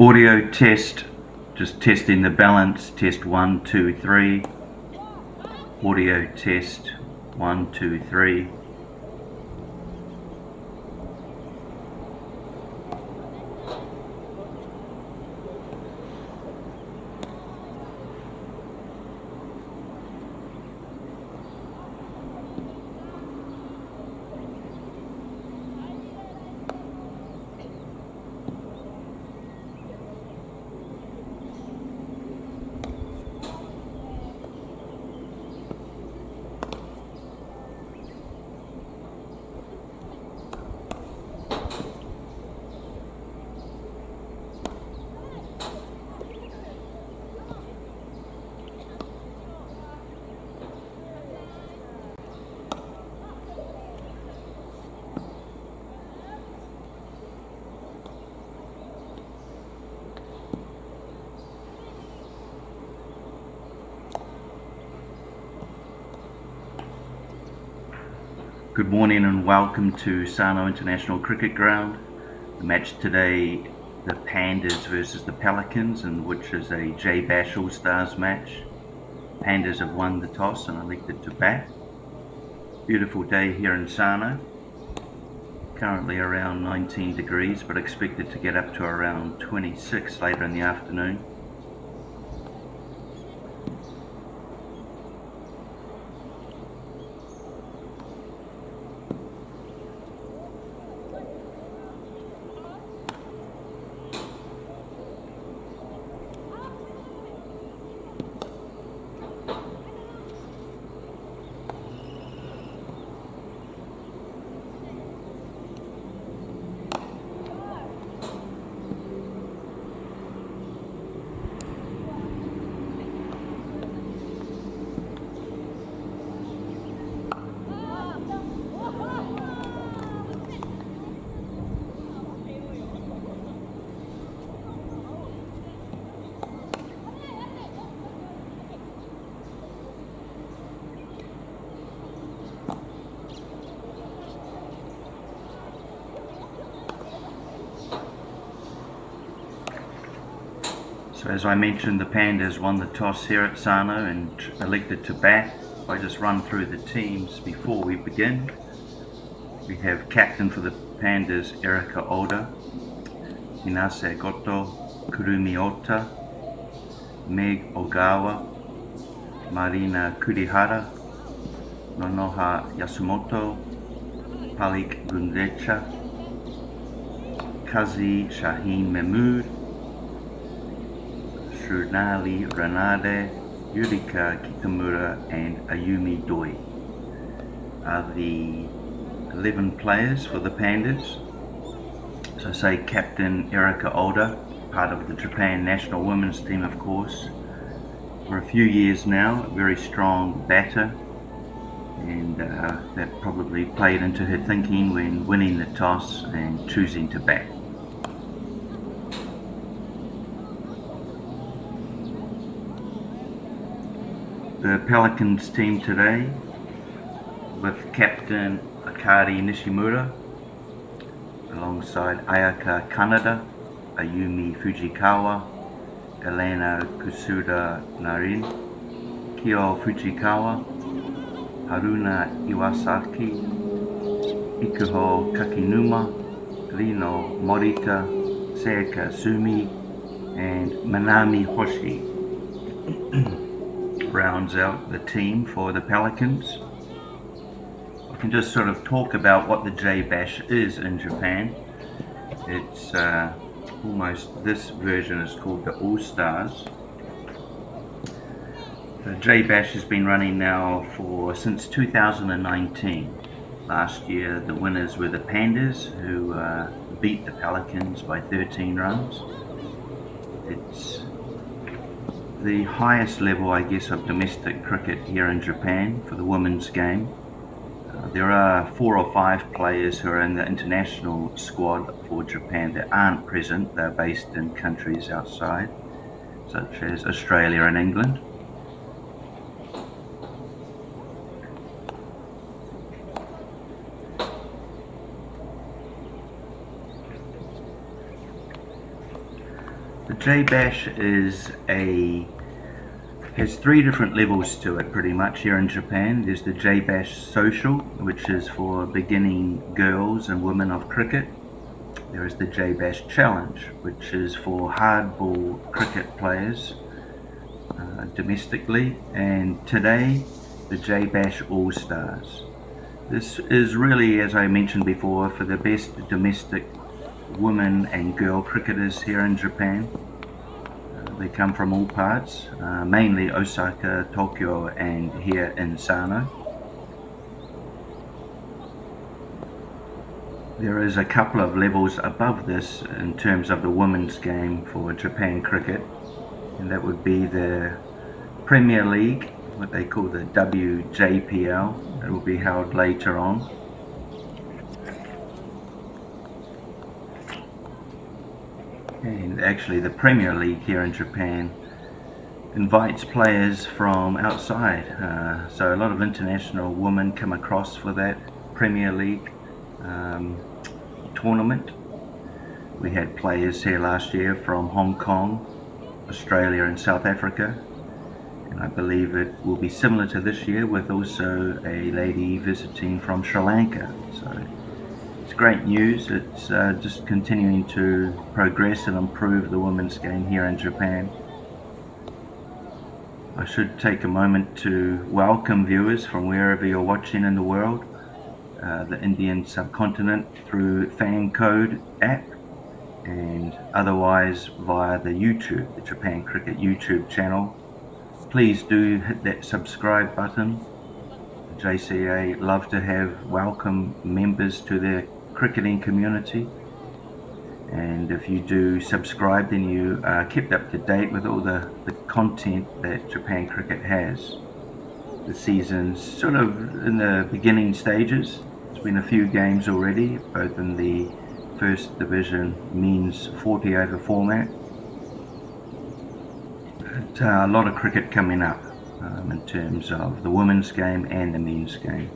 Audio test, just testing the balance, test 1, 2, 3. Audio test 1, 2, 3. Good morning and welcome to Sano International Cricket Ground. The match today, the Pandas versus the Pelicans, and which is a J-Bash All-Stars match. Pandas have won the toss and elected to bat. Beautiful day here in Sano. Currently around 19 degrees, but expected to get up to around 26 later in the afternoon. So as I mentioned, the Pandas won the toss here at Sano and elected to bat. If I just run through the teams before we begin. We have captain for the Pandas, Erika Oda, Hinase Goto, Kurumi Ota, Meg Ogawa, Marina Kurihara, Nonoha Yasumoto, Palik Gundecha, Kazi Shaheen Mahmood, Shunali Ranade, Yurika Kitamura and Ayumi Doi are the 11 players for the Pandas. So say captain Erika Oda, part of the Japan national women's team of course, for a few years now, a very strong batter, and that probably played into her thinking when winning the toss and choosing to bat. The Pelicans team today with captain Akari Nishimura alongside Ayaka Kaneda, Ayumi Fujikawa, Elena Kusuda Narin, Kyo Fujikawa, Haruna Iwasaki, Ikuho Kakinuma, Rino Morita, Seika Sumi and Manami Hoshi rounds out the team for the Pelicans. I can just sort of talk about what the J-Bash is in Japan. It's almost, this version is called the All-Stars. The J-Bash has been running now since 2019. Last year the winners were the Pandas, who beat the Pelicans by 13 runs. It's the highest level, I guess, of domestic cricket here in Japan for the women's game. There are 4 or 5 players who are in the international squad for Japan that aren't present. They're based in countries outside, such as Australia and England. J-Bash has three different levels to it pretty much here in Japan. There's the J-Bash Social, which is for beginning girls and women of cricket. There is the J-Bash Challenge, which is for hardball cricket players domestically. And today, the J-Bash All-Stars. This is really, as I mentioned before, for the best domestic women and girl cricketers here in Japan. They come from all parts, mainly Osaka, Tokyo, and here in Sano. There is a couple of levels above this in terms of the women's game for Japan cricket, and that would be the Premier League, what they call the WJPL. It will be held later on. And actually the Premier League here in Japan invites players from outside, so a lot of international women come across for that Premier League tournament. We had players here last year from Hong Kong, Australia and South Africa, and I believe it will be similar to this year with also a lady visiting from Sri Lanka. So it's great news. It's just continuing to progress and improve the women's game here in Japan. I should take a moment to welcome viewers from wherever you're watching in the world, the Indian subcontinent through Fan Code app, and otherwise via the YouTube, the Japan Cricket YouTube channel. Please do hit that subscribe button. JCA love to have welcome members to their cricketing community, and if you do subscribe, then you are kept up to date with all the content that Japan Cricket has. The season's sort of in the beginning stages. There's been a few games already, both in the first division men's 40 over format. But a lot of cricket coming up in terms of the women's game and the men's game.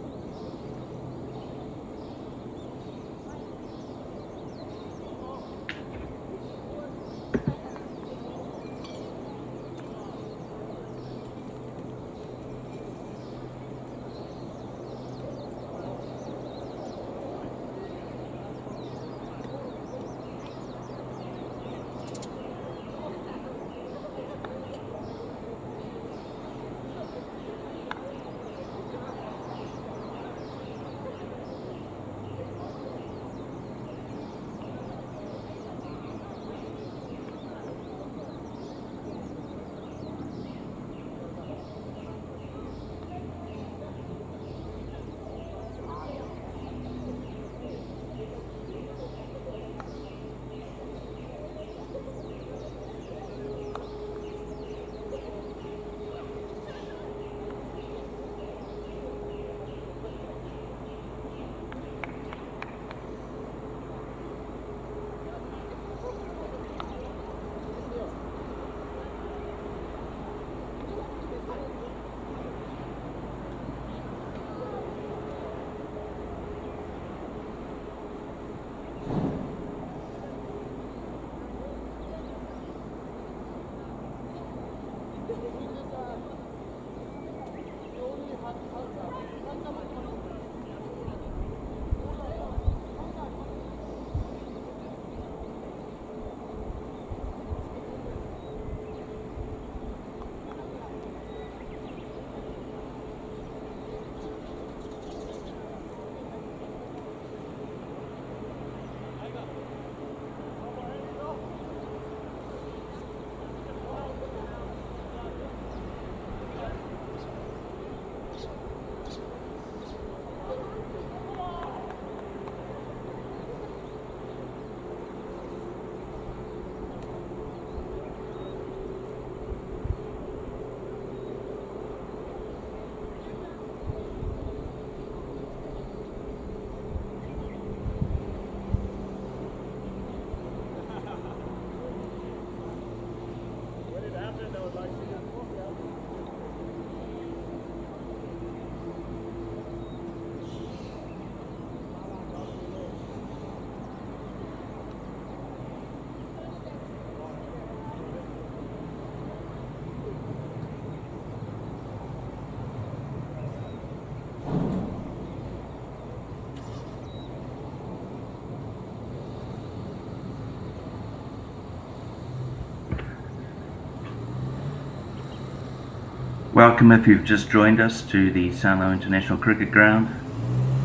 Welcome if you've just joined us to the Sarno International Cricket Ground.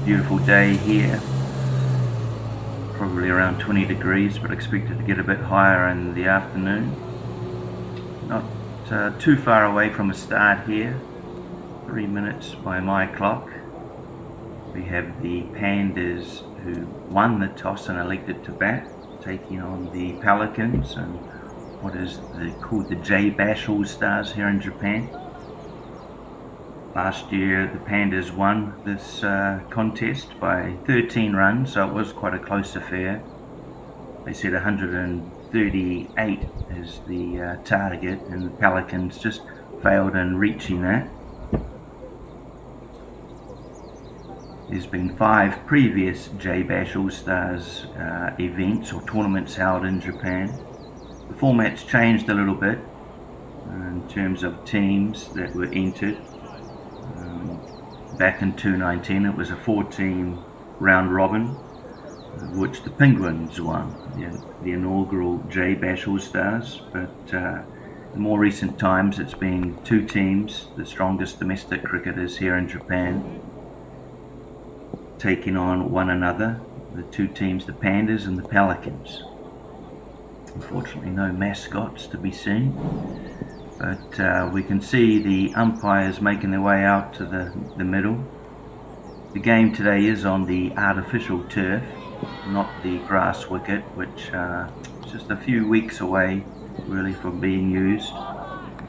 Beautiful day here, probably around 20 degrees, but expected to get a bit higher in the afternoon. Not too far away from a start here, 3 minutes by my clock. We have the Pandas who won the toss and elected to bat, taking on the Pelicans and what is called the J-Bash All-Stars here in Japan. Last year the Pandas won this contest by 13 runs, so it was quite a close affair. They said 138 is the target, and the Pelicans just failed in reaching that. There's been 5 previous J-Bash All-Stars events or tournaments held in Japan. The format's changed a little bit in terms of teams that were entered. Back in 2019 it was a 4-team round robin, which the Penguins won, the inaugural J-Bash All-Stars, but in more recent times it's been 2 teams, the strongest domestic cricketers here in Japan, taking on one another, the 2 teams, the Pandas and the Pelicans. Unfortunately no mascots to be seen, but we can see the umpires making their way out to the middle. The game today is on the artificial turf, not the grass wicket, which is just a few weeks away really from being used.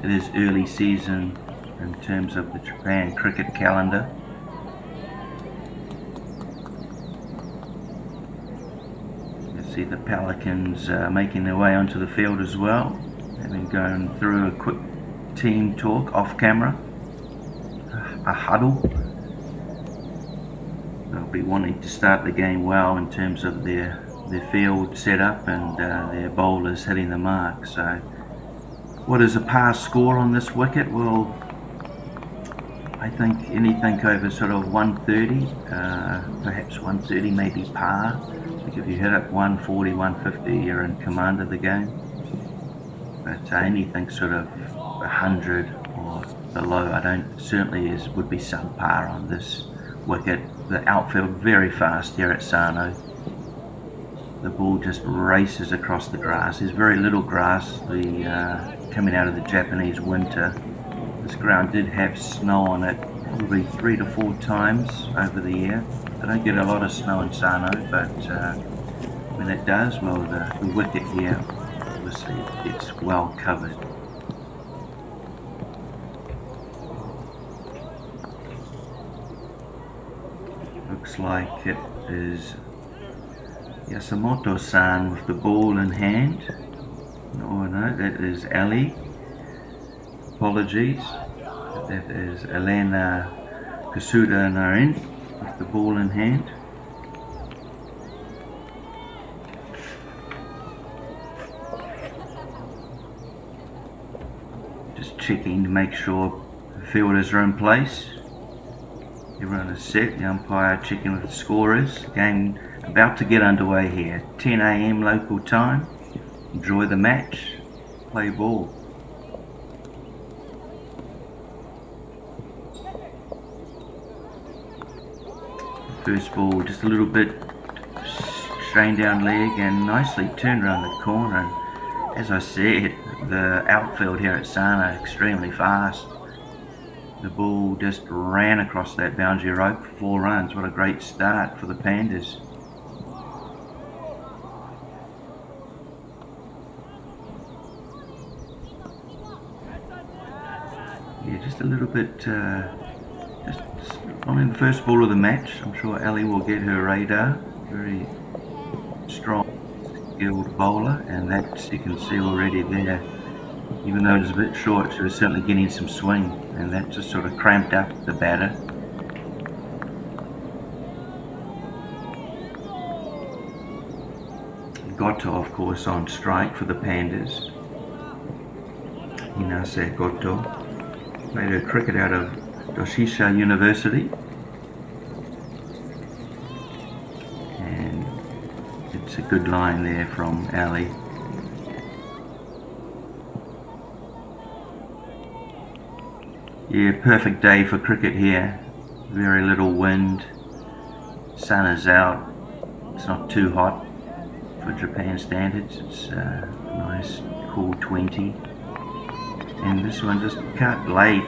It is early season in terms of the Japan cricket calendar. You see the Pelicans making their way onto the field as well, having gone through a quick team talk off camera, a huddle. They'll be wanting to start the game well in terms of their field setup and their bowlers hitting the mark. So what is a par score on this wicket? Well, I think anything over sort of 130, perhaps 130, maybe par. I think if you hit it 140, 150, you're in command of the game. But anything sort of 100 or below, certainly would be subpar on this wicket. The outfield very fast here at Sarno. The ball just races across the grass. There's very little grass coming out of the Japanese winter. This ground did have snow on it probably 3 to 4 times over the year. I don't get a lot of snow in Sarno, but when it does, well, the wicket here obviously it's well covered. Looks like it is Yasumoto-san with the ball in hand. Oh no, that is Ali. Apologies. That is Elena Kasuda-Narin with the ball in hand. Just checking to make sure the fielders are in place. Everyone is set. The umpire checking what the score is. Game about to get underway here. 10 AM local time. Enjoy the match. Play ball. First ball just a little bit strained down leg and nicely turned around the corner. And as I said, the outfield here at Sarno extremely fast. The ball just ran across that boundary rope for 4 runs. What a great start for the Pandas. Yeah, just a little bit, just on the first ball of the match. I'm sure Ali will get her radar. Very strong, skilled bowler, and that you can see already there. Even though it was a bit short, she was certainly getting some swing, and that just sort of cramped up the batter. Goto, of course, on strike for the Pandas. Inase Goto played her cricket out of Doshisha University, and it's a good line there from Ali. Yeah, perfect day for cricket here. Very little wind, sun is out, it's not too hot for Japan standards, it's a nice cool 20. And this one just cut late,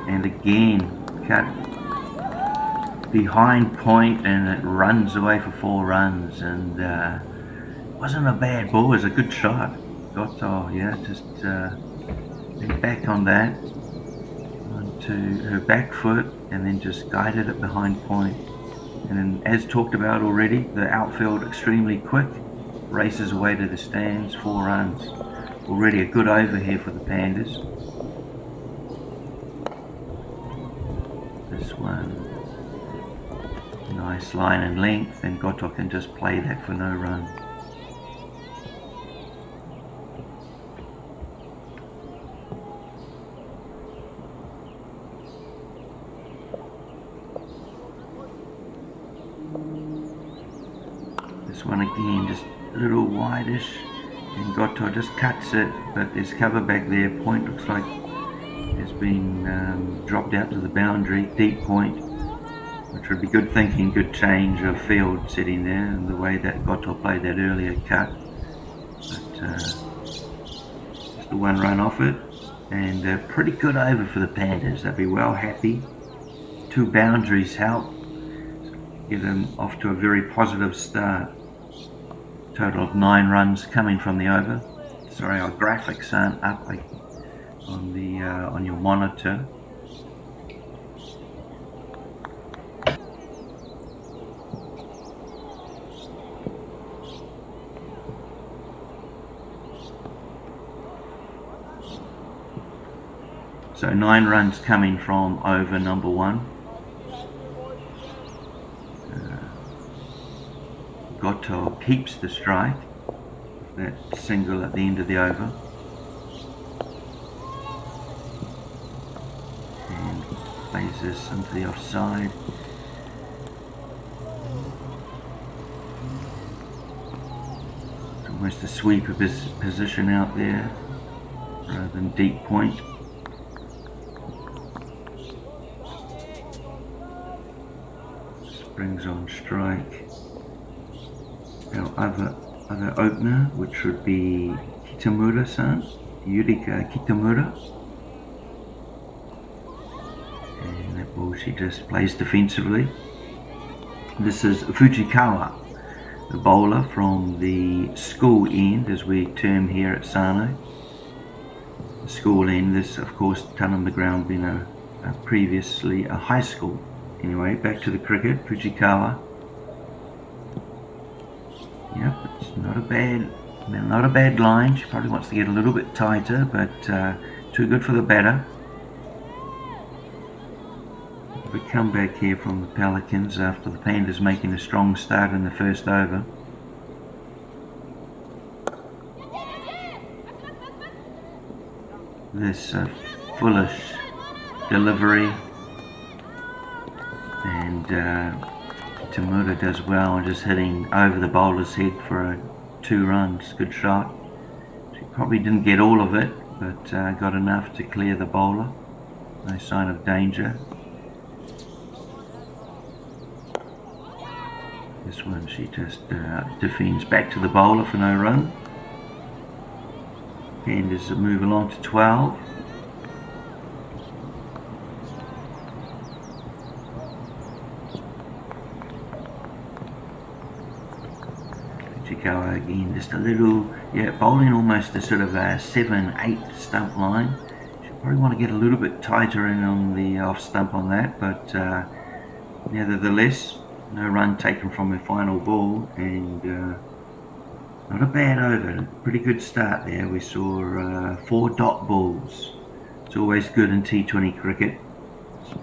and again cut behind point, and it runs away for 4 runs, and wasn't a bad ball, it was a good shot. Goto, yeah, just went back on that onto her back foot and then just guided it behind point. And then, as talked about already, the outfield extremely quick, races away to the stands, 4 runs. Already a good over here for the Pandas. This one, nice line and length, and Goto can just play that for no run. This one again, just a little wideish, and Goto just cuts it, but there's cover back there. Point looks like has been dropped out to the boundary, deep point, which would be good thinking, good change of field sitting there, and the way that Goto played that earlier cut. But just the 1 run off it, and a pretty good over for the Pandas. They'll be well happy. 2 boundaries help get them off to a very positive start. Total of 9 runs coming from the over. Sorry, our graphics aren't up on your monitor. So 9 runs coming from over number 1. Goto keeps the strike, that single at the end of the over, and plays this into the offside. It's almost a sweeper position out there rather than deep point. Springs on strike. Our other opener, which would be Kitamura-san, Yurika Kitamura. And that ball she just plays defensively. This is Fujikawa, the bowler from the school end, as we term here at Sano. The school end, this of course Tanama ground being previously a high school. Anyway, back to the cricket, Fujikawa. Yep, it's not a bad line. She probably wants to get a little bit tighter, but too good for the batter. We come back here from the Pelicans after the Pandas making a strong start in the first over. This foolish delivery, and Tamura does well, just hitting over the bowler's head for 2 runs. Good shot. She probably didn't get all of it, but got enough to clear the bowler. No sign of danger. This one she just defends back to the bowler for no run. Pandas move along to 12. Fujikawa again, just a little, bowling almost a sort of a 7/8 stump line. She'll probably want to get a little bit tighter in on the off stump on that, but nevertheless, no run taken from her final ball, and not a bad over. Pretty good start there. We saw 4 dot balls. It's always good in T20 cricket.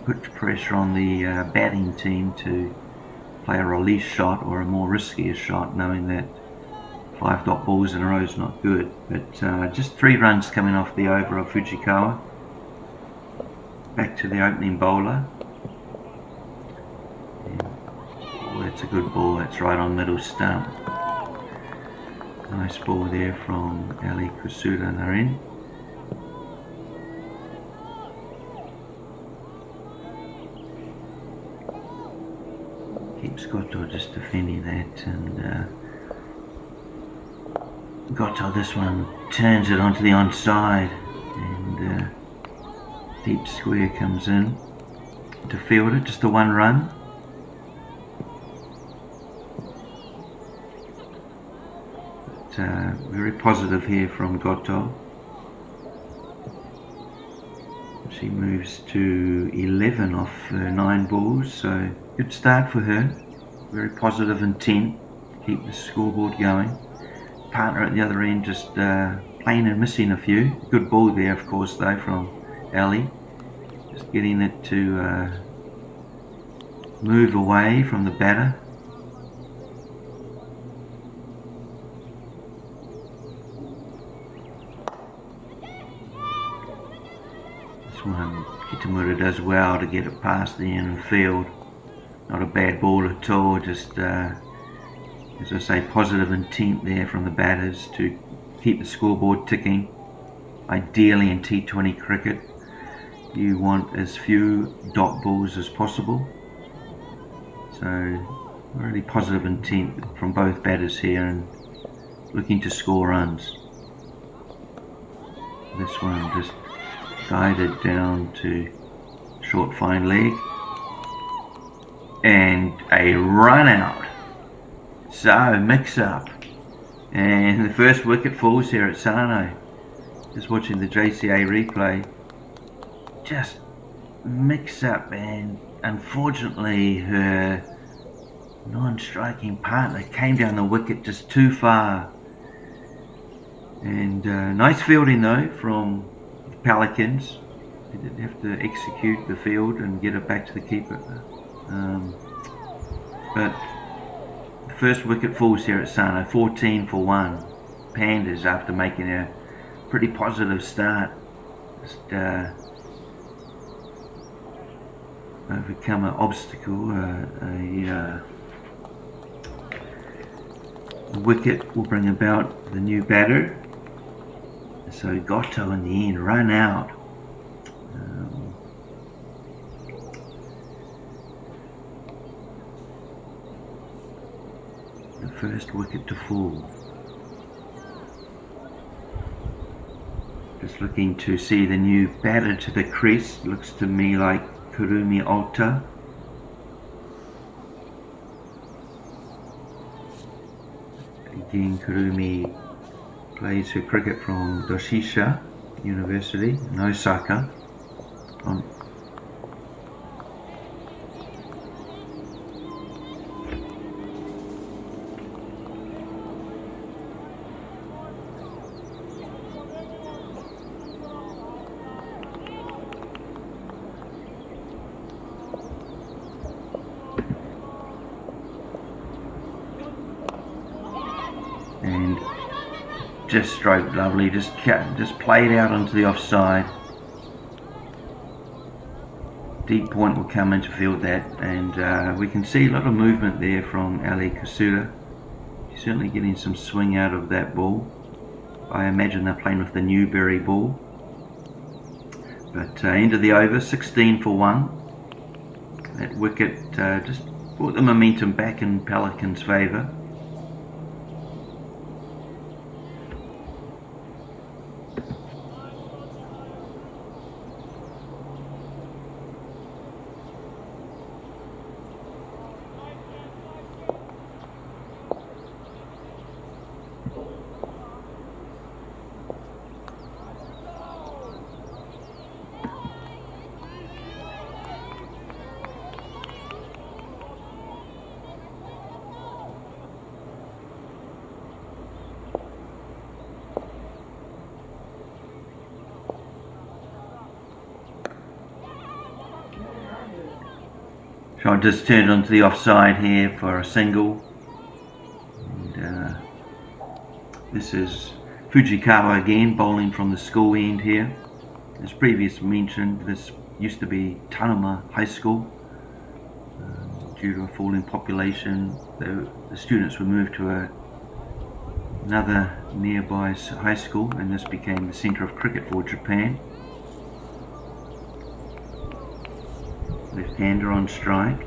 Put pressure on the batting team to play a release shot or a more riskier shot, knowing that 5 dot balls in a row is not good. But just 3 runs coming off the over of Fujikawa. Back to the opening bowler. That's a good ball. That's right on middle stump. Nice ball there from Ali Kusuda Naren. Keeps Goto just defending that, and Goto, this one, turns it onto the onside, and deep square comes in to field it, just the one run. But, very positive here from Goto. She moves to 11 off her 9 balls, so good start for her. Very positive intent, keep the scoreboard going. Partner at the other end just playing and missing a few. Good ball there, of course, though, from Ali. Just getting it to move away from the batter. This one, Kitamura does well to get it past the infield. Not a bad ball at all, just as I say, positive intent there from the batters to keep the scoreboard ticking. Ideally in T20 cricket, you want as few dot balls as possible. So really positive intent from both batters here and looking to score runs. This one just guided down to short fine leg. And a run out. So, mix up. And the first wicket falls here at Sano. Just watching the JCA replay. Just mix up, and unfortunately her non-striking partner came down the wicket just too far. And nice fielding though from the Pelicans. They didn't have to execute the field and get it back to the keeper. But the first wicket falls here at Sano, 14 for 1. Pandas, after making a pretty positive start, just overcome an obstacle. A wicket will bring about the new batter. So Goto in the end, run out. The first wicket to fall. Just looking to see the new batter to the crease. Looks to me like Kurumi Ota. Again, Kurumi plays her cricket from Doshisha University in Osaka. And just stroked lovely, just played out onto the offside. Deep point will come in to field that, and we can see a lot of movement there from Ali Kasuda. She's certainly getting some swing out of that ball. I imagine they're playing with the Newberry ball. But end of the over, 16 for 1. That wicket just brought the momentum back in Pelicans' favour. So I just turned onto the offside here for a single. And this is Fujikawa again, bowling from the school end here. As previously mentioned, this used to be Tanama High School. Due to a fall in population, the students were moved to another nearby high school, and this became the centre of cricket for Japan. Left-hander on strike.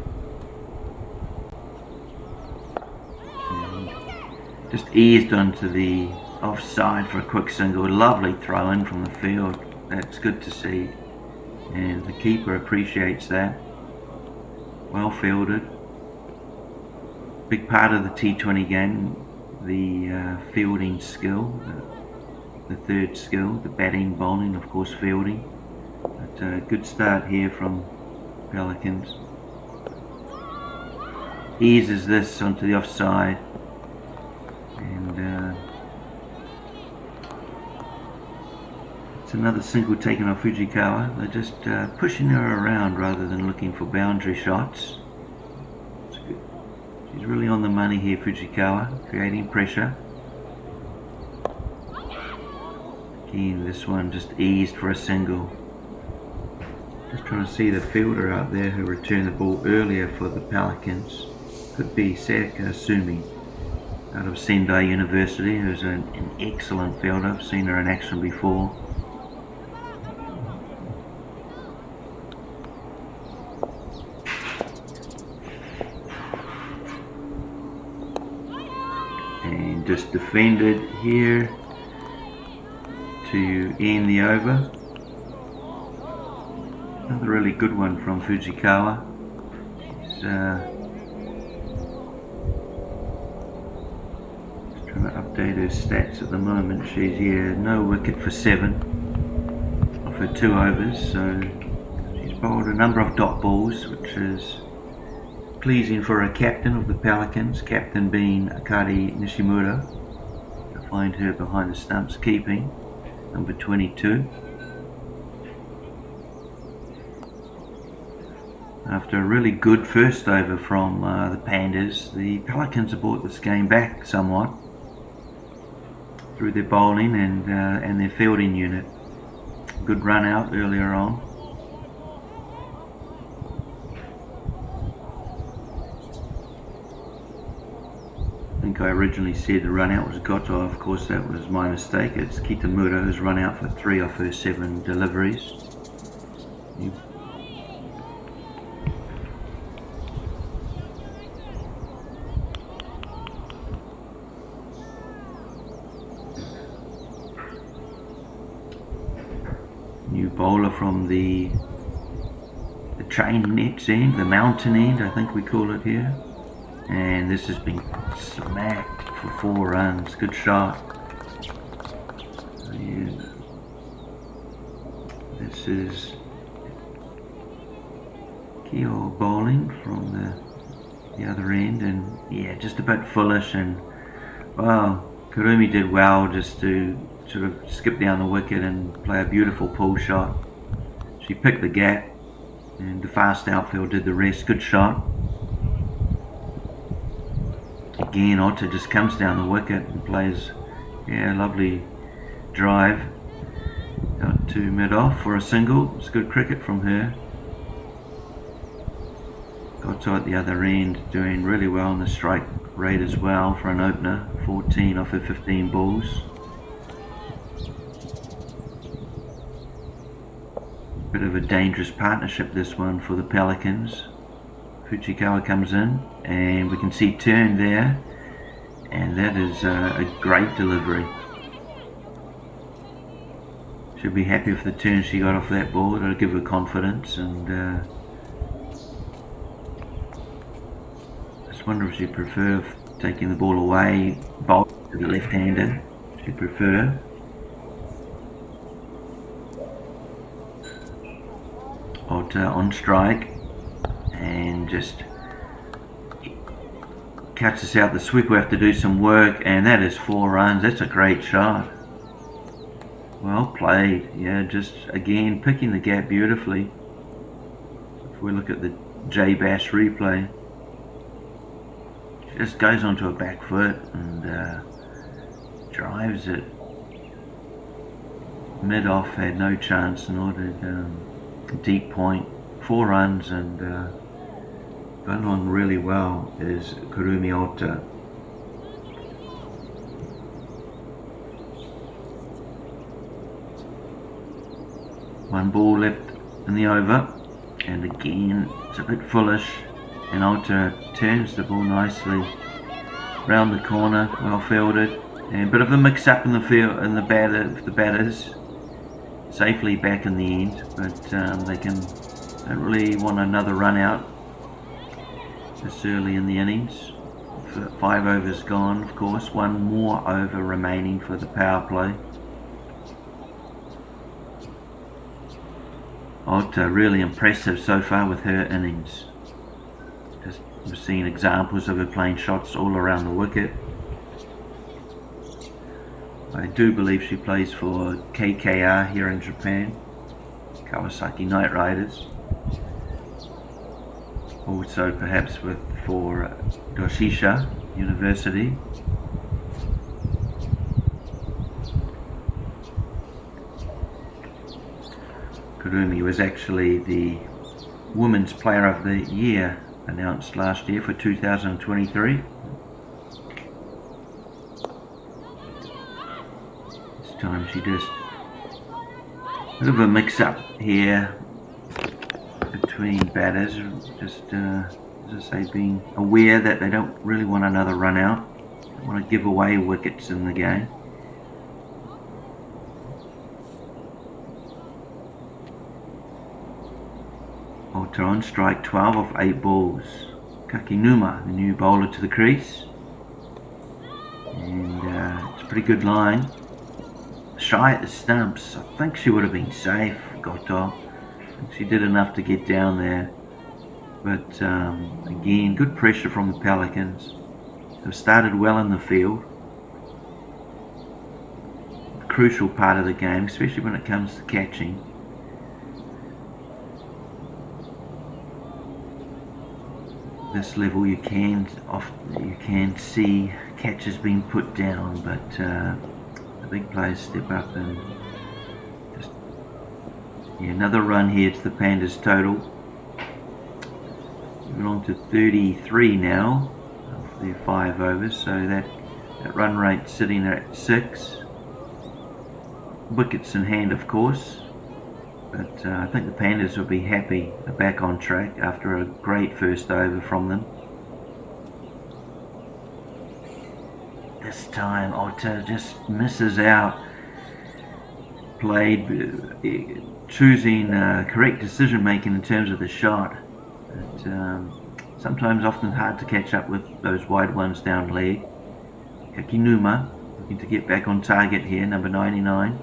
Just eased onto the offside for a quick single. Lovely throw in from the field. That's good to see, and the keeper appreciates that. Well fielded. Big part of the T20 game, the fielding skill, the third skill, the batting, bowling, of course fielding. But a good start here from Pelicans. Eases this onto the offside, and it's another single taken off Fujikawa. They're just pushing her around rather than looking for boundary shots. She's really on the money here, Fujikawa, creating pressure. Again, this one just eased for a single. Just trying to see the fielder out there who returned the ball earlier for the Pelicans. Could be Sayaka Sumi out of Sendai University, who's an excellent fielder. I've seen her in action before. And just defended here to end the over. Another really good one from Fujikawa. She's trying to update her stats at the moment. She's no wicket for 7 of her 2 overs, so she's bowled a number of dot balls, which is pleasing for a captain of the Pelicans, captain being Akari Nishimura. I find her behind the stumps keeping, number 22. After a really good first over from the Pandas, the Pelicans have brought this game back somewhat through their bowling and their fielding unit. Good run out earlier on. I think I originally said the run out was Goto. Of course that was my mistake. It's Kitamura who's run out for 3 of her 7 deliveries. New bowler from the chain nets end, the mountain end I think we call it here, and this has been smacked for 4 runs. Good shot. And this is Keo bowling from the other end, and yeah, just a bit foolish, and wow, Kurumi did well just to sort of skip down the wicket and play a beautiful pull shot. She picked the gap and the fast outfield did the rest. Good shot. Again, Otta just comes down the wicket and plays a lovely drive out to mid-off for a single. It's good cricket from her. Goto at the other end doing really well in the strike rate as well for an opener. 14 off her 15 balls. Bit of a dangerous partnership this one for the Pelicans. Fujikawa comes in and we can see turn there, and that is a great delivery. Should be happy with the turn she got off that ball. It'll give her confidence, and just wonder if she'd prefer taking the ball away, bowl to the left-hander. She'd prefer. Otta on strike and just cuts us out. The sweep will have to do some work, and that is 4 runs. That's a great shot. Well played. Yeah, just again picking the gap beautifully. If we look at the J Bash replay, she just goes onto her back foot and drives it mid off. Had no chance in order deep point. 4 runs, and going along really well is Kurumi Otta. One ball left in the over, and again it's a bit foolish, and Otta turns the ball nicely round the corner, well fielded, and a bit of a mix-up in the field, in the batters, safely back in the end, but they don't really want another run out this early in the innings. 5 overs gone, of course, one more over remaining for the power play. Ota really impressive so far with her innings. Just we've seen examples of her playing shots all around the wicket. I do believe she plays for KKR here in Japan, Kawasaki Knight Riders. Also perhaps for Doshisha University. Kurumi was actually the Women's Player of the Year announced last year for 2023. This time she just a bit of a mix-up here between batters, just as I say, being aware that they don't really want another run out, don't want to give away wickets in the game. Ota on strike 12 off 8 balls. Kakinuma, the new bowler to the crease, and it's a pretty good line. Shy at the stumps. I think she would have been safe, Goto. She did enough to get down there, but again, good pressure from the Pelicans. They've started well in the field. A crucial part of the game, especially when it comes to catching. This level you can see catches being put down, but the big players step up and just another run here to the Pandas total. Moving on to 33 now of their 5 overs, so that run rate sitting at 6. Wickets in hand, of course, but I think the Pandas will be happy. They're back on track after a great first over from them. This time Ota just misses out. Played choosing correct decision making in terms of the shot. But, sometimes often hard to catch up with those wide ones down leg. Kakinuma looking to get back on target here, number 99.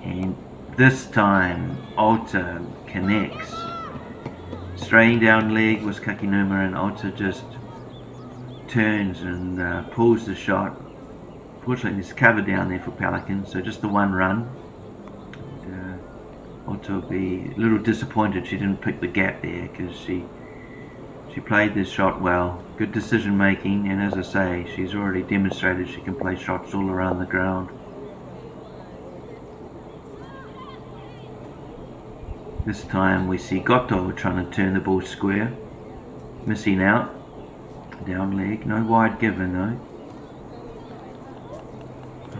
And this time Ota connects. Straying down leg was Kakinuma, and Ota just turns and pulls the shot. Fortunately there's cover down there for Pelicans, so just the one run. Ota will be a little disappointed she didn't pick the gap there, because she played this shot well. Good decision making, and as I say, she's already demonstrated she can play shots all around the ground. This time we see Goto trying to turn the ball square, missing out, down leg, no wide given though.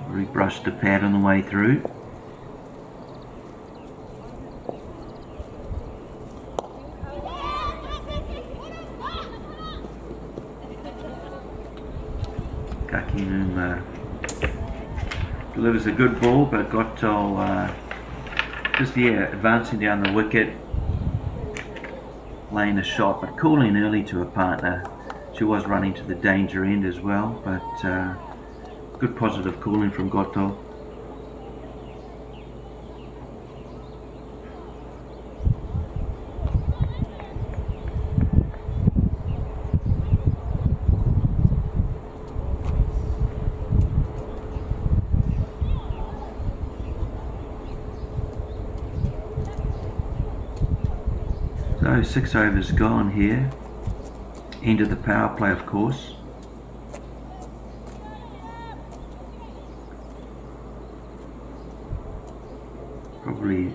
Rebrushed the pad on the way through. Kakinuma delivers a good ball, but Goto just advancing down the wicket, laying a shot, but calling early to her partner. She was running to the danger end as well, but good positive calling from Goto. So 6 overs gone here. End of the power play, of course. Probably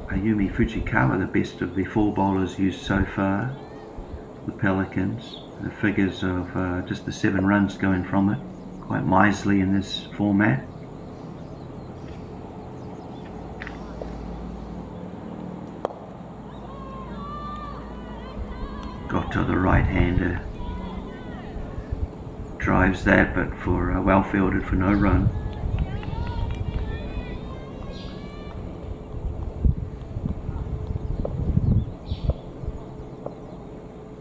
Ayumi Fujikawa, the best of the 4 bowlers used so far. The Pelicans. The figures of just the 7 runs going from it. Quite miserly in this format. Got to the right-hander. drives that, but for well fielded for no run.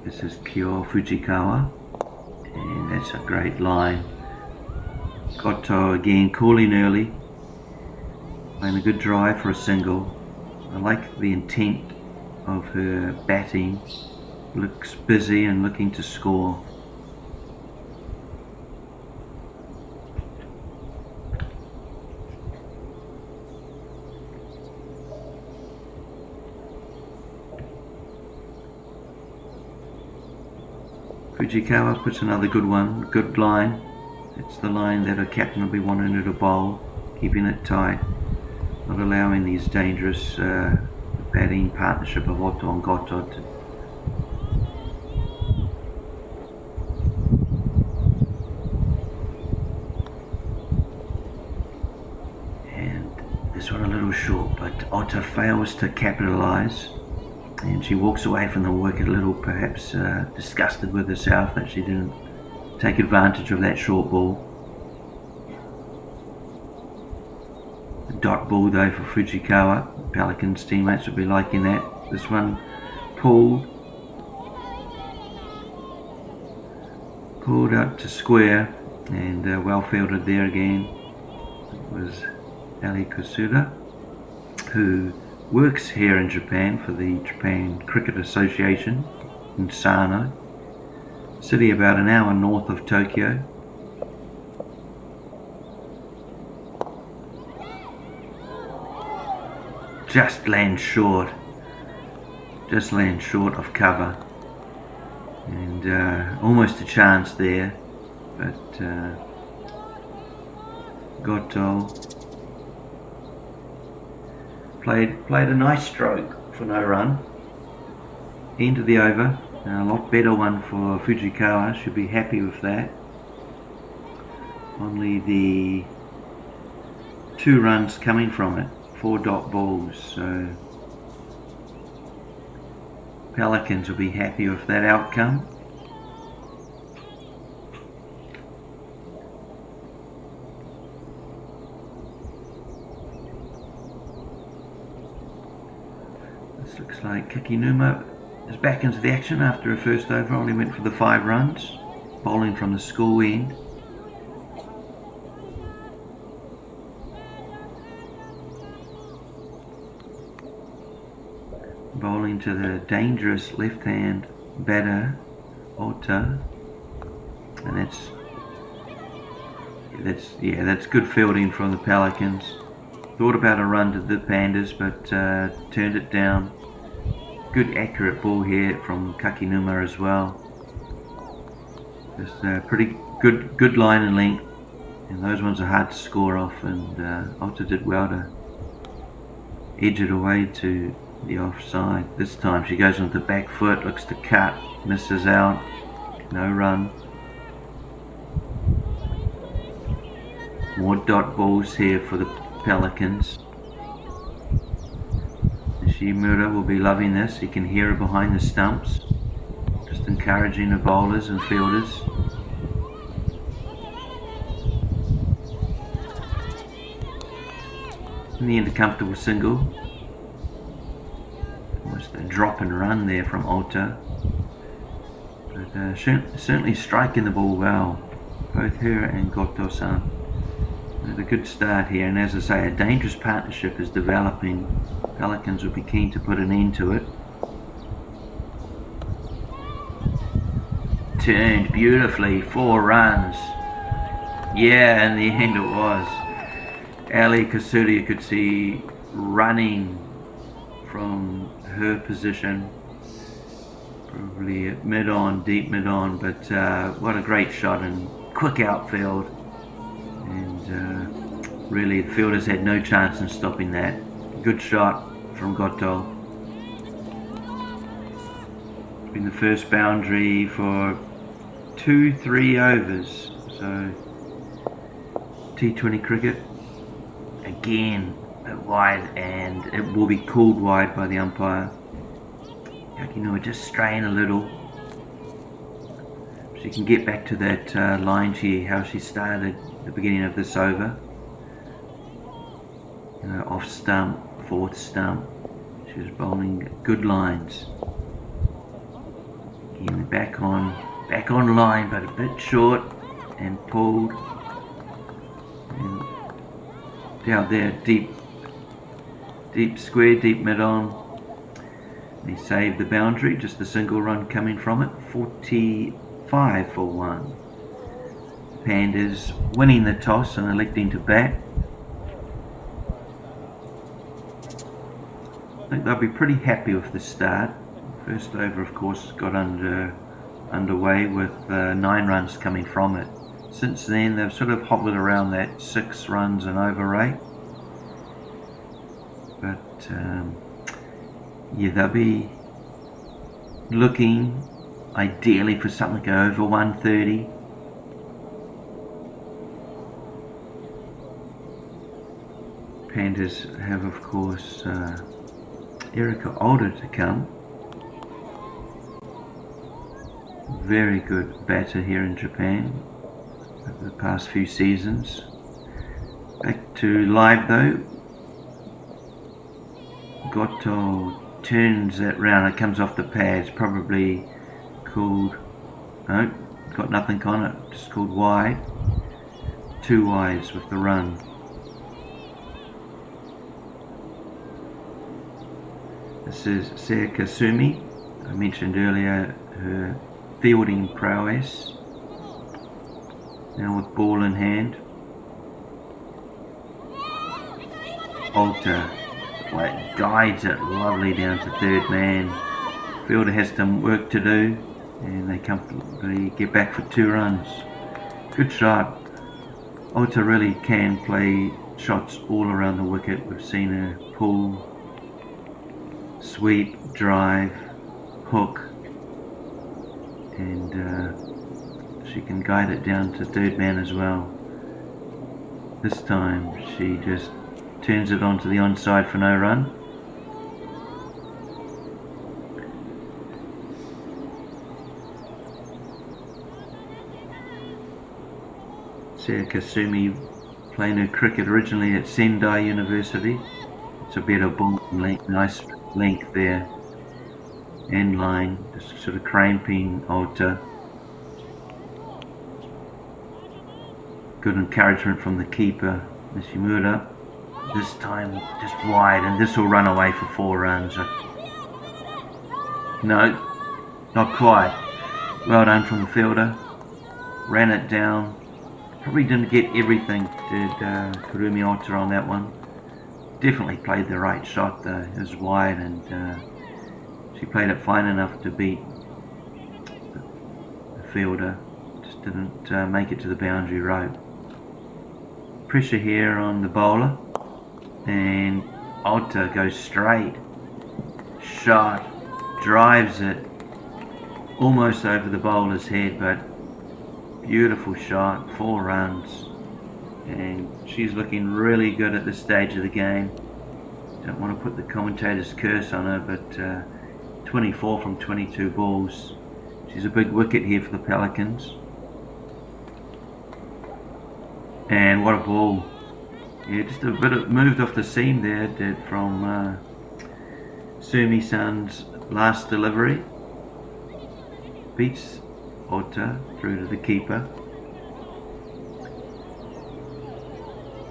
This is Kyo Fujikawa, and that's a great line. Goto again calling early, playing a good drive for a single. I like the intent of her batting, looks busy and looking to score. Fujikawa puts another good one, good line. It's the line that her captain will be wanting her to bowl, keeping it tight, not allowing these dangerous batting partnership of Otto and Goto to this one a little short, but Otto fails to capitalise, and she walks away from the wicket a little, perhaps disgusted with herself that she didn't take advantage of that short ball. A dot ball though for Fujikawa. Pelicans teammates will be liking that. This one pulled up to square, and well fielded there again. It was Ali Kusuda, who works here in Japan for the Japan Cricket Association in Sano, city about an hour north of Tokyo. Just lands short of cover, and almost a chance there, but Goto played a nice stroke for no run. End of the over, a lot better one for Fujikawa, should be happy with that. Only the 2 runs coming from it, 4 dot balls, so Pelicans will be happy with that outcome. This looks like Kikinuma is back into the action after her first over, only went for the 5 runs, bowling from the school end. Bowling to the dangerous left-hand batter, Ota, and that's good fielding from the Pelicans. Thought about a run to the Pandas, but turned it down. Good accurate ball here from Kakinuma as well. Just a pretty good line and length, and those ones are hard to score off, and Ota did well to edge it away to the offside. This time she goes on the back foot, looks to cut, misses out, no run. More dot balls here for the Pelicans. Shimura will be loving this. You can hear her behind the stumps, just encouraging the bowlers and fielders. In the end, a comfortable single. Almost a drop and run there from Ota, but certainly striking the ball well, both her and Goto-san. Had a good start here, and as I say, a dangerous partnership is developing. Pelicans will be keen to put an end to it. Turned beautifully, 4 runs. Yeah, in the end it was. Ali Kusuda, you could see running from her position, probably at mid-on, deep mid-on, but what a great shot and quick outfield, and really the fielders had no chance in stopping that. Good shot from Goto. It's been the first boundary for 2-3 overs, so T20 cricket again wide, and it will be called wide by the umpire. Kakinuma just straying a little. she can get back to that line how she started at the beginning of this over. Off stump, fourth stump. She was bowling good lines. Again, back on line, but a bit short and pulled. And down there, deep square, deep mid on. They saved the boundary, just a single run coming from it. 45 for 1. Pandas winning the toss and electing to bat. I think they'll be pretty happy with the start. First over, of course, got underway with 9 runs coming from it. Since then, they've sort of hovered around that 6 runs and over rate. But yeah, they'll be looking ideally for something over 130. Pandas have, of course, Erica Older to come. Very good batter here in Japan over the past few seasons. Back to live though. Goto turns that round, it comes off the pads, probably called, no, got nothing on it, just called wide. 2 wides with the run. This is Seika Sumi. I mentioned earlier her fielding prowess. Now with ball in hand. Alter guides it lovely down to third man. Fielder has some work to do and they comfortably get back for 2 runs. Good shot. Alter really can play shots all around the wicket. We've seen her pull, sweep, drive, hook, and she can guide it down to third man as well. This time she just turns it onto the onside for no run. Seika Kasumi playing her cricket originally at Sendai University. It's a better ball length, nice length there. End line, just sort of cramping Alter. Good encouragement from the keeper, Nishimura. This time just wide, and this will run away for 4 runs. No, not quite. Well done from the fielder. Ran it down. Probably didn't get everything, did Kurumi Alter on that one. Definitely played the right shot though. It was wide, and she played it fine enough to beat the fielder. Just didn't make it to the boundary rope. Pressure here on the bowler, and Alter goes straight. Shot, drives it almost over the bowler's head, but beautiful shot, 4 runs. And she's looking really good at this stage of the game. Don't want to put the commentator's curse on her, but 24 from 22 balls. She's a big wicket here for the Pelicans. And what a ball. Yeah, just a bit of moved off the seam there, did, from Sumi-san's last delivery. Beats Alter through to the keeper.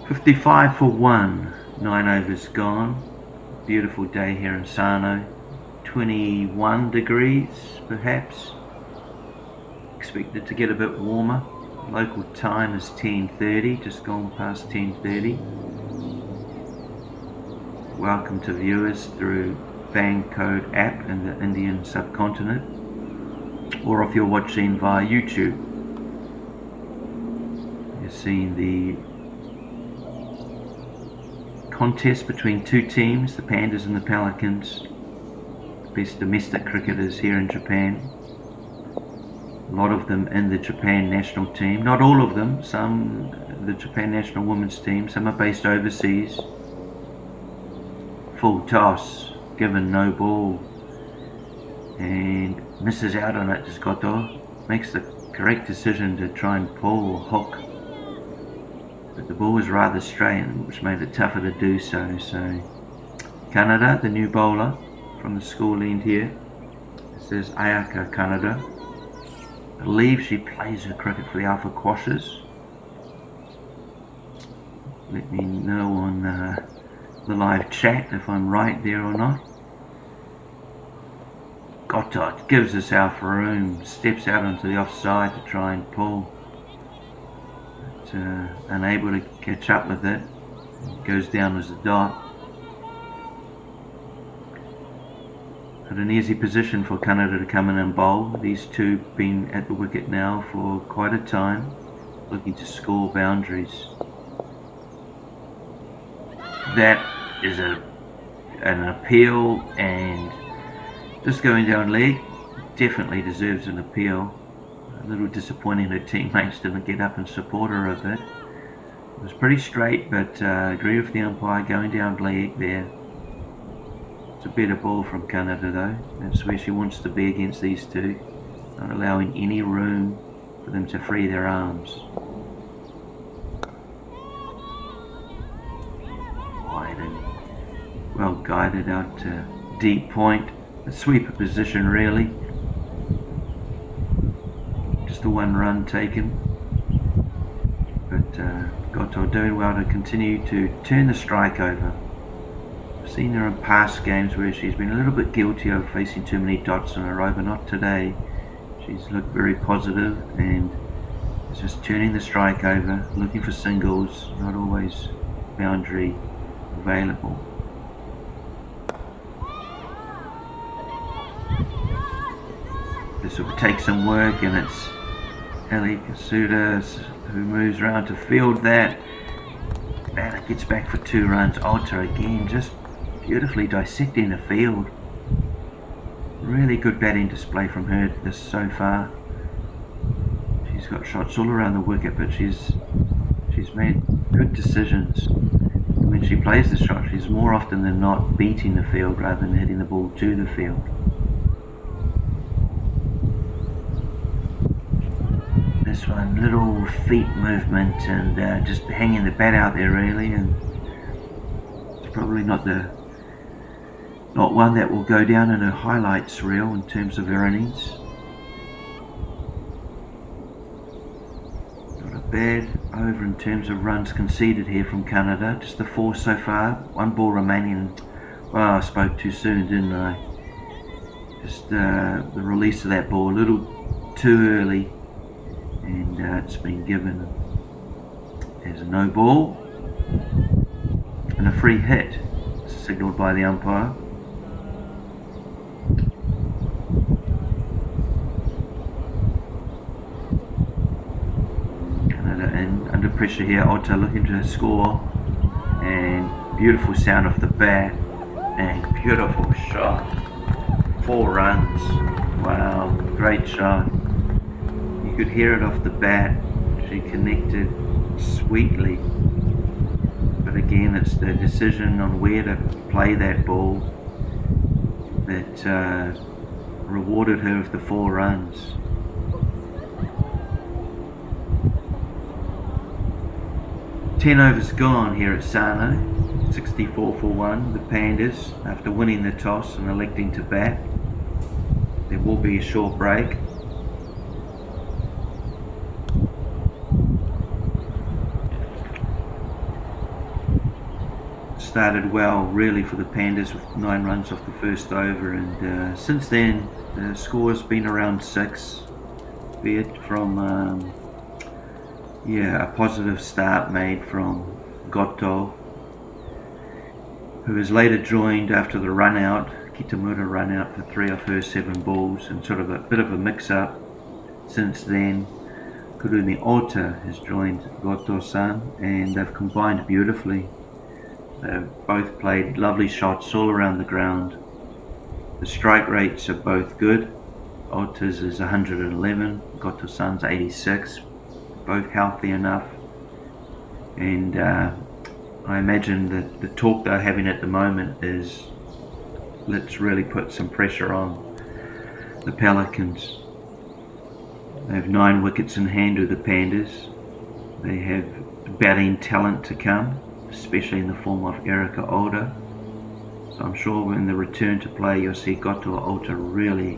55 for 1, 9 overs gone. Beautiful day here in Sano. 21 degrees perhaps. Expected to get a bit warmer. Local time is 10:30, just gone past 10:30. Welcome to viewers through Fan Code app in the Indian subcontinent, or if you're watching via YouTube. You're seeing the contest between 2 teams, the Pandas and the Pelicans, the best domestic cricketers here in Japan. A lot of them in the Japan national team, not all of them, some the Japan national women's team, some are based overseas. Full toss, given no ball, and misses out on it. Just Goto makes the correct decision to try and pull or hook, but the ball was rather straight, which made it tougher to do so. So Canada, the new bowler from the school end here, this is Ayaka Canada. I believe she plays her cricket for the Alpha Quashers. Let me know on the live chat if I'm right there or not. Gotot gives us Alpha room, steps out onto the offside to try and pull, but unable to catch up with it. Goes down as a dot. At an easy position for Canada to come in and bowl. These two have been at the wicket now for quite a time, looking to score boundaries. That is an appeal, and just going down leg definitely deserves an appeal. A little disappointing her teammates didn't get up and support her a bit. It was pretty straight, but I agree with the umpire going down leg there. It's a better ball from Canada though. That's where she wants to be against these two, not allowing any room for them to free their arms. Wide and well guided out to deep point. A sweeper position really. Just the one run taken. But Goto doing well to continue to turn the strike over. I've seen her in past games where she's been a little bit guilty of facing too many dots in a row, but not today. She's looked very positive and is just turning the strike over, looking for singles, not always boundary available. This will take some work, and it's Ali Kasuda who moves around to field that. Banner gets back for 2 runs. Alter again, just beautifully dissecting the field. Really good batting display from her this so far. She's got shots all around the wicket, but she's made good decisions. When she plays the shot, she's more often than not beating the field rather than hitting the ball to the field. This one, little feet movement and just hanging the bat out there really, and it's probably not one that will go down in her highlights reel in terms of her innings. Not a bad over in terms of runs conceded here from Canada, just the 4 so far, 1 ball remaining. Well, I spoke too soon, didn't I? Just the release of that ball a little too early, and it's been given as a no ball and a free hit signalled by the umpire. Canada in under pressure here. Otta looking to score, and beautiful sound off the bat and beautiful shot. 4 runs. Wow, great shot. You could hear it off the bat. She connected sweetly, but again it's the decision on where to play that ball that rewarded her with the 4 runs. Ten overs gone here at Sano. 64 for 1. The Pandas, after winning the toss and electing to bat. There will be a short break. Started well really for the Pandas with 9 runs off the first over, and since then the score's been around 6, be it from a positive start made from Goto, who was later joined after the run out, Kitamura run out for 3 of her 7 balls, and sort of a bit of a mix up. Since then Kurumi Ota has joined Goto-san, and they've combined beautifully. They've both played lovely shots all around the ground. The strike rates are both good. Ota's is 111, Goto-san's 86, both healthy enough. And I imagine that the talk they're having at the moment is, let's really put some pressure on the Pelicans. They have 9 wickets in hand with the Pandas. They have batting talent to come, especially in the form of Erica Older. So I'm sure when they return to play, you'll see Goto Alta really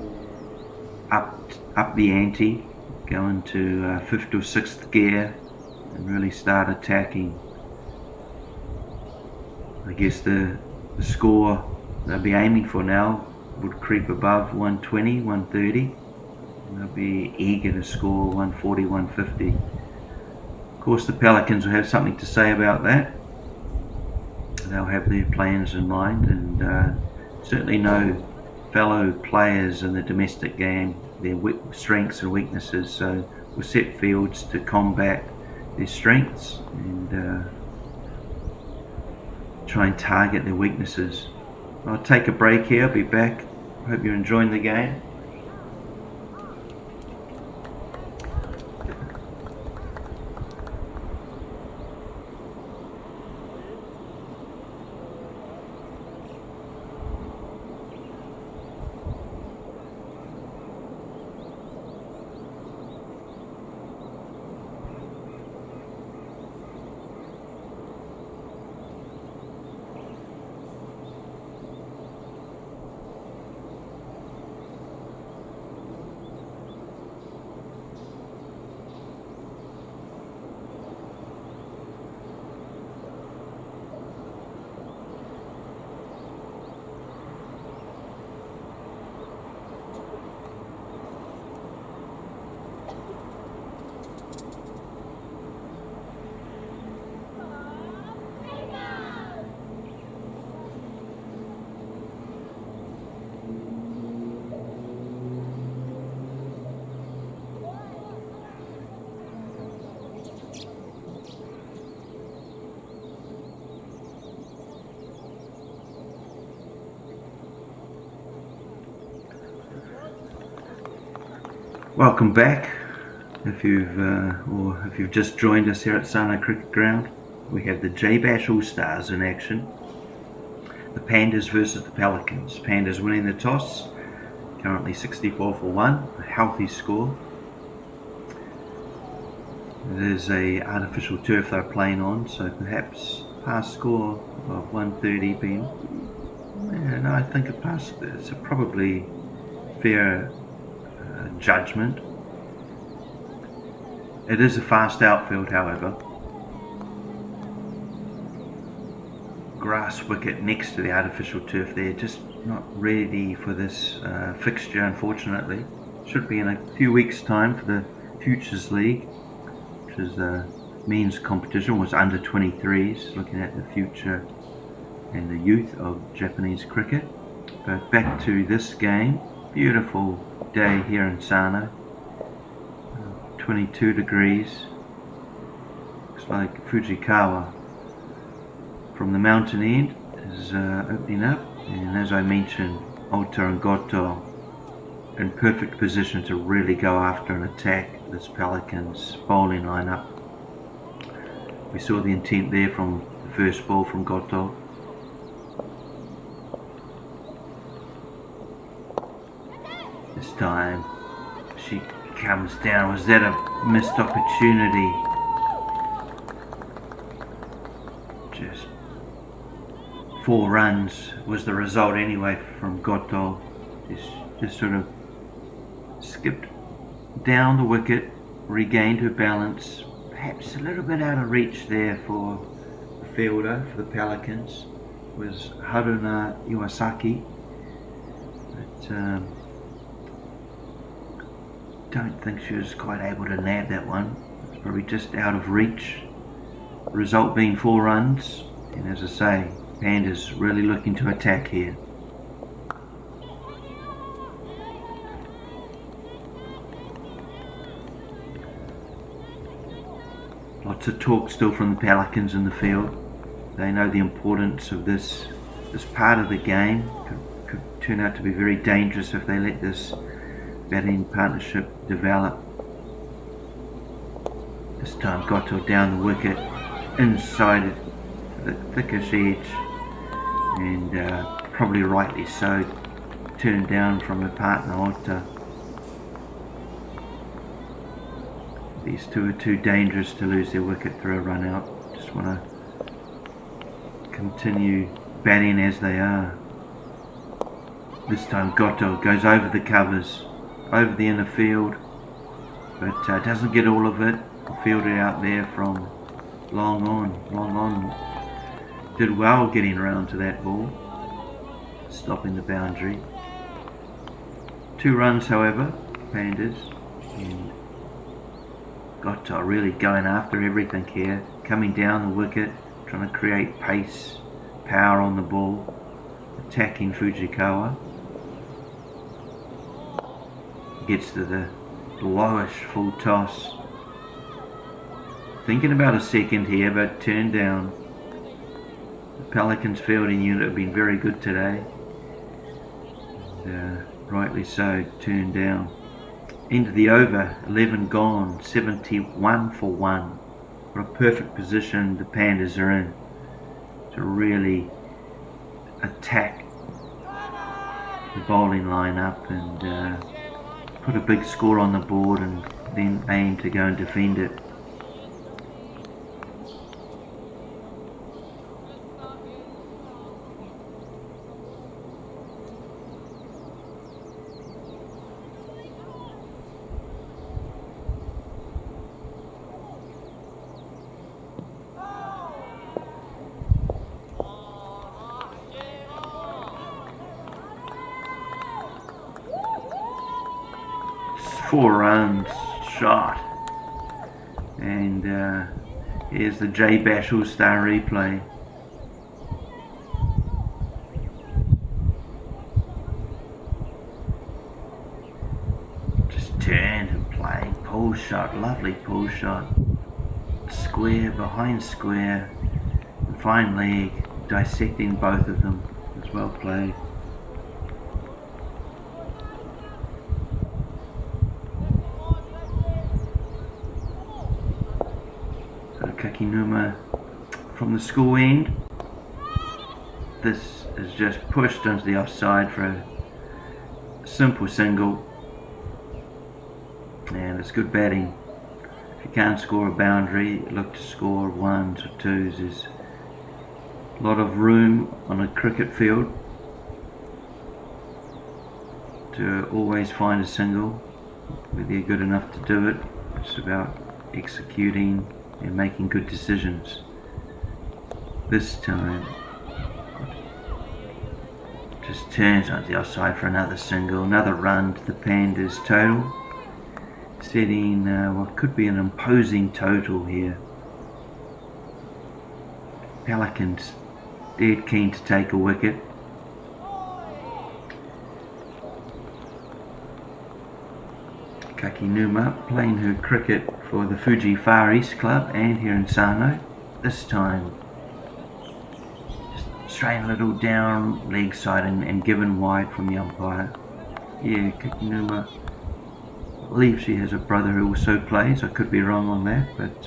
up the ante, go into 5th or 6th gear and really start attacking. I guess the score they'll be aiming for now would creep above 120, 130. They'll be eager to score 140, 150. Of course, the Pelicans will have something to say about that. They'll have their plans in mind, and certainly know fellow players in the domestic game, their strengths and weaknesses, so we'll set fields to combat their strengths and try and target their weaknesses. I'll take a break here, I'll be back. Hope you're enjoying the game. Welcome back. If you've just joined us here at Sano Cricket Ground, we have the J-Bash All-Stars in action. The Pandas versus the Pelicans. Pandas winning the toss, currently 64 for 1, a healthy score. It is a artificial turf they're playing on, so perhaps past score of 130 being, and I think it's a probably fair judgment. It is a fast outfield, however. Grass wicket next to the artificial turf there, just not ready for this fixture, unfortunately. Should be in a few weeks' time for the Futures League, which is the men's competition, was under 23s, looking at the future and the youth of Japanese cricket. But back to this game. Beautiful day here in Sano, 22 degrees. Looks like Fujikawa from the mountain end is opening up, and as I mentioned, Alta and Goto in perfect position to really go after and attack this Pelicans bowling lineup. We saw the intent there from the first ball from Goto. This time she comes down. Was that a missed opportunity? Just 4 runs was the result anyway from Goto. Just sort of skipped down the wicket, regained her balance, perhaps a little bit out of reach there for the fielder for the Pelicans was Haruna Iwasaki, but don't think she was quite able to nab that one. It's probably just out of reach. Result being 4 runs, and as I say, Pandas really looking to attack here. Lots of talk still from the Pelicans in the field. They know the importance of this part of the game. Could turn out to be very dangerous if they let this batting partnership develop. This time Goto down the wicket, inside the thickish edge, and probably rightly so, turned down from her partner Alta. These two are too dangerous to lose their wicket through a run out. Just want to continue batting as they are. This time Goto goes over the covers, over the inner field, but doesn't get all of it. Fielded out there from long on. Did well getting around to that ball, stopping the boundary. 2 runs, however, Pandas, and Goto really going after everything here, coming down the wicket, trying to create pace, power on the ball, attacking Fujikawa. Gets to the lowish full toss. Thinking about a second here, but turned down. The Pelicans fielding unit have been very good today. And, rightly so, turned down. End of the over, 11 gone, 71 for 1. What a perfect position the Pandas are in to really attack the bowling lineup and put a big score on the board and then aim to go and defend it. Four runs shot, and here's the J Bash All-Star replay. Just turned and played, pull shot, lovely pull shot, square behind square, and fine leg, dissecting both of them. It's well played. Kakinuma from the school end. This is just pushed into the offside for a simple single, and it's good batting. If you can't score a boundary, look to score 1s or 2s. There's a lot of room on a cricket field to always find a single, whether you're good enough to do it. It's about executing and making good decisions. This time just turns on the outside for another single, another run to the Pandas total, setting what could be an imposing total here. Pelicans dead keen to take a wicket. Kakinuma playing her cricket for the Fuji Far East Club and here in Sano. This time just straight a little down leg side and given wide from the umpire. Yeah, Kakinuma, I believe she has a brother who also plays. I could be wrong on that, but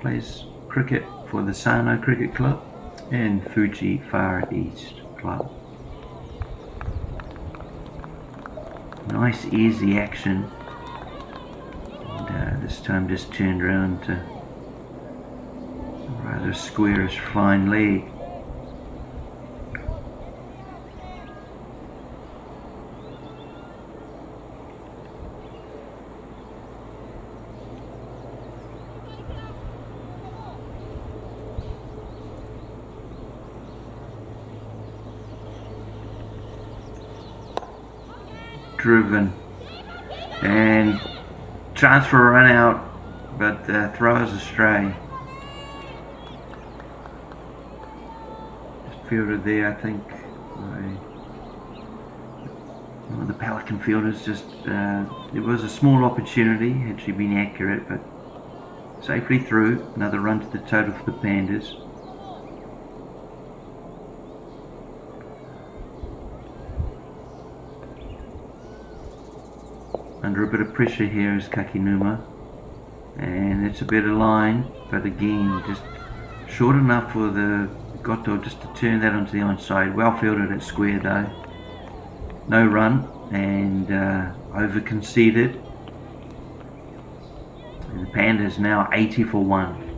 plays cricket for the Sano Cricket Club and Fuji Far East Club. Nice easy action, and this time just turned around to a rather squarish fine leg. Driven and chance for a run out, but throws astray. Just fielded there, I think, by one of the Pelican fielders. Just it was a small opportunity had she been accurate, but safely through. Another run to the total for the Pandas. Under a bit of pressure here is Kakinuma, and it's a better line, but again just short enough for the Goto just to turn that onto the onside. Well fielded at square though. No run, and over conceded. And the Pandas now 80 for 1.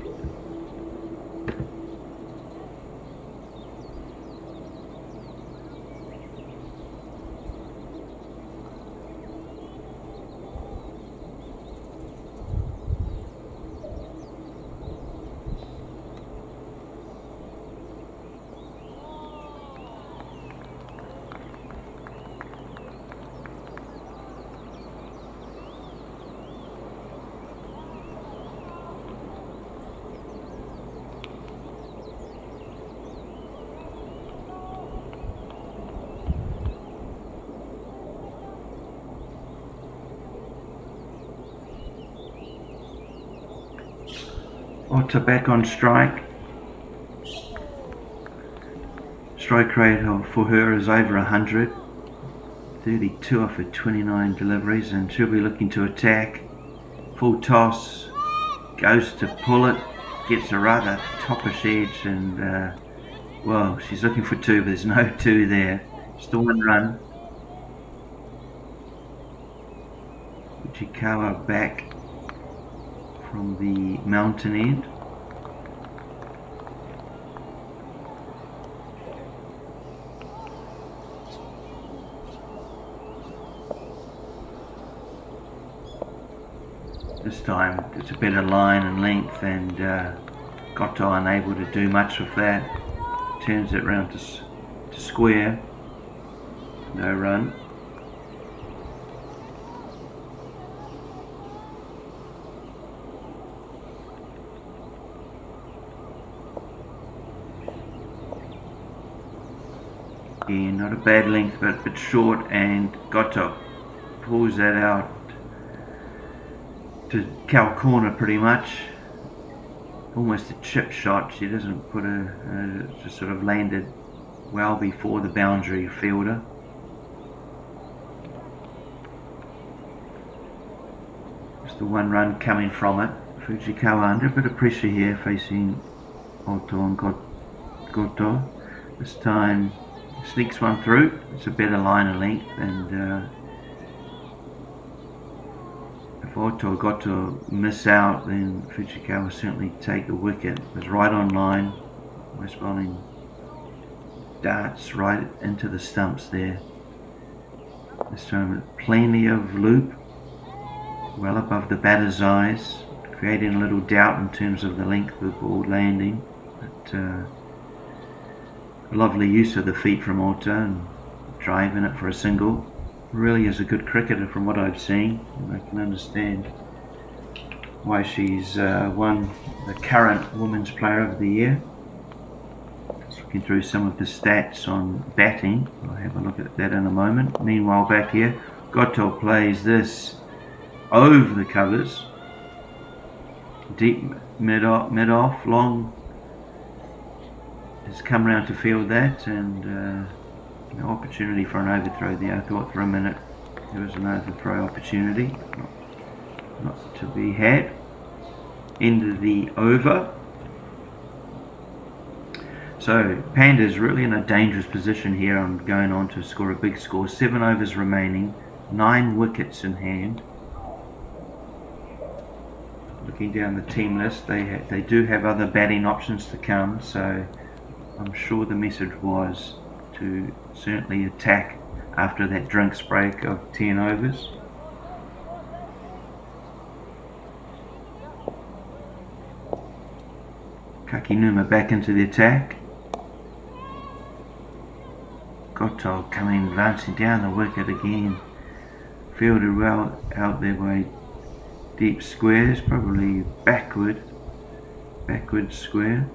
Otter back on strike. Strike rate for her is over 100. 32 off her 29 deliveries, and she'll be looking to attack. Full toss, goes to pull it, gets a rather toppish edge, and well, she's looking for 2, but there's no 2 there. Still 1 run. Uchikawa back from the mountain end. This time it's a better line and length, and Goto unable to do much with that. Turns it round to square. No run. Yeah, not a bad length, but a bit short, and Goto pulls that out to cow corner pretty much. Almost a chip shot. She doesn't put just sort of landed well before the boundary fielder. Just the 1 run coming from it. Fujikawa under a bit of pressure here, facing Oto and Goto. This time sneaks 1 through. It's a better line of length, and if Oto or Goto miss out, then Fujikawa certainly take the wicket. It was right on line. West bowling darts right into the stumps there. This time plenty of loop, well above the batter's eyes, creating a little doubt in terms of the length of the ball landing. But lovely use of the feet from Oto and driving it for a single. Really is a good cricketer from what I've seen, and I can understand why she's won the current Women's Player of the Year. Just looking through some of the stats on batting. I'll have a look at that in a moment. Meanwhile, back here, Goto plays this over the covers. Deep mid off, long has come round to field that, and no opportunity for an overthrow there. I thought for a minute there was an overthrow opportunity, not to be had. End of the over. So Pandas really in a dangerous position here on going on to score a big score. 7 overs remaining, 9 wickets in hand. Looking down the team list, they do have other batting options to come, so I'm sure the message was to certainly attack after that drinks break of 10 overs. Kakinuma back into the attack. Goto coming, advancing down the wicket again. Fielded well out there by deep squares, probably backward square.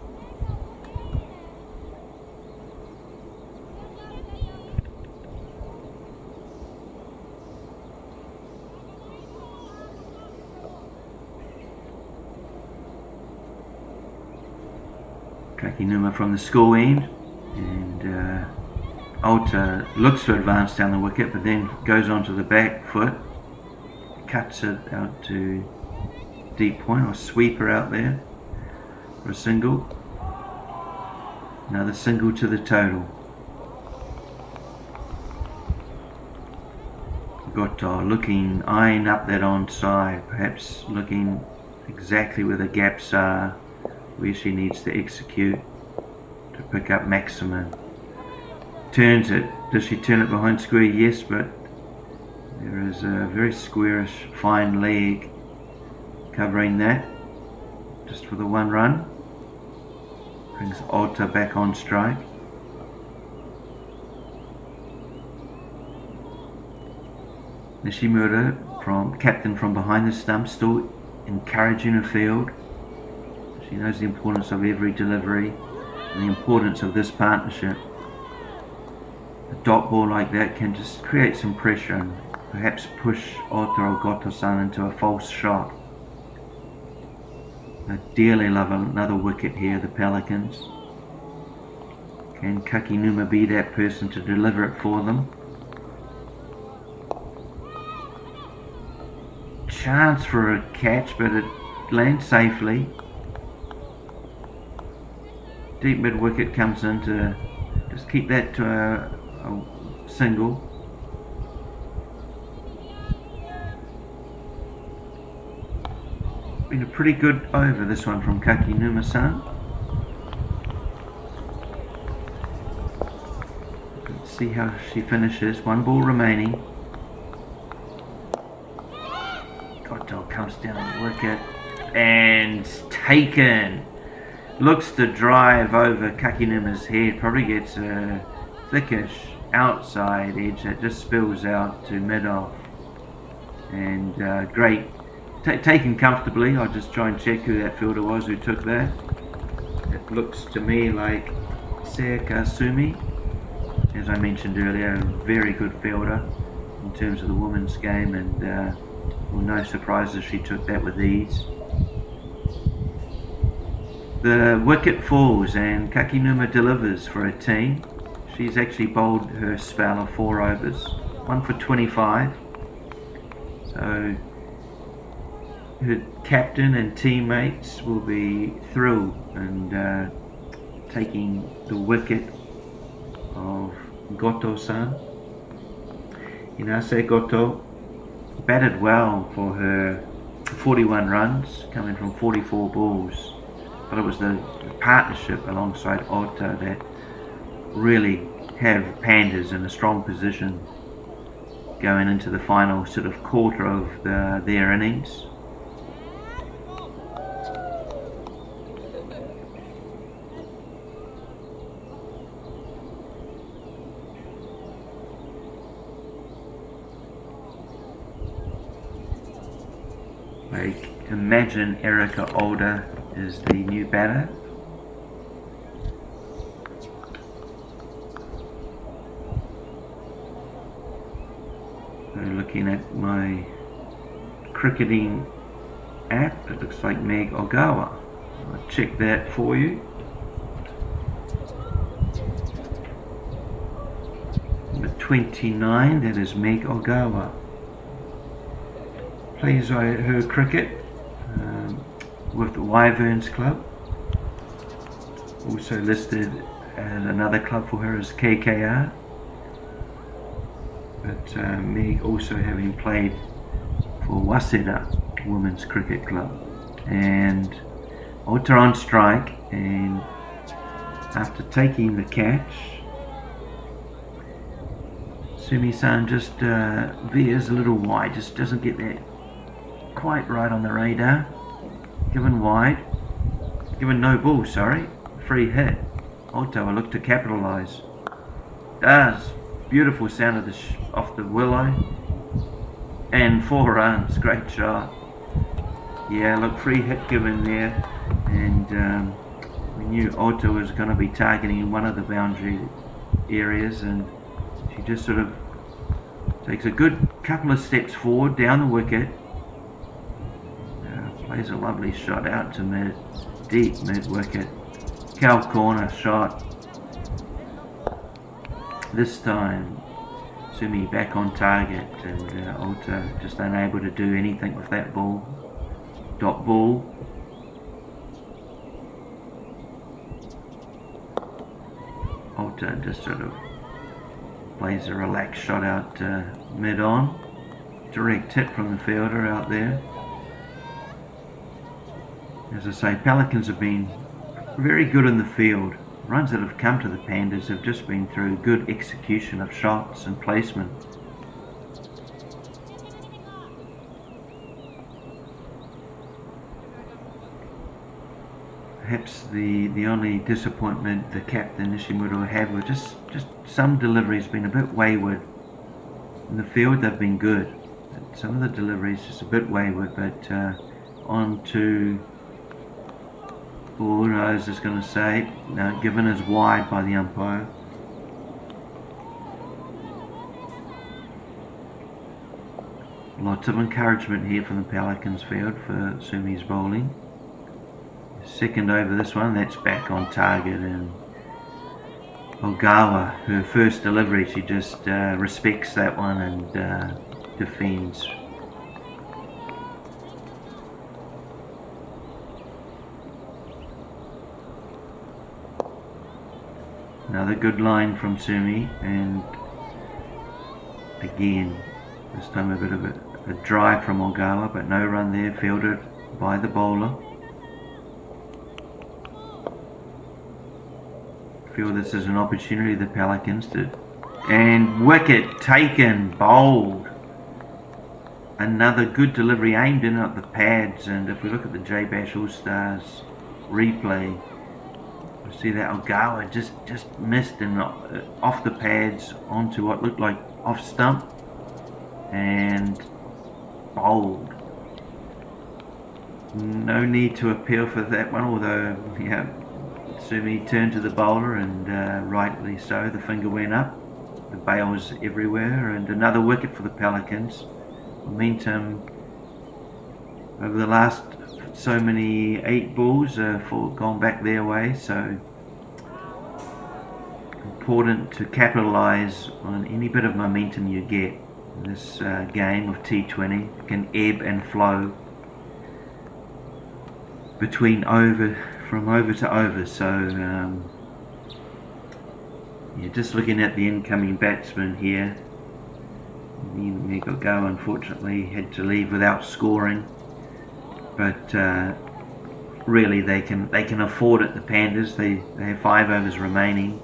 Kakinuma from the score end, and Oto looks to advance down the wicket, but then goes onto the back foot, cuts it out to deep point, or sweeper out there for a single. Another single to the total. Goto looking, eyeing up that onside, perhaps looking exactly where the gaps are, where she needs to execute to pick up maximum. Turns it. Does she turn it behind square? Yes, but there is a very squarish fine leg covering that, just for the one run. Brings Alta back on strike. Nishimura, captain from behind the stump, still encouraging her field. She knows the importance of every delivery and the importance of this partnership. A dot ball like that can just create some pressure and perhaps push Ota or Goto-san into a false shot. They dearly love another wicket here, the Pelicans. Can Kakinuma be that person to deliver it for them? Chance for a catch, but it lands safely. Deep mid wicket comes in to just keep that to a single. Been a pretty good over, this one from Kakinuma-san. Let's see how she finishes. One ball remaining. Goto comes down the wicket and taken. Looks to drive over Kakinuma's head. Probably gets a thickish outside edge that just spills out to mid-off. And great. Taken comfortably. I'll just try and check who that fielder was who took that. It looks to me like Sayaka Sumi. As I mentioned earlier, a very good fielder in terms of the women's game, and well, no surprises she took that with ease. The wicket falls and Kakinuma delivers for her team. She's actually bowled her spell of 4 overs, 1 for 25. So her captain and teammates will be thrilled and taking the wicket of Goto-san. Inase Goto batted well for her 41 runs, coming from 44 balls. But it was the partnership alongside Ota that really have Pandas in a strong position going into the final sort of quarter of their innings. Like, imagine Erica Older is the new batter. So looking at my cricketing app, it looks like Meg Ogawa. I'll check that for you. Number 29, that is Meg Ogawa. Plays her cricket with the Wyverns Club. Also listed as another club for her is KKR. But Meg also having played for Waseda Women's Cricket Club. And Ota on strike, and after taking the catch, Sumi-san just veers a little wide, just doesn't get that quite right on the radar. Given no ball, free hit. Ota will look to capitalise. Does. Beautiful sound of off the willow. And 4 runs, great shot. Yeah, look, free hit given there. And we knew Ota was going to be targeting one of the boundary areas, and she just sort of takes a good couple of steps forward down the wicket. Plays a lovely shot out to deep mid wicket. Cow corner shot. This time Sumi back on target, and Ota just unable to do anything with that ball. Dot ball. Ota just sort of plays a relaxed shot out mid on. Direct hit from the fielder out there. As I say, Pelicans have been very good in the field. Runs that have come to the Pandas have just been through good execution of shots and placement. Perhaps the only disappointment the captain Nishimura had were just some deliveries been a bit wayward. In the field they've been good. Some of the deliveries just a bit wayward, but on to, no, I was just going to say, no, given as wide by the umpire. Lots of encouragement here from the Pelicans field for Sumi's bowling. Second over this one, that's back on target, and Ogawa, her first delivery, she just respects that one and defends. Another good line from Sumi, and again, this time a bit of a drive from Ogawa, but no run there, fielded by the bowler. Feel this is an opportunity the Pelicans to, and wicket taken, bowled. Another good delivery aimed in at the pads, and if we look at the J Bash All Stars replay, we see that Ogawa just missed and off the pads onto what looked like off stump and bowled. No need to appeal for that one, although Sumi turned to the bowler and rightly so, the finger went up, the bails everywhere, and another wicket for the Pelicans. Momentum over the last so many 8 balls gone back their way, so important to capitalise on any bit of momentum you get in this game of T20. It can ebb and flow between from over to over, so just looking at the incoming batsman here, Ogawa unfortunately had to leave without scoring, but really they can afford it, the Pandas. They have 5 overs remaining.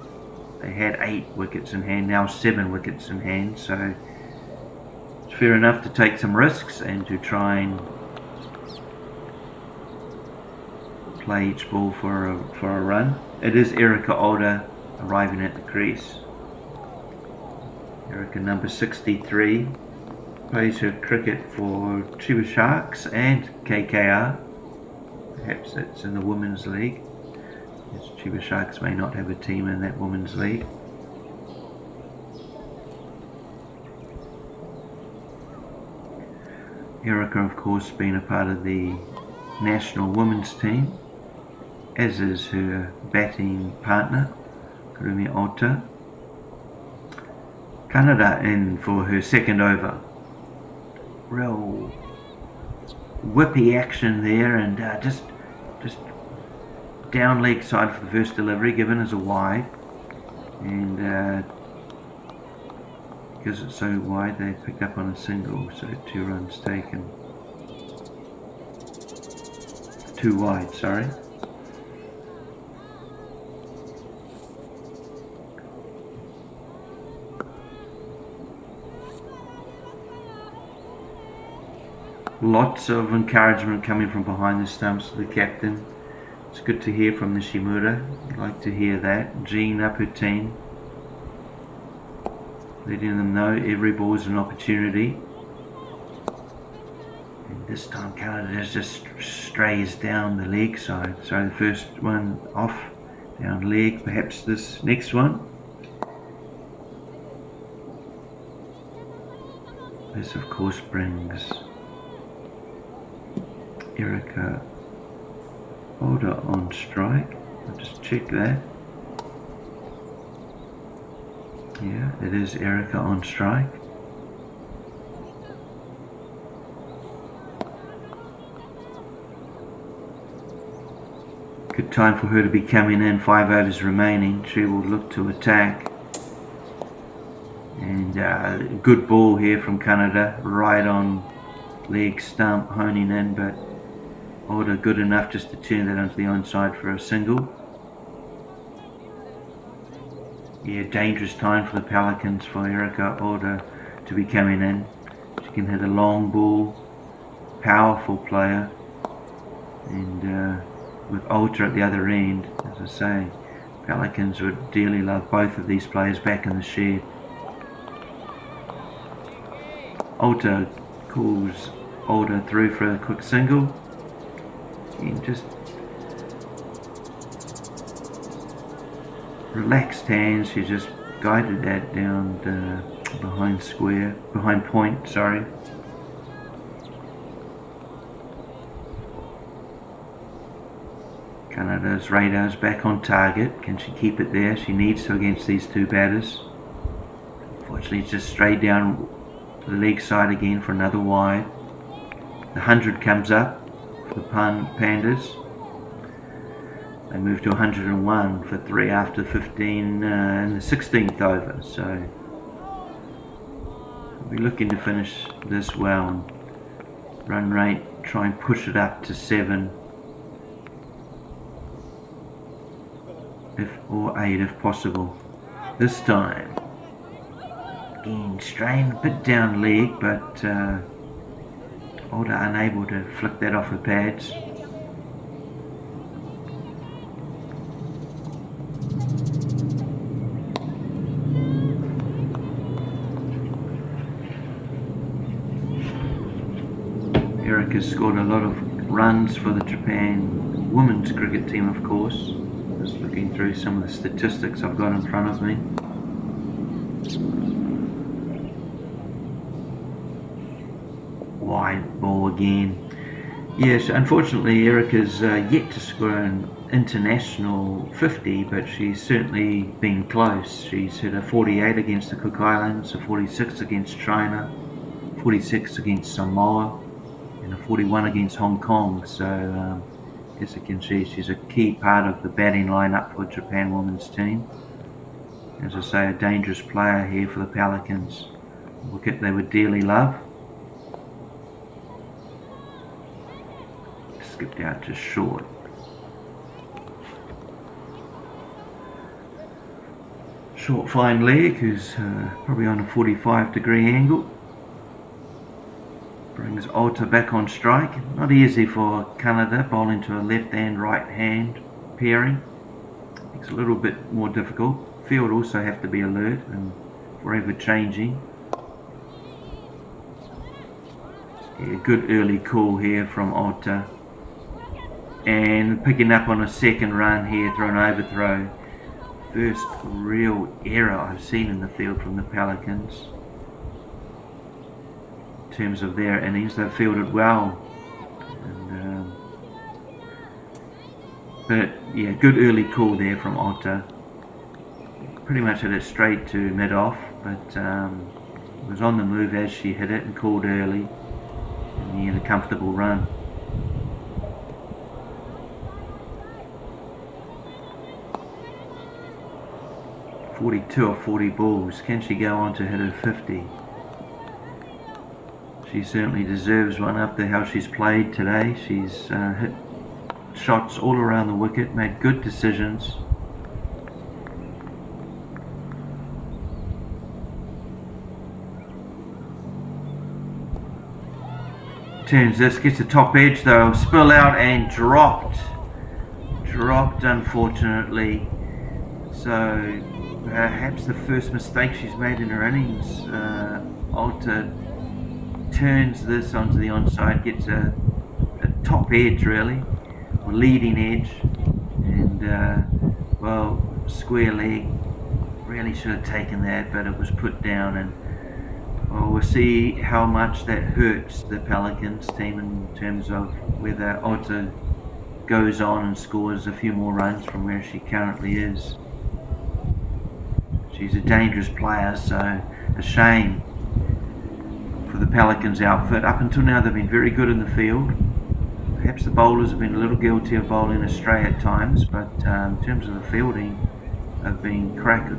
They had 8 wickets in hand, now 7 wickets in hand, so it's fair enough to take some risks and to try and play each ball for a run. It is Erica Older arriving at the crease. Erica, number 63, plays her cricket for Chiba Sharks and KKR. Perhaps that's in the Women's League, as Chiba Sharks may not have a team in that Women's League. Erica, of course, been a part of the national women's team, as is her batting partner, Kurumi Ota. Canada in for her second over. Real whippy action there, and just down leg side for the first delivery, given as a wide, and because it's so wide they picked up on a single, so 2 runs taken. 2 wide, sorry. Lots of encouragement coming from behind the stumps to the captain. It's good to hear from Nishimura. I'd like to hear that. Jean up her team, letting them know every ball is an opportunity. And this time Canada just strays down the leg side. So the first one off, down leg, perhaps this next one. This of course brings Erica Older on strike. I'll just check that. Yeah, it is Erica on strike. Good time for her to be coming in, 5 overs remaining. She will look to attack. And good ball here from Canada, right on leg stump, honing in, but Alder good enough just to turn that onto the onside for a single. Yeah, dangerous time for the Pelicans for Erica Alder to be coming in. She can hit a long ball, powerful player, and with Alder at the other end, as I say, Pelicans would dearly love both of these players back in the shed. Alder calls Alder through for a quick single. And just relaxed hands, she just guided that down behind point, sorry. Canada's radar's back on target. Can she keep it there? She needs to against these two batters. Unfortunately, it's just straight down to the leg side again for another wide. The 100 comes up for the Pandas. They move to 101 for 3 after 15 in the 16th over. So we'll be looking to finish this well and run rate, try and push it up to 7 or 8 if possible. This time, again, strain a bit down leg, but Alder unable to flick that off her pads. Erica's scored a lot of runs for the Japan women's cricket team, of course. Just looking through some of the statistics I've got in front of me. Wide ball again. Yes, unfortunately Erica's yet to score an international 50, but she's certainly been close. She's hit a 48 against the Cook Islands, a 46 against China, 46 against Samoa, and a 41 against Hong Kong. So as you can see, she's a key part of the batting lineup for Japan women's team. As I say, a dangerous player here for the Pelicans. A wicket they would dearly love. Skipped out just short. Short fine leg, who's probably on a 45-degree angle. Brings Alder back on strike. Not easy for Canada, bowling to a left and right hand pairing. It's a little bit more difficult. Field also have to be alert and forever changing. Yeah, good early call here from Alder. And picking up on a second run here through an overthrow. First real error I've seen in the field from the Pelicans. In terms of their innings, they've fielded well. And, but yeah, good early call there from Alder. Pretty much hit it straight to mid-off, but was on the move as she hit it and called early. And he had a comfortable run. 42 or 40 balls. Can she go on to hit her 50? She certainly deserves one after how she's played today. She's hit shots all around the wicket, made good decisions. Turns this, gets the top edge though, spill out and dropped. Dropped unfortunately. So perhaps the first mistake she's made in her innings. Alder turns this onto the onside, gets a top edge really, or leading edge, and well, square leg. Really should have taken that, but it was put down, and well, we'll see how much that hurts the Pelicans team in terms of whether Alder goes on and scores a few more runs from where she currently is. She's a dangerous player, so a shame for the Pelicans outfit. Up until now they've been very good in the field. Perhaps the bowlers have been a little guilty of bowling astray at times, but in terms of the fielding, they've been crack.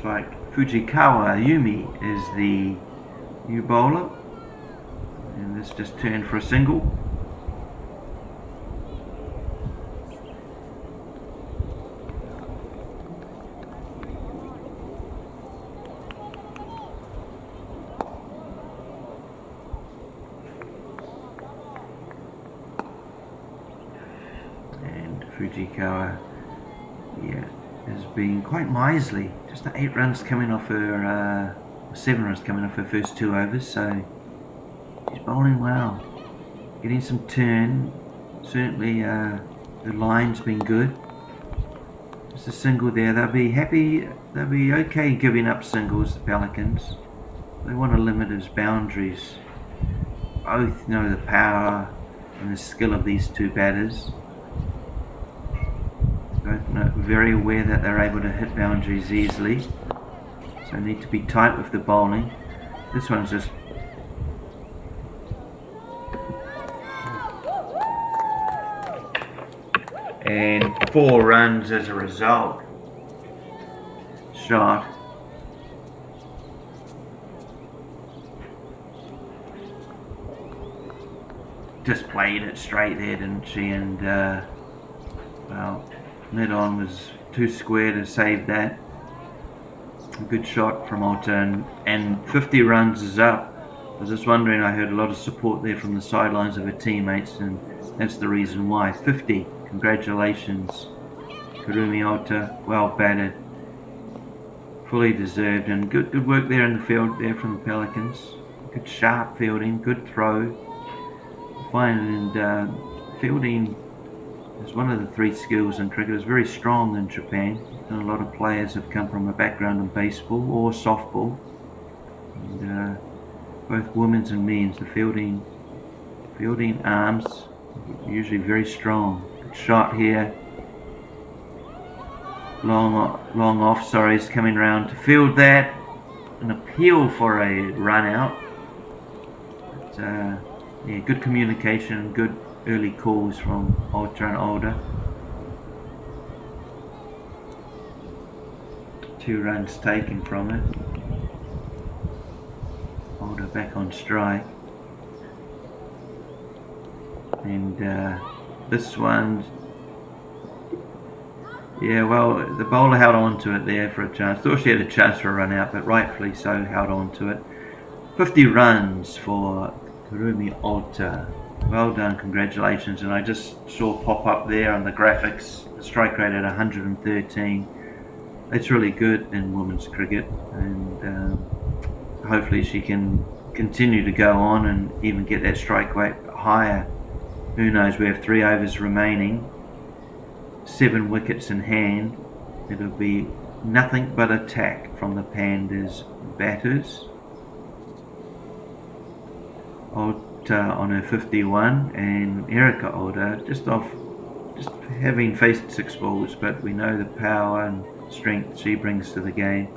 Looks like Fujikawa Yumi is the new bowler, and this just turned for a single. And Fujikawa, has been quite miserly. Just 8 runs coming off her, 7 runs coming off her first 2 overs, so she's bowling well. Getting some turn. Certainly the line's been good. Just a single there. They'll be happy, they'll be okay giving up singles, the Pelicans. They want to limit his boundaries. Both know the power and the skill of these 2 batters. Both very aware that they're able to hit boundaries easily, so need to be tight with the bowling. This one's just and 4 runs as a result. Shot. Just played it straight there, didn't she? And well, mid-on was too square to save that. A good shot from Alton, and 50 runs is up. I was just wondering, I heard a lot of support there from the sidelines of her teammates, and that's the reason why. 50, congratulations Kurumi Ota, well batted, fully deserved, and good work there in the field there from the Pelicans. Good sharp fielding, good throw. Fine, and fielding is one of the 3 skills in cricket. It's very strong in Japan, and a lot of players have come from a background in baseball or softball, and both women's and men's. The fielding arms usually very strong. Good shot here, long off, sorry, is coming round to field that. An appeal for a run out, but good communication, good early calls from Ultra and Older. 2 runs taken from it. Older back on strike. And this one, well, the bowler held on to it there for a chance. Thought she had a chance for a run out, but rightfully so held on to it. 50 runs for Kurumi Ota. Well done, congratulations. And I just saw pop up there on the graphics, the strike rate at 113. That's really good in women's cricket, and hopefully she can continue to go on and even get that strike rate higher. Who knows, we have 3 overs remaining, 7 wickets in hand. It'll be nothing but attack from the Pandas batters. Ota on her 51, and Erika Oda just having faced 6 balls, but we know the power and strength she brings to the game.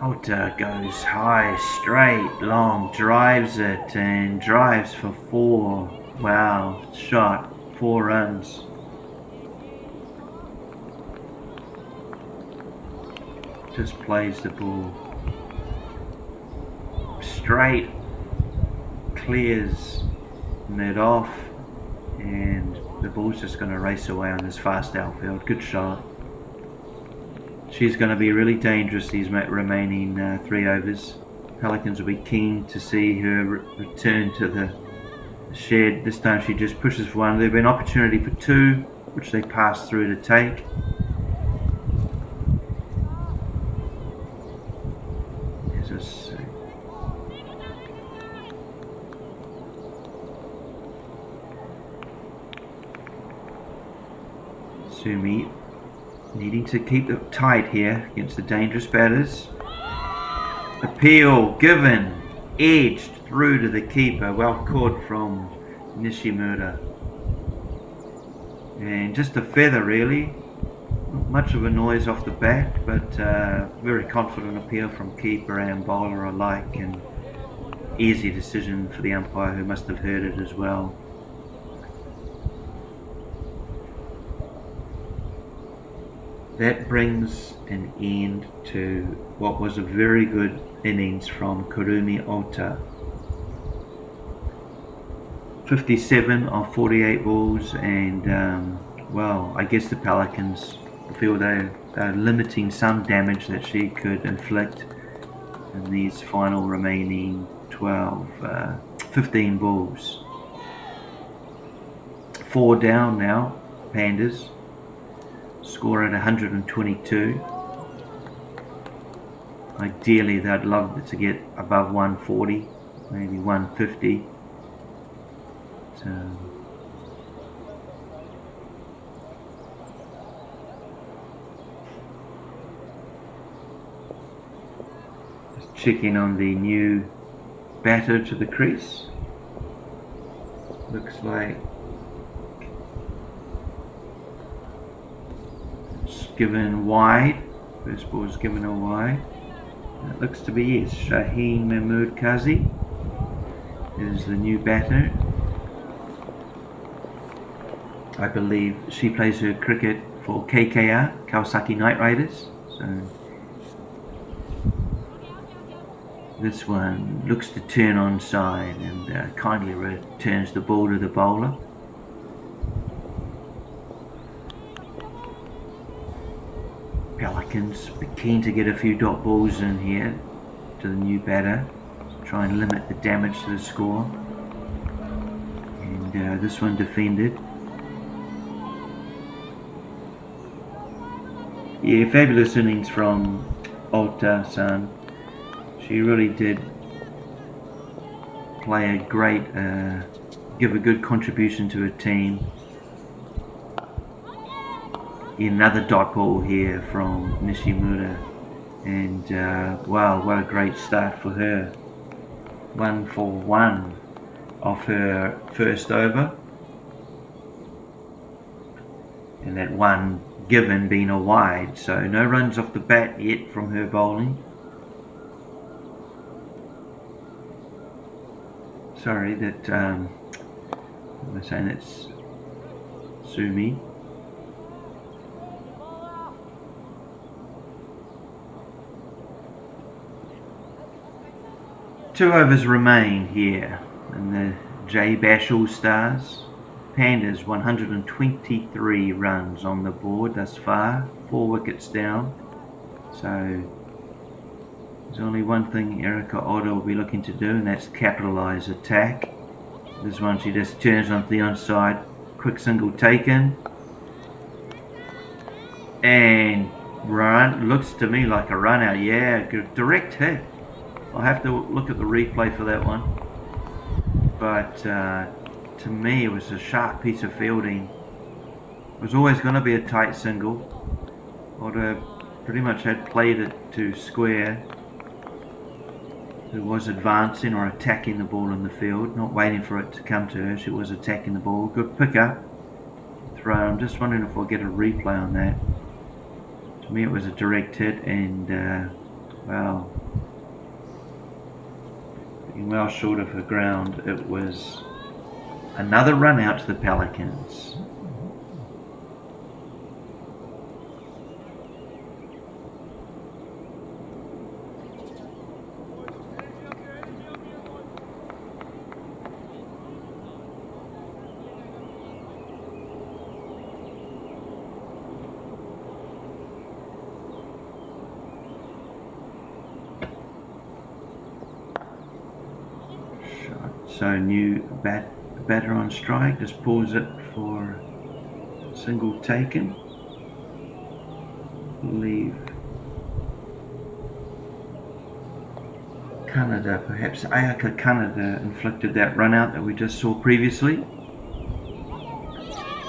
Ota goes high, straight, long, drives it, and drives for 4. Wow, shot, 4 runs. Just plays the ball straight, clears mid off, and the ball's just going to race away on this fast outfield. Good shot. She's going to be really dangerous these remaining 3 overs. Pelicans will be keen to see her return to the shed. This time she just pushes for 1. There'll be an opportunity for 2, which they pass through to take. Sumi needing to keep it tight here against the dangerous batters. Appeal given, edged through to the keeper. Well caught from Nishimura. And just a feather really. Not much of a noise off the bat, but very confident appeal from keeper and bowler alike, and easy decision for the umpire, who must have heard it as well. that brings an end to what was a very good innings from Kurumi Ota. 57 of 48 balls, and well, I guess the Pelicans feel they're limiting some damage that she could inflict in these final remaining 15 balls. 4 down now, Pandas. Score at 122. Ideally, they'd love to get above 140, maybe 150. So, just checking on the new batter to the crease. Looks like given wide. First ball is given a wide. It looks to be yes. Shaheen Mahmood Kazi is the new batter. I believe she plays her cricket for KKR, Kawasaki Knight Riders. So this one looks to turn on side and kindly returns the ball to the bowler. Pelicans be keen to get a few dot balls in here to the new batter to try and limit the damage to the score. And this one defended. Yeah, fabulous innings from Ota-san. She really did play a great, give a good contribution to her team. Another dot ball here from Nishimura, and wow, what a great start for her. 1 for 1 off her first over, and that one given being a wide, so no runs off the bat yet from her bowling. Sorry, that I'm saying that's Sumi. Two overs remain here in the J Bash All Stars. Pandas 123 runs on the board thus far, 4 wickets down. So there's only one thing Erika Oda will be looking to do, and that's capitalise attack. This one she just turns onto the onside, quick single taken, and run. Looks to me like a run out. Yeah, good direct hit. I'll have to look at the replay for that one, but to me it was a sharp piece of fielding. It was always going to be a tight single. Oda pretty much had played it to square, who was advancing or attacking the ball in the field, not waiting for it to come to her. She was attacking the ball. Good pick up, throw. I'm just wondering if we'll get a replay on that. To me it was a direct hit, and well, well short of the ground. It was another run out to the Pelicans. So new batter on strike, just pause it for single taken. I believe Canada, perhaps Ayaka Canada inflicted that run out that we just saw previously.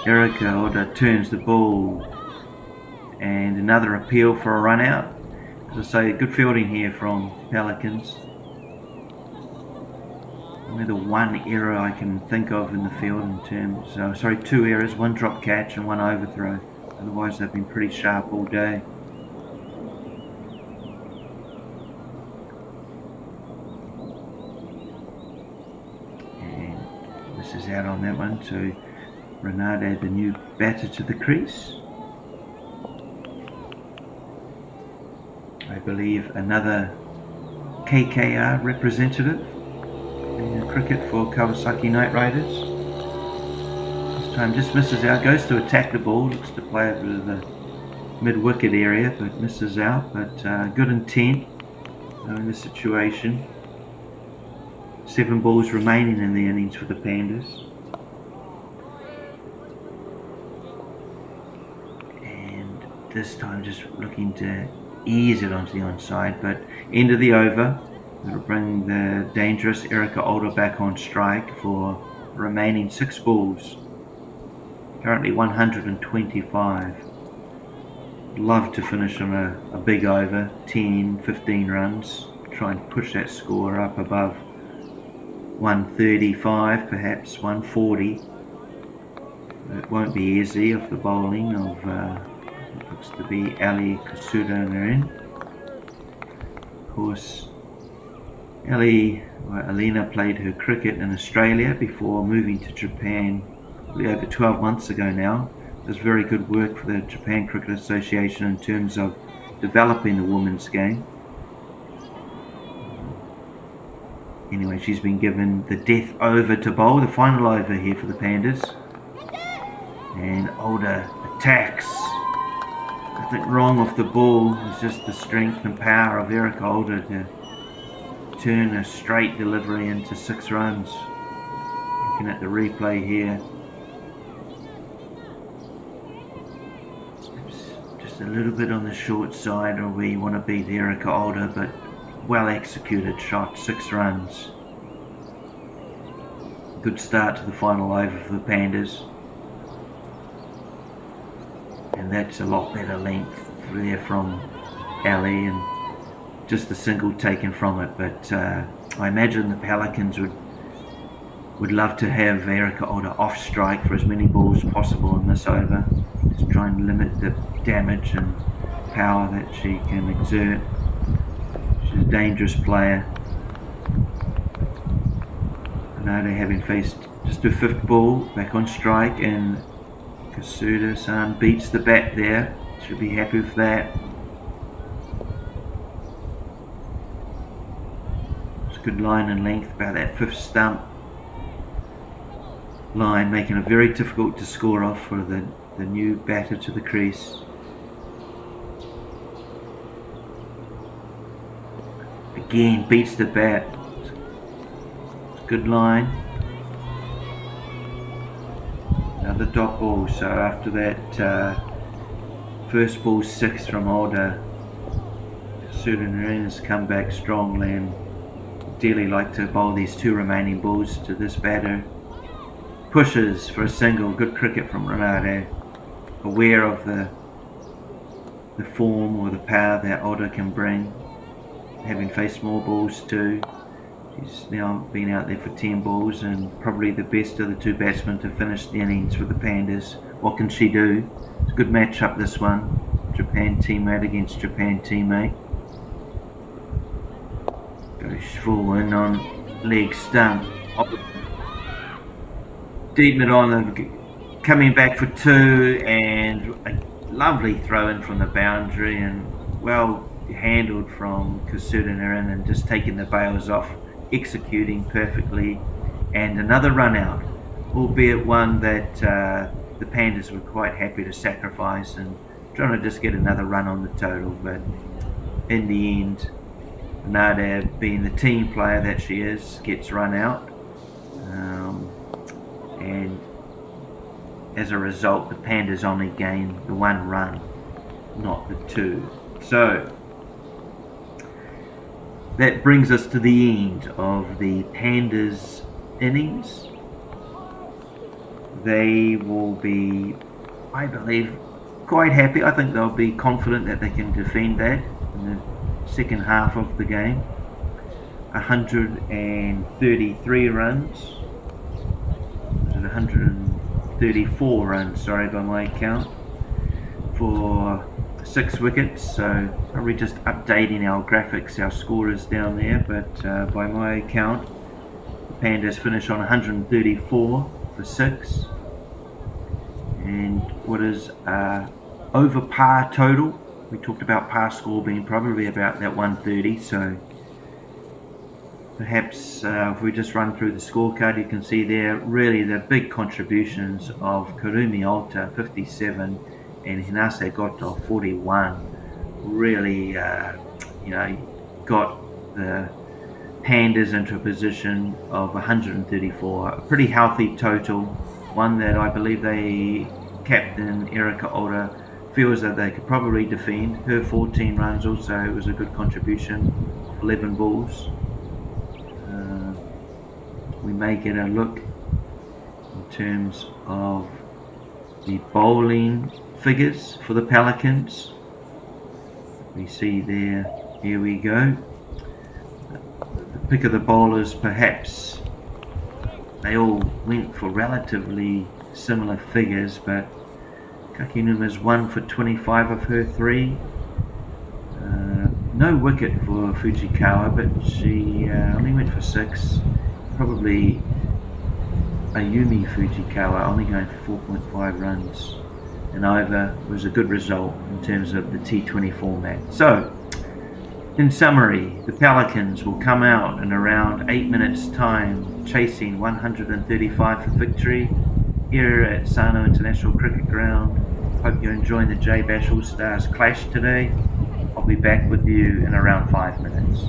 Erika Oda turns the ball, and another appeal for a run out. As I say, good fielding here from Pelicans. Only the one error I can think of in the field in terms, sorry, 2 errors, 1 drop catch and 1 overthrow. Otherwise they've been pretty sharp all day. And this is out on that one, so Renard, the new batter to the crease. I believe another KKR representative in cricket for Kawasaki Knight Riders. This time just misses out, goes to attack the ball, looks to play it to the mid-wicket area, but misses out. But good intent in the situation. 7 balls remaining in the innings for the Pandas. And this time just looking to ease it onto the onside, but end of the over. It'll bring the dangerous Erica Older back on strike for the remaining 6 balls. Currently 125. Love to finish on a big over, 10, 15 runs. Try and push that score up above 135, perhaps 140. It won't be easy off the bowling of looks to be Ali Kasuda-Narin. Of course, Alina played her cricket in Australia before moving to Japan over 12 months ago now. Does very good work for the Japan Cricket Association in terms of developing the women's game. Anyway, she's been given the death over to bowl, the final over here for the Pandas. And Older attacks. Nothing wrong off the ball. It's just the strength and power of Erica Older to turn a straight delivery into 6 runs. Looking at the replay here. Just a little bit on the short side of where you want to beat Erica Older, but well executed shot, 6 runs. Good start to the final over for the Pandas. And that's a lot better length there from Ali, and just the single taken from it. But I imagine the Pelicans would love to have Erica Older off strike for as many balls as possible in this over. Just try and limit the damage and power that she can exert. She's a dangerous player. Ronaldo having faced just her 5th ball back on strike, and Kasuda-san beats the bat there. Should be happy with that. It's a good line and length about that 5th stump line, making it very difficult to score off for the new batter to the crease. Again, beats the bat. It's a good line. Another dot ball. So after that first ball 6 from Older, Kasuda-Narin has come back strongly, and dearly like to bowl these 2 remaining balls to this batter. Pushes for a single. Good cricket from Ronaldo. Aware of the form or the power that Older can bring, having faced more balls too. She's now been out there for 10 balls, and probably the best of the 2 batsmen to finish the innings for the Pandas. What can she do? It's a good match up, this one. Japan teammate against Japan teammate. Goes full in on leg stump. Deep mid on, coming back for 2, and a lovely throw in from the boundary, and well handled from Kasuda-Narin, and just taking the bails off, executing perfectly, and another run out, albeit one that the Pandas were quite happy to sacrifice, and trying to just get another run on the total. But in the end, Nada, being the team player that she is, gets run out, and as a result the Pandas only gain the 1 run, not the 2. So that brings us to the end of the Pandas innings. They will be, I believe, quite happy. I think they'll be confident that they can defend that in the second half of the game. 133 runs. 134 runs, sorry, by my count, for 6 wickets. So probably just updating our graphics, our scorers down there, but by my count, the Pandas finish on 134 for 6, and what is over par total We talked about pass score being probably about that 130, so perhaps if we just run through the scorecard, you can see there really the big contributions of Kurumi Alta 57 and Hinase Goto 41 really got the Pandas into a position of 134, a pretty healthy total, one that I believe captain Erika Oda feels that they could probably defend. Her 14 runs also was a good contribution, 11 balls. We may get a look in terms of the bowling figures for the Pelicans. We see there, here we go. The pick of the bowlers, perhaps they all went for relatively similar figures, but Kakinuma's 1 for 25 of her 3. No wicket for Fujikawa, but she only went for 6. Probably Ayumi Fujikawa only going for 4.5 runs and over was a good result in terms of the T20 format. So, in summary, the Pelicans will come out in around 8 minutes time chasing 135 for victory here at Sano International Cricket Ground. Hope you're enjoying the J-Bash All-Stars clash today. I'll be back with you in around 5 minutes.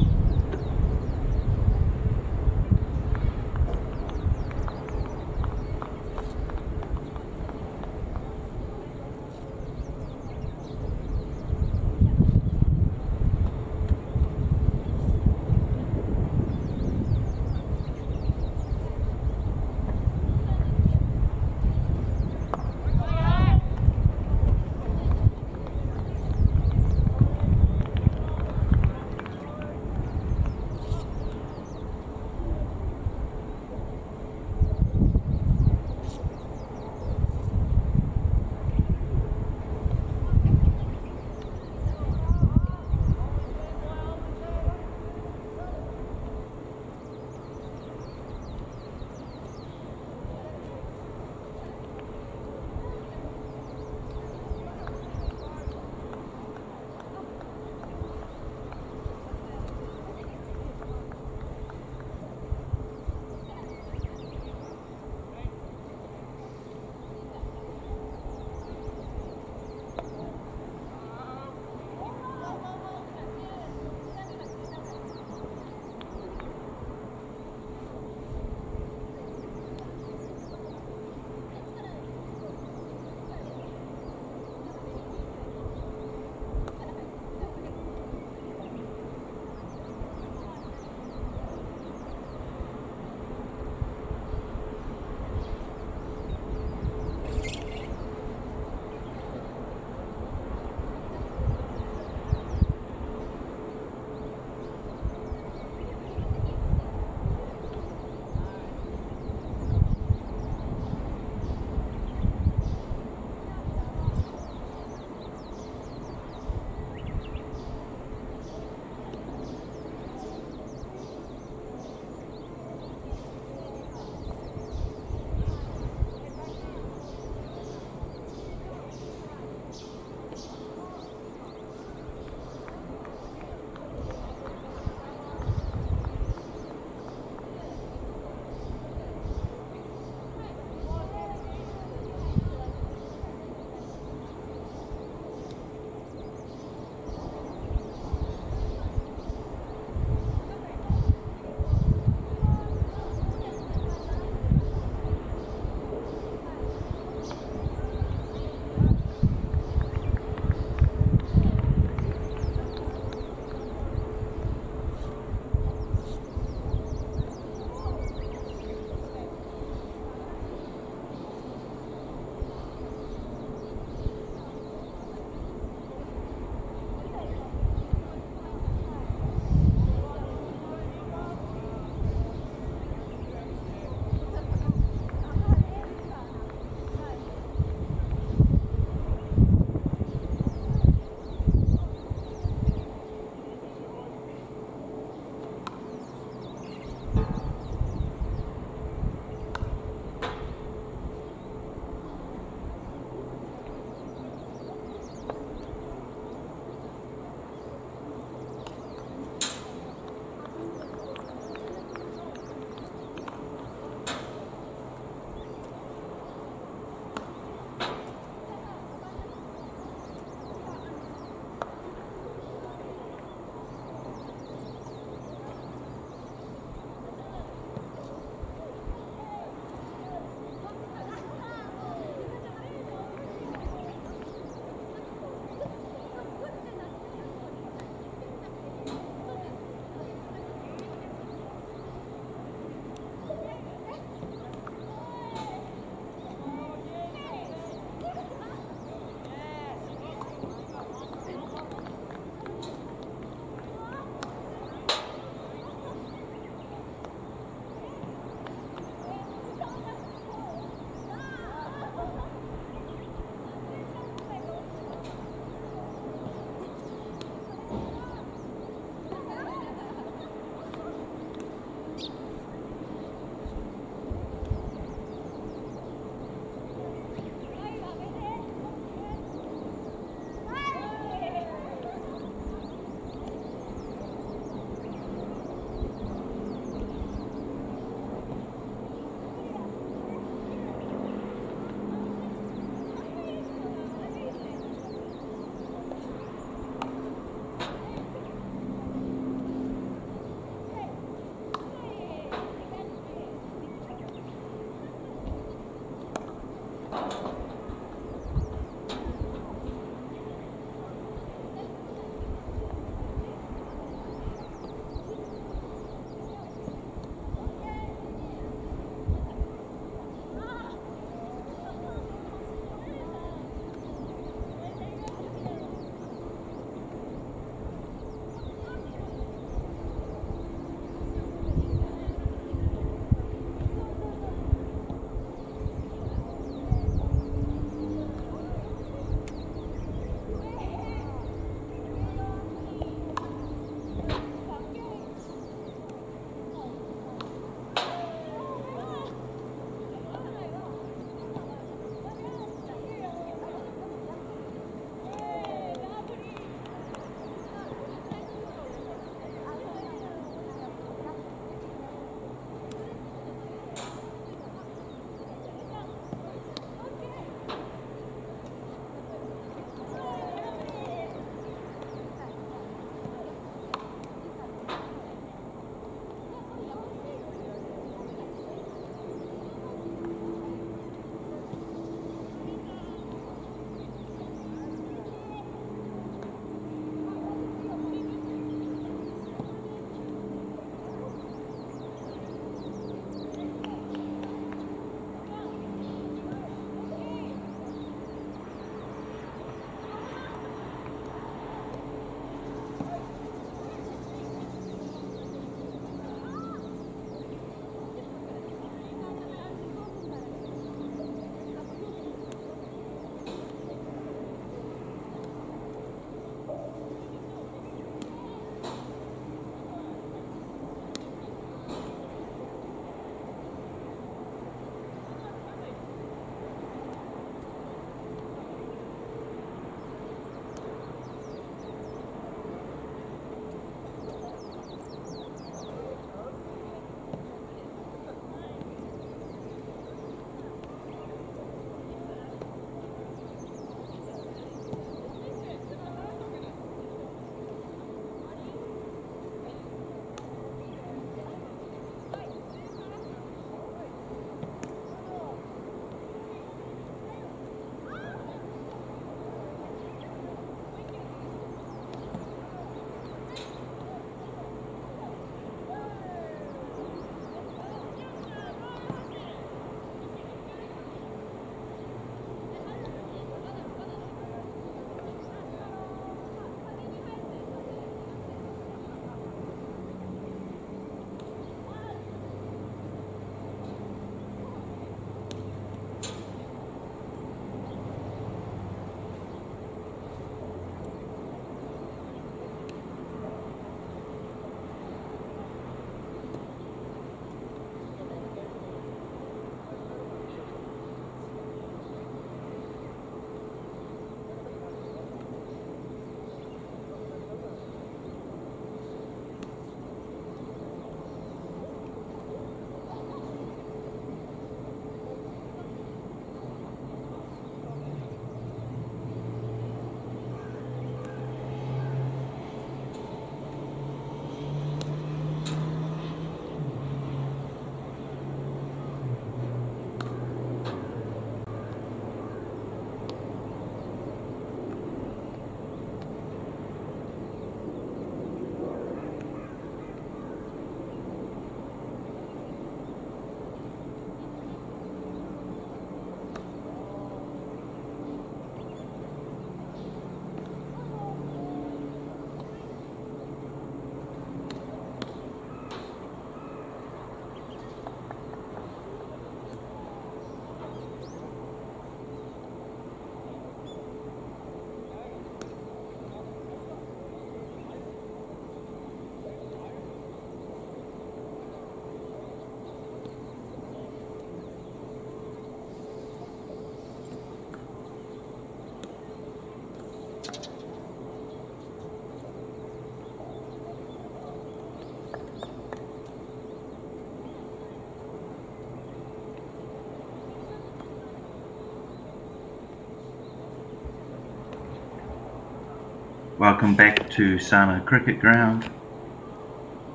Welcome back to Sano Cricket Ground.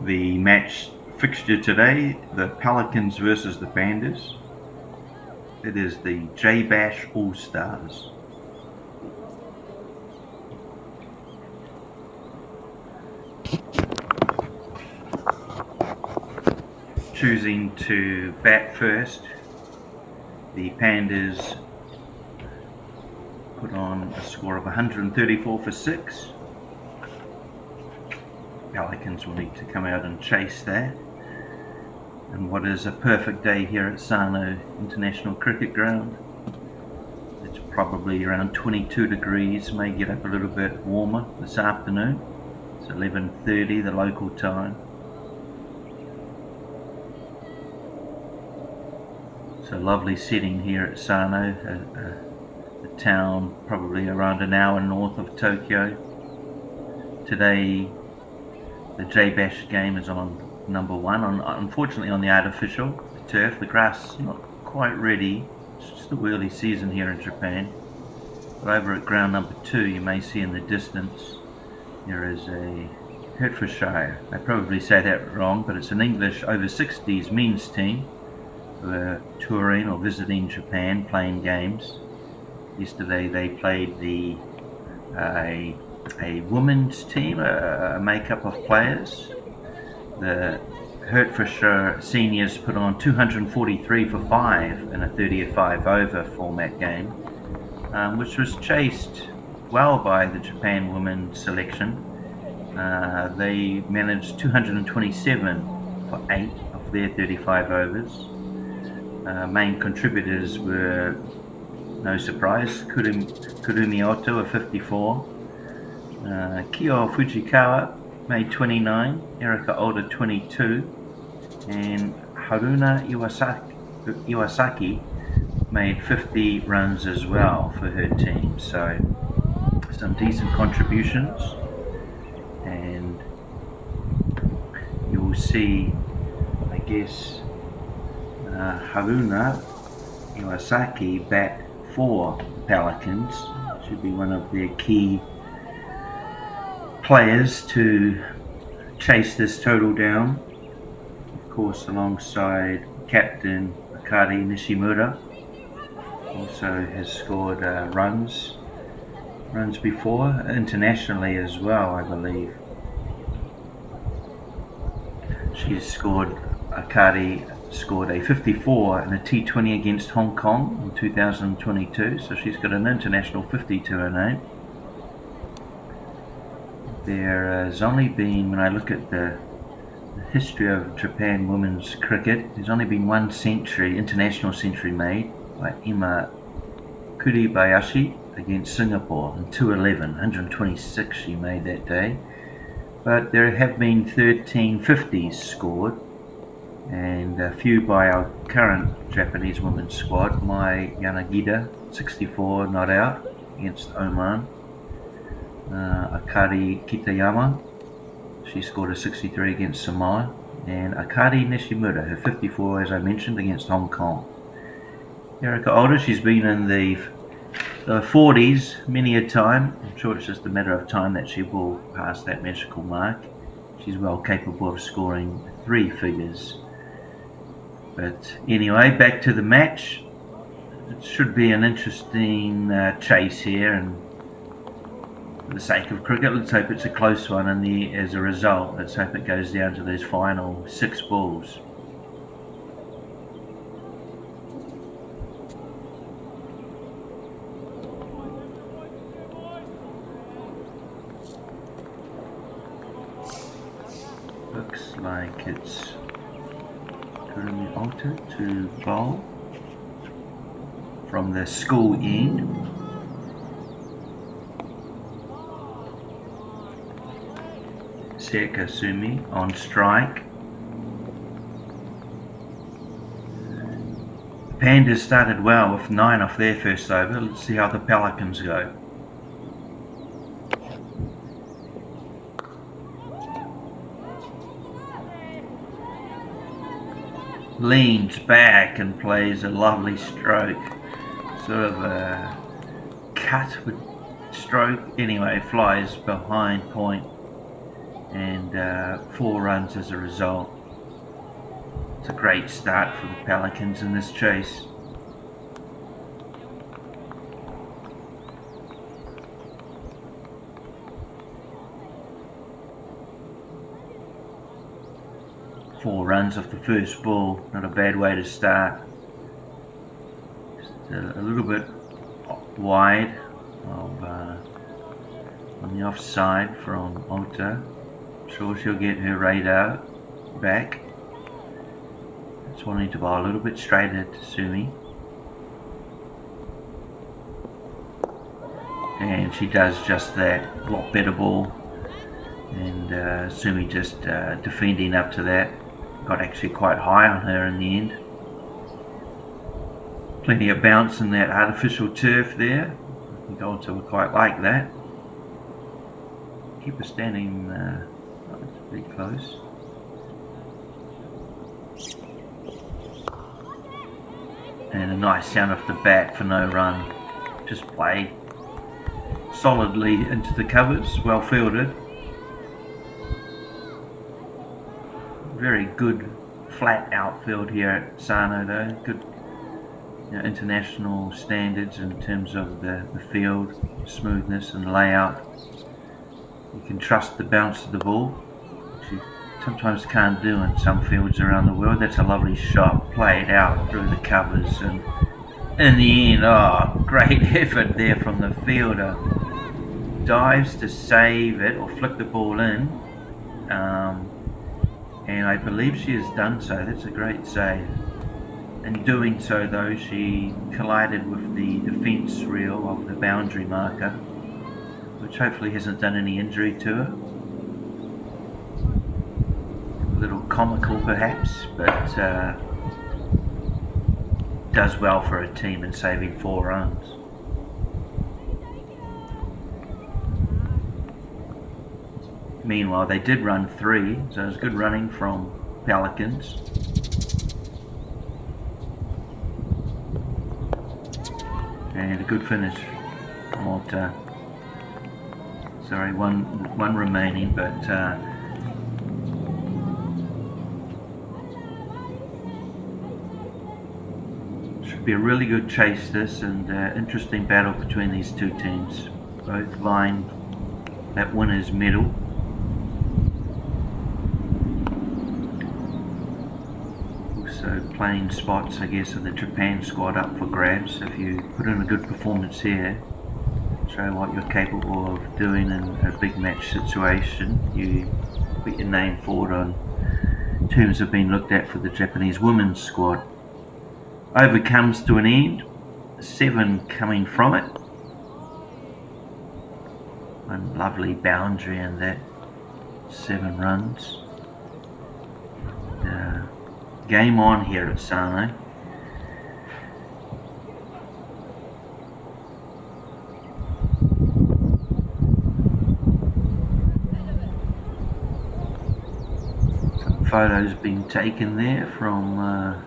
The match fixture today, the Pelicans versus the Pandas. It is the J-Bash All-Stars. Choosing to bat first, the Pandas put on a score of 134 for 6. Pelicans will need to come out and chase that. And what is a perfect day here at Sano International Cricket Ground. It's probably around 22 degrees, may get up a little bit warmer this afternoon. It's 11:30 the local time. So lovely setting here at Sano, a town probably around an hour north of Tokyo. Today the J-Bash game is on number 1, unfortunately on the artificial turf. The grass is not quite ready, it's still early season here in Japan. But over at ground number 2 you may see in the distance there is a Hertfordshire, I probably say that wrong, but it's an English over 60s men's team who are touring or visiting Japan, playing games. Yesterday they played a women's team, a make-up of players. The Hertfordshire seniors put on 243 for 5 in a 35 over format game, which was chased well by the Japan women's selection. They managed 227 for 8 of their 35 overs. Main contributors were, no surprise, Kurumi Oto of 54, Kyo Fujikawa made 29, Erika Oda 22, and Haruna Iwasaki made 50 runs as well for her team. So some decent contributions, and you'll see, I guess, Haruna Iwasaki bat for Pelicans. Should be one of their key players to chase this total down. Of course, alongside captain Akari Nishimura, also has scored runs before, internationally as well, I believe. Akari scored a 54 in a T20 against Hong Kong in 2022, so she's got an international 50 to her name. There has only been, when I look at the history of Japan women's cricket, there's only been one century, international century made by Emma Kuribayashi against Singapore in 211, 126 she made that day. But there have been 13 50s scored, and a few by our current Japanese women's squad. Mai Yanagida, 64 not out against Oman. Akari Kitayama, she scored a 63 against Samoa, and Akari Nishimura, her 54 as I mentioned, against Hong Kong. Erika Oda, she's been in the 40s many a time. I'm sure it's just a matter of time that she will pass that magical mark. She's well capable of scoring 3 figures. But anyway, back to the match. It should be an interesting chase here, and for the sake of cricket, let's hope it's a close one, and as a result, let's hope it goes down to those final 6 balls. Looks like it's Kurumi Oto to bowl from the school end. Sekasumi on strike. Pandas started well with 9 off their first over. Let's see how the Pelicans go. Leans back and plays a lovely stroke, sort of a cut stroke. Anyway, flies behind point, and 4 runs as a result. It's a great start for the Pelicans in this chase. Four runs off the first ball, not a bad way to start. Just a little bit wide of, on the offside from Ota. I'm sure she'll get her radar back. Just wanting to bowl a little bit straighter to Sumi. And she does just that. A lot better ball. And Sumi just defending up to that. Got actually quite high on her in the end. Plenty of bounce in that artificial turf there. I think Ota would quite like that. Keep her standing pretty close. And a nice sound off the bat for no run. Just played solidly into the covers, well fielded. Very good flat outfield here at Sano though. Good international standards in terms of the field, smoothness and layout. You can trust the bounce of the ball, which you sometimes can't do in some fields around the world. That's a lovely shot, played out through the covers, and in the end, great effort there from the fielder. Dives to save it or flick the ball in, and I believe she has done so. That's a great save. In doing so though, she collided with the defence reel of the boundary marker, which hopefully hasn't done any injury to her. A little comical perhaps, but does well for a team in saving 4 runs. Meanwhile, they did run 3, so it was good running from Pelicans. And a good finish from Ota. Sorry, one remaining, but should be a really good chase this, and interesting battle between these two teams. Both vying that winner's medal. So playing spots, I guess, of the Japan squad up for grabs. If you put in a good performance here, show what you're capable of doing in a big match situation, you put your name forward on terms of being looked at for the Japanese women's squad. Over comes to an end, 7 coming from it. One lovely boundary in that, 7 runs. Game on here at Sano. Some photos being taken there from a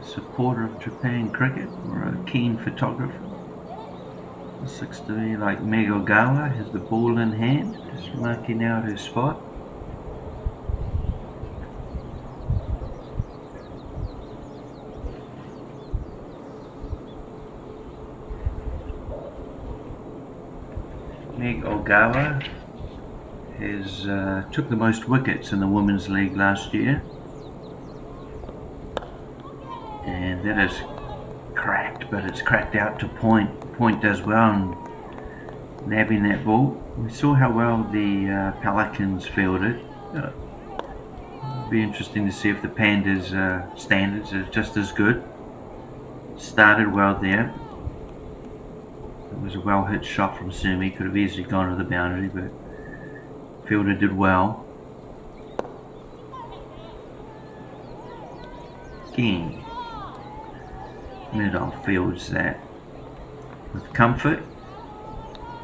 supporter of Japan cricket, or a keen photographer. This looks to me like Meg Ogawa has the ball in hand, just marking out her spot. Meg Ogawa has took the most wickets in the Women's League last year, and that is cracked, but it's cracked out to point. Point does well in nabbing that ball. We saw how well the Pelicans fielded. It'll be interesting to see if the Pandas standards are just as good. Started well there. It was a well hit shot from Sumi, could have easily gone to the boundary, but fielder did well. Again, mid-off fields that with comfort.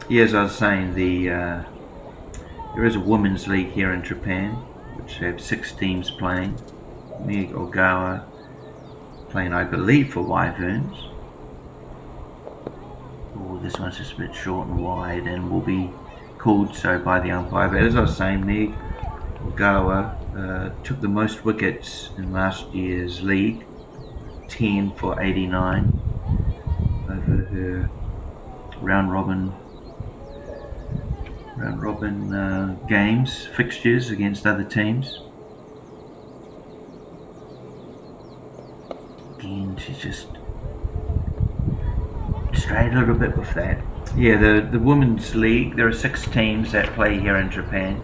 Yeah, as I was saying, there is a women's league here in Japan, which have 6 teams playing. Meg Ogawa playing, I believe, for Wyverns. this one's just a bit short and wide and will be called so by the umpire. But as I was saying, Meg Ogawa took the most wickets in last year's league, 10 for 89 over her round robin games, fixtures against other teams. Again, she's just strayed a little bit with that. Yeah, the women's league, there are 6 teams that play here in Japan.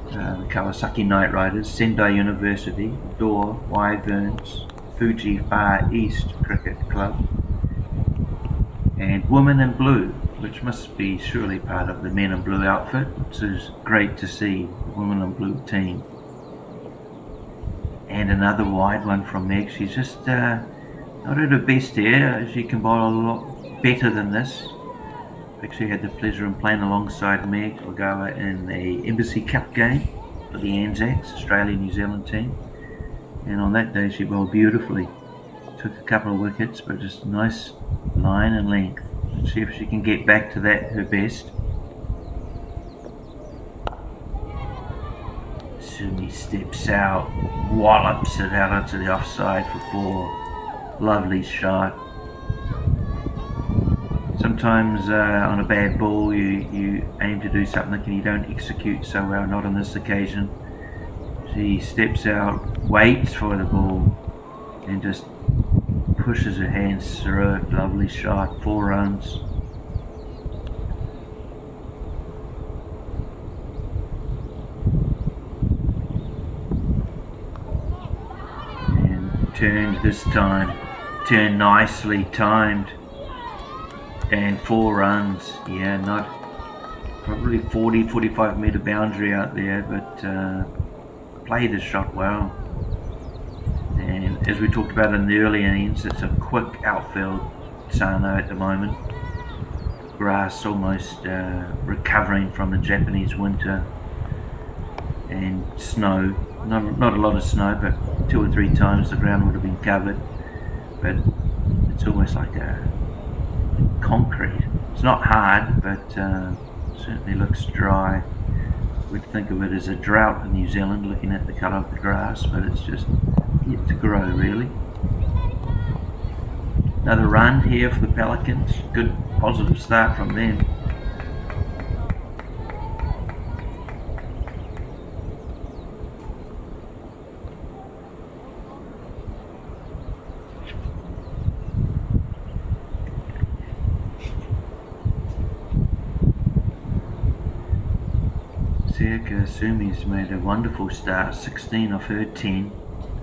The Kawasaki Knight Riders, Sendai University, Door, Wyverns, Fuji Far East Cricket Club, and Women in Blue, which must be surely part of the Men in Blue outfit, which is great to see, the Women in Blue team. And another wide one from Meg. She's just not at her best here. She can bowl a lot better than this. Actually had the pleasure of playing alongside Meg Ogawa in the Embassy Cup game for the Anzacs, Australia-New Zealand team. And on that day she bowled beautifully. Took a couple of wickets, but just nice line and length. Let's see if she can get back to that, her best. Sumi steps out, wallops it out onto the offside for 4. Lovely shot. Sometimes on a bad ball you aim to do something and you don't execute so well, not on this occasion. She steps out, waits for the ball and just pushes her hands through it. Lovely shot, 4 runs. And turned this time, turned nicely, timed. And 4 runs, yeah, not probably 40-45 metre boundary out there, but played the shot well. And as we talked about in the early innings, it's a quick outfield Sano at the moment. Grass almost recovering from the Japanese winter and snow. Not a lot of snow, but 2 or 3 times the ground would have been covered. But it's almost like a concrete. It's not hard, but certainly looks dry. We'd think of it as a drought in New Zealand, looking at the colour of the grass, but it's just yet to grow, really. Another run here for the Pelicans. Good positive start from them. Sumi's made a wonderful start, 16 off her 10.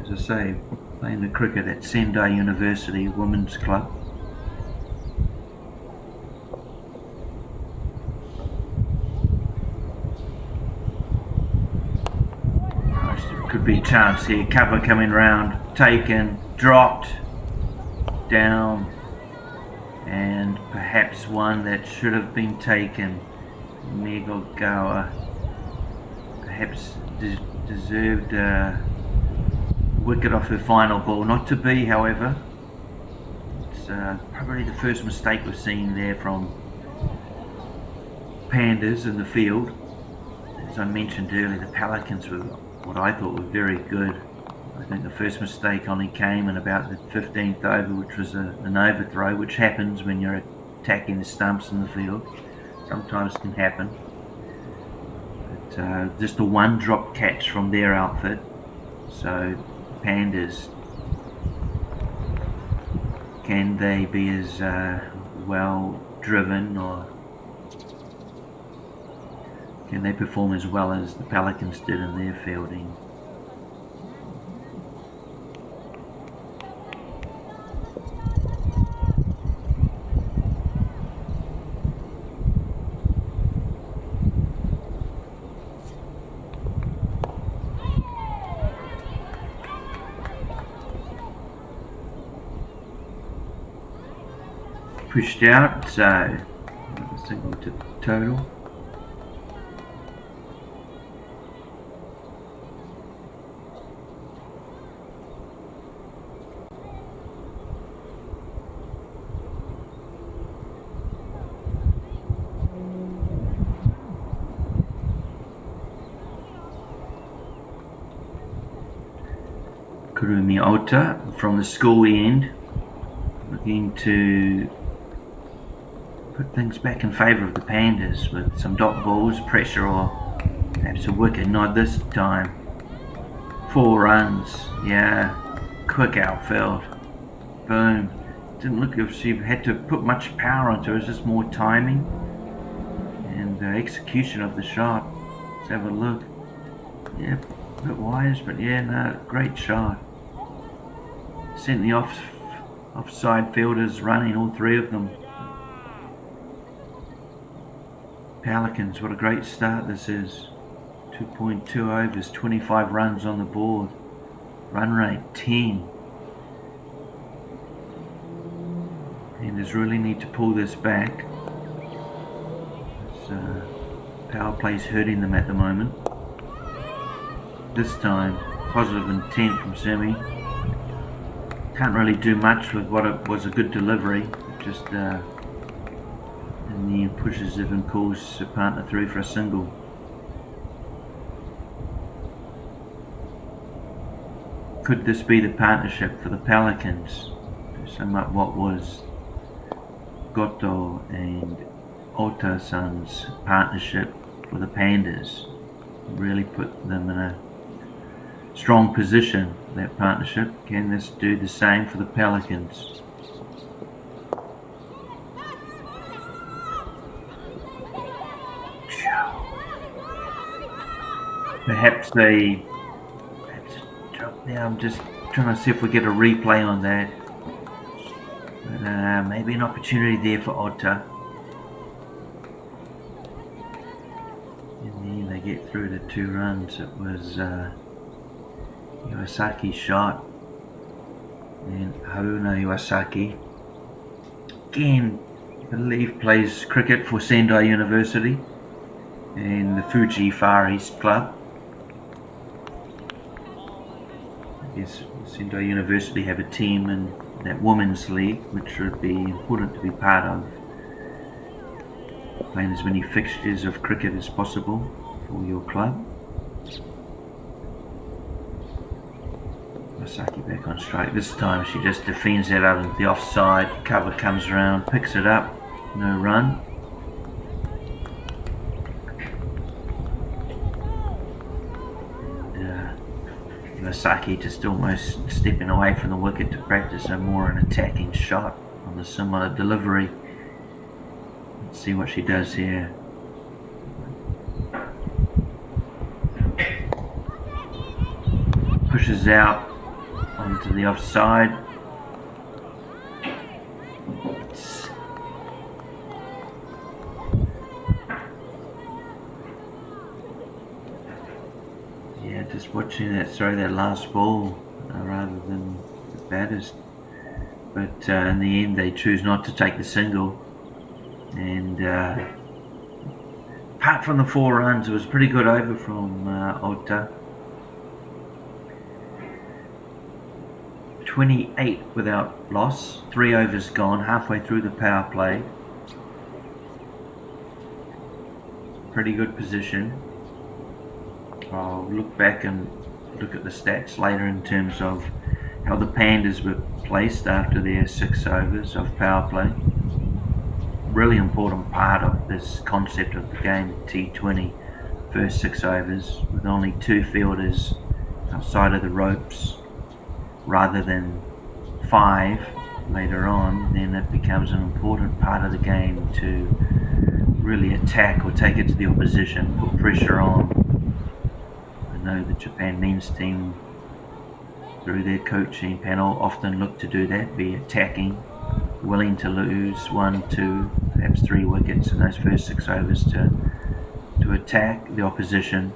As I say, playing the cricket at Sendai University Women's Club. Could be a chance here. Cover coming round, taken, dropped, down, and perhaps one that should have been taken. Meg Ogawa perhaps deserved a wicket off her final ball. Not to be, however. It's probably the first mistake we've seen there from Pandas in the field. As I mentioned earlier, the Pelicans were what I thought were very good. I think the first mistake only came in about the 15th over, which was an overthrow, which happens when you're attacking the stumps in the field. Sometimes can happen. But just a 1 drop catch from their outfit. So Pandas, can they be as well driven, or can they perform as well as the Pelicans did in their fielding? Pushed out, so I think we'll to total. Kurumi Ota from the school end, looking to put things back in favour of the Pandas with some dot balls, pressure, or perhaps a wicket. Not this time. 4 runs, yeah, quick outfield, boom. Didn't look as if she had to put much power onto it, it was just more timing and execution of the shot. Let's have a look. Yeah, a bit wise, but yeah, no, great shot. Sent the offside fielders running, all 3 of them. Pelicans, what a great start this is. 2.2 overs, 25 runs on the board. Run rate 10. Pandas really need to pull this back. Power play's hurting them at the moment. This time, positive intent from Semi. Can't really do much with what it was a good delivery. Just in the end pushes it and calls a partner through for a single. Could this be the partnership for the Pelicans to sum up what was Goto and Ota-san's partnership for the Pandas? Really put them in a strong position, that partnership. Can this do the same for the Pelicans? Perhaps they drop there. I'm just trying to see if we get a replay on that. But, maybe an opportunity there for Ota. In the end they get through to 2 runs. It was Iwasaki's shot. And Haruna Iwasaki, again, I believe plays cricket for Sendai University and the Fuji Far East Club. I guess Sendai University have a team in that women's league, which would be important to be part of. Playing as many fixtures of cricket as possible for your club. Masaki back on strike. This time she just defends that out into the offside. Cover comes around, picks it up. No run. Masaki just almost stepping away from the wicket to practice a more an attacking shot on the similar delivery. Let's see what she does here. Pushes out onto the offside. Yeah, just watching that throw that last ball rather than the batters. But in the end they choose not to take the single. And apart from the 4 runs, it was a pretty good over from Ota. 28 without loss, 3 overs gone, halfway through the power play. Pretty good position. I'll look back and look at the stats later in terms of how the Pandas were placed after their 6 overs of power play. Really important part of this concept of the game, T20, first 6 overs, with only 2 fielders outside of the ropes rather than 5 later on. Then it becomes an important part of the game to really attack or take it to the opposition, put pressure on. I know the Japan men's team through their coaching panel often look to do that, be attacking, willing to lose 1, 2, perhaps 3 wickets in those first 6 overs to attack the opposition,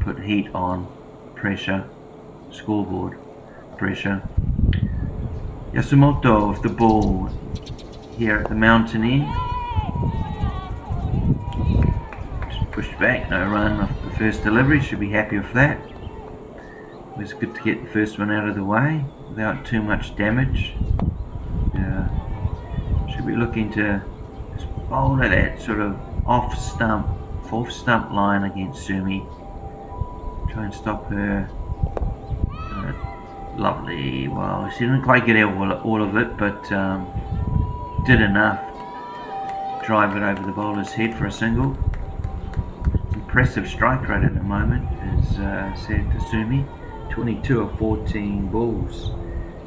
put heat on, pressure, scoreboard, pressure. Yasumoto of the ball here at the mountain end. Just pushed back, no run off the first delivery, should be happy with that. It was good to get the first one out of the way without too much damage. Should be looking to just bowl at that sort of off stump, 4th stump line against Sumi. Try and stop her Lovely. Well, she didn't quite get all of it, but did enough. Drive it over the bowler's head for a single. Impressive strike rate at the moment, as said Tasumi. 22 of 14 balls.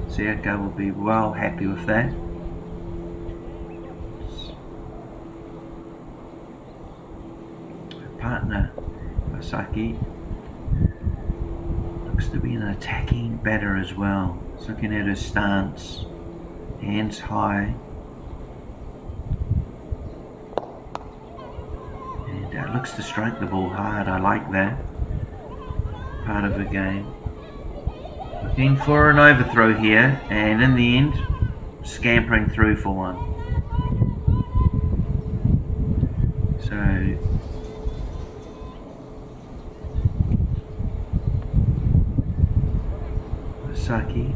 Sayaka will be well happy with that. Her partner, Masaki, looks to be an attacking batter as well. Just looking at her stance, hands high. And looks to strike the ball hard. I like that part of her game. Looking for an overthrow here, and in the end, scampering through for one. So Saki.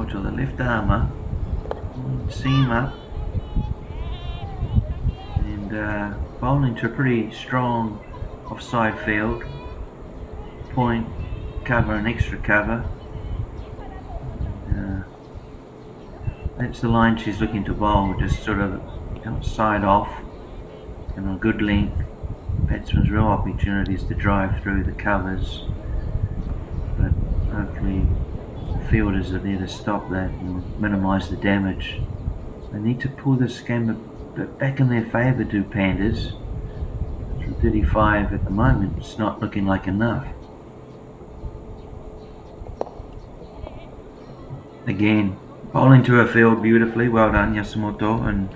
To the left armour, seam up, and bowling to a pretty strong offside field. Point, cover and extra cover. That's the line she's looking to bowl, just sort of outside off and on good length. Batsman's real opportunities to drive through the covers, but hopefully fielders are there to stop that and minimise the damage. They need to pull this game a bit back in their favour, do Pandas. From 35 at the moment, it's not looking like enough. Again, bowling to her field beautifully, well done Yasumoto, and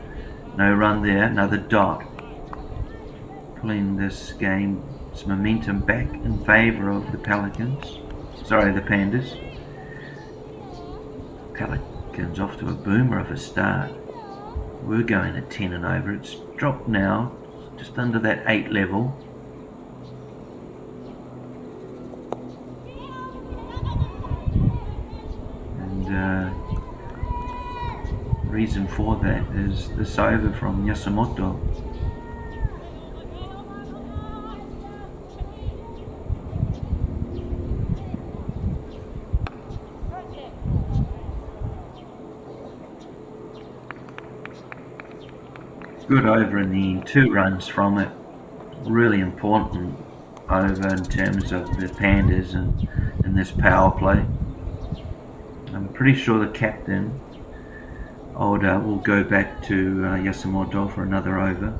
no run there, another dot. Pulling this game's momentum back in favour of the Pelicans. Sorry, the Pandas. Pelicans off to a boomer of a start. We're going at 10 and over. It's dropped now, just under that 8 level. And reason for that is this over from Yasumoto. Good over in the end, 2 runs from it. Really important over in terms of the Pandas and in this power play. I'm pretty sure the captain, Oda, will go back to Yasumoto for another over.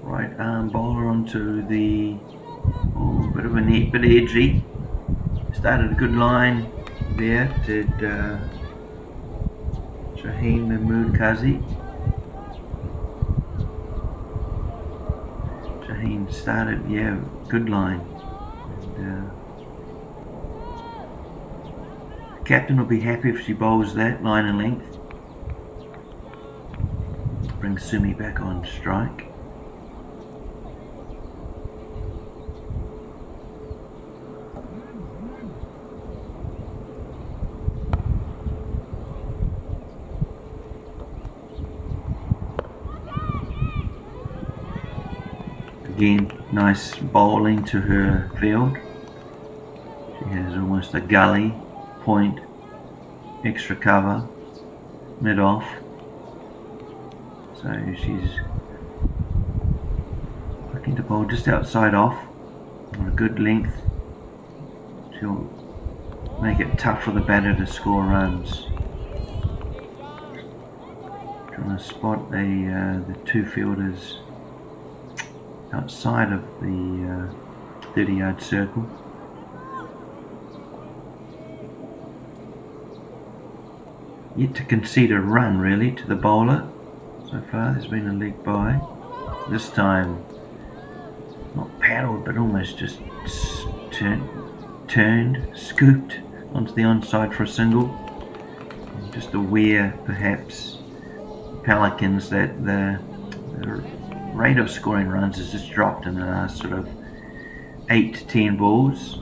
Right arm bowler onto the bit of a net, bit edgy. Started a good line there, did Shaheen Mahmood Kazi. Shaheen started, good line. And, the captain will be happy if she bowls that line and length. Brings Sumi back on strike. Again, nice bowling to her field. She has almost a gully, point, extra cover, mid off. So she's looking to bowl just outside off on a good length. She'll make it tough for the batter to score runs. Trying to spot the 2 fielders outside of the 30-yard circle. Yet to concede a run really to the bowler. So far there's been a leg by. This time not paddled but almost just turned, scooped onto the onside for a single. Just aware perhaps Pelicans that the rate of scoring runs has just dropped in the last sort of 8 to 10 balls.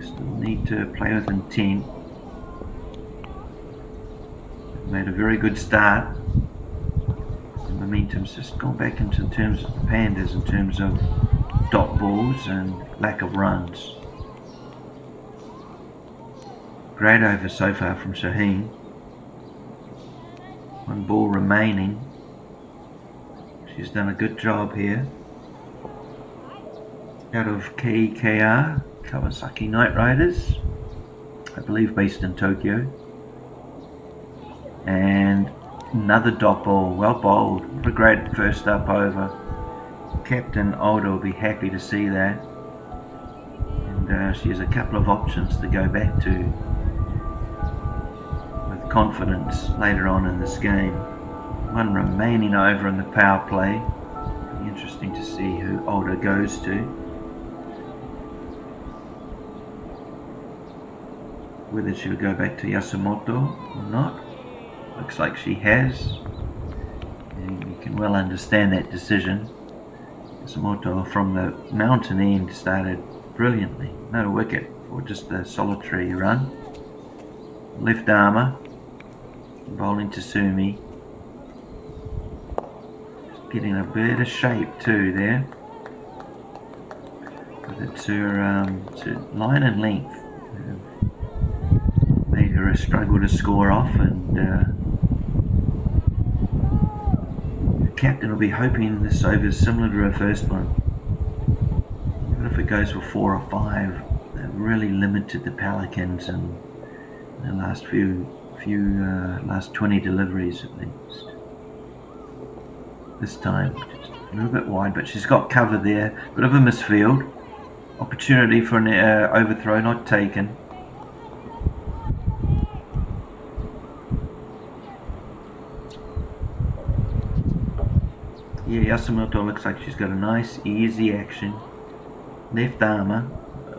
Still need to play with intent. Made a very good start. The momentum's just gone back into terms of the Pandas in terms of dot balls and lack of runs. Great over so far from Shaheen. 1 ball remaining. She's done a good job here. Out of KKR, Kawasaki Knight Riders, I believe based in Tokyo. And another dot ball, well bowled. What a great first up over. Captain Older will be happy to see that. And she has a couple of options to go back to with confidence later on in this game. 1 remaining over in the power play. Be interesting to see who Older goes to. Whether she'll go back to Yasumoto or not. Looks like she has. And you can well understand that decision. Yasumoto from the mountain end started brilliantly. No wicket for just a solitary run. Left armour. Bowling to Sumi. Getting a bit of shape too there. But it's her line and length. Made her a struggle to score off, and the captain will be hoping this over is similar to her first one. Even if it goes for 4 or 5, they've really limited the Pelicans in the last last 20 deliveries at least. This time, just a little bit wide, but she's got cover there. Bit of a misfield. Opportunity for an overthrow, not taken. Yeah, Yasumoto looks like she's got a nice, easy action. Left armour.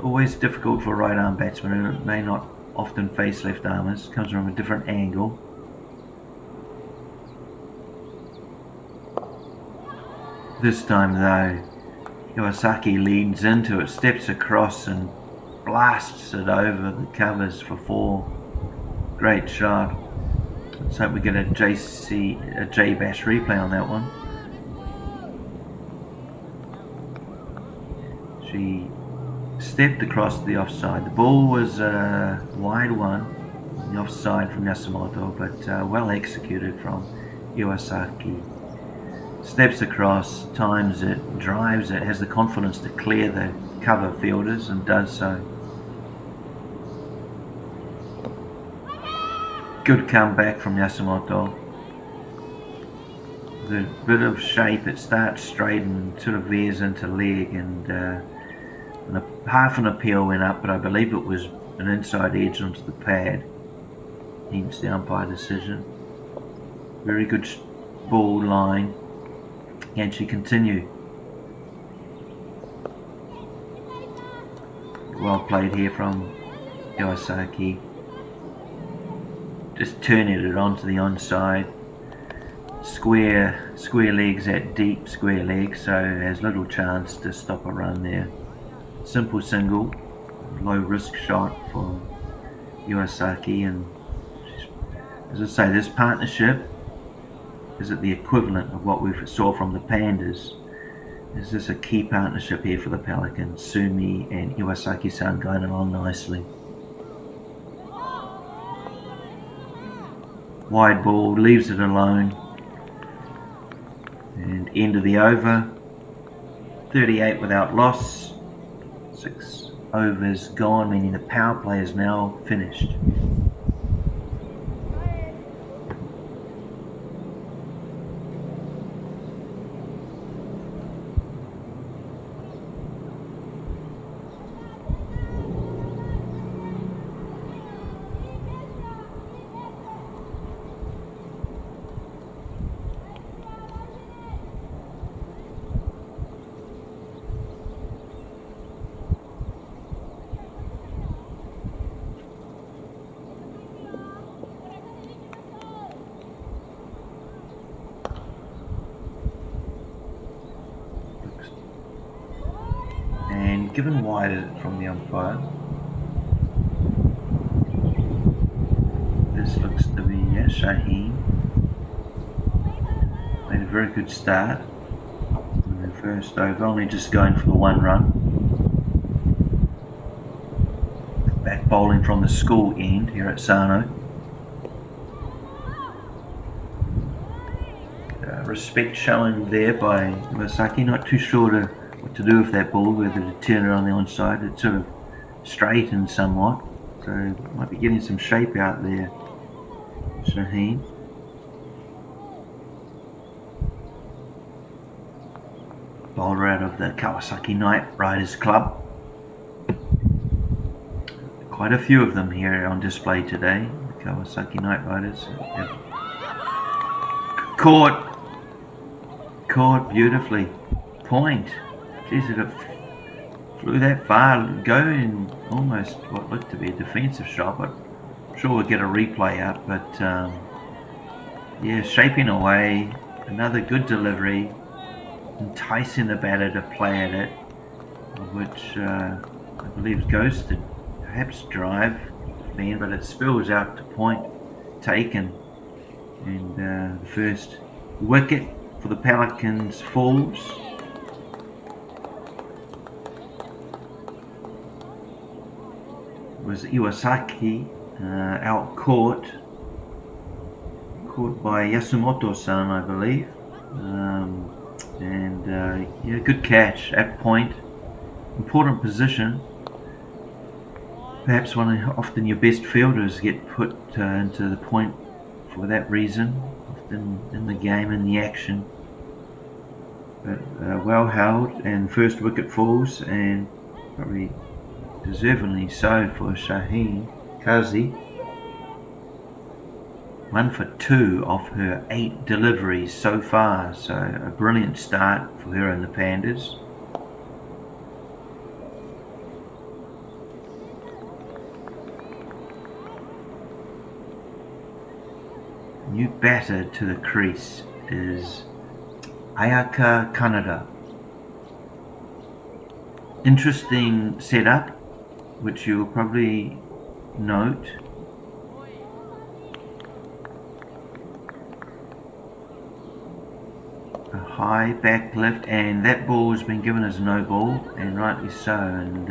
Always difficult for a right arm batsman, and it may not often face left armers. Comes from a different angle. This time though, Iwasaki leads into it, steps across and blasts it over the covers for 4. Great shot. Let's hope we get a J-Bash replay on that one. She stepped across the offside. The ball was a wide one, the offside from Yasumoto, but well executed from Iwasaki. Steps across, times it, drives it, has the confidence to clear the cover fielders and does so. Good comeback from Yasumoto. With a bit of shape, it starts straight and sort of veers into leg, and half an appeal went up, but I believe it was an inside edge onto the pad. Hence the umpire decision. Very good ball line. Can she continue? Well played here from Iwasaki. Just turning it onto the onside. Square legs at deep square legs, so has little chance to stop a run there. Simple single, low risk shot for Iwasaki, and as I say, this partnership is it the equivalent of what we saw from the Pandas. Is this a key partnership here for the Pelicans? Sumi and Iwasaki-san going along nicely. Wide ball, leaves it alone. And end of the over. 38 without loss. 6 overs gone, meaning the power play is now finished. And given wide from the umpire. This looks to be Shaheen. Made a very good start in the first over, only just going for the 1 run. Back bowling from the school end here at Sano. Respect shown there by Iwasaki, not too sure what to do with that ball, whether to turn it on the onside. It's sort of straightened somewhat, so might be getting some shape out there, Shaheen. Bowler out of the Kawasaki Knight Riders Club. Quite a few of them here on display today. The Kawasaki Knight Riders. Caught beautifully. Point. Jeez, it flew that far, going almost what looked to be a defensive shot, but I'm sure we'll get a replay up. But yeah, shaping away. Another good delivery, enticing the batter to play at it, which I believe goes to perhaps drive the fan, but it spills out to point taken, and the first wicket for the Pelicans falls. It was Iwasaki out caught by Yasumoto-san, I believe, and yeah, good catch at point, important position. Perhaps often your best fielders get put into the point for that reason, often in the game, in the action. But well held, and first wicket falls, and probably deservingly so for Shaheen Kazi. 1 for 2 of her 8 deliveries so far, so a brilliant start for her and the Pandas. New batter to the crease is Ayaka Kanada. Interesting setup, which you'll probably note. A high back lift, and that ball has been given as no ball, and rightly so. And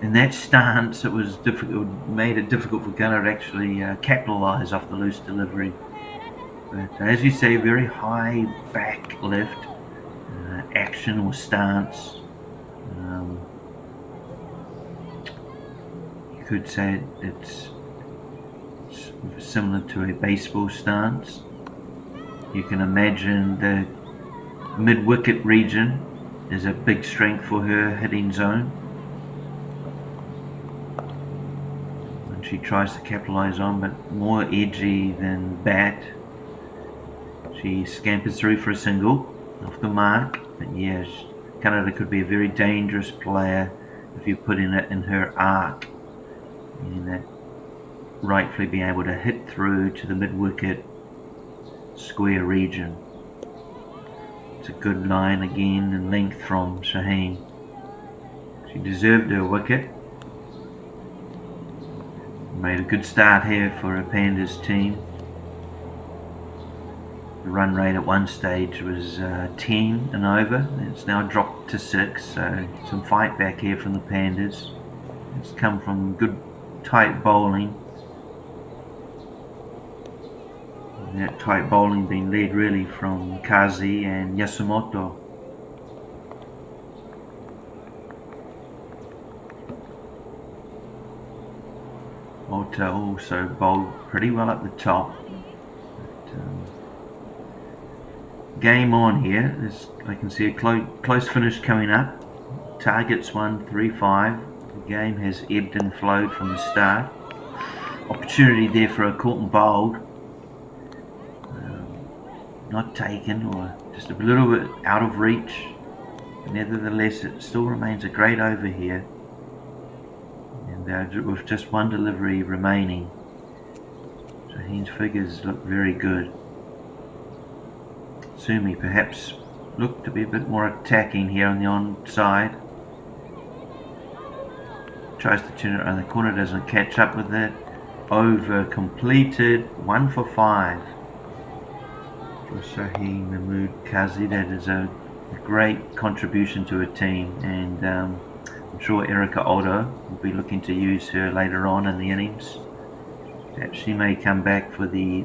in that stance, it was difficult, made it difficult for Gunnar to actually capitalise off the loose delivery. But as you say, very high back lift, action or stance. You could say it's similar to a baseball stance. You can imagine the mid-wicket region is a big strength for her hitting zone. And she tries to capitalise on, but more edgy than bat. She scampers through for a single off the mark. But yes, Canada could be a very dangerous player if you put it in her arc. And that rightfully being able to hit through to the mid-wicket square region. It's a good line again and length from Shaheen. She deserved her wicket. Made a good start here for a Pandas team. The run rate at one stage was 10 and over. It's now dropped to 6, so some fight back here from the Pandas. It's come from good tight bowling. And that tight bowling being led really from Kazi and Yasumoto. Ota also bowled pretty well at the top. But, game on here. I can see a close finish coming up. Targets 1-3-5. The game has ebbed and flowed from the start. Opportunity there for a caught and bowled. Not taken, or just a little bit out of reach. Nevertheless, it still remains a great over here. And with just one delivery remaining, Shaheen's figures look very good. Sumi perhaps looked to be a bit more attacking here on the onside. Tries to turn it around the corner, doesn't catch up with it. Over completed, 1 for 5 for Shaheen Mahmood Kazi. That is a great contribution to a team, and I'm sure Erica Odo will be looking to use her later on in the innings. Perhaps she may come back for the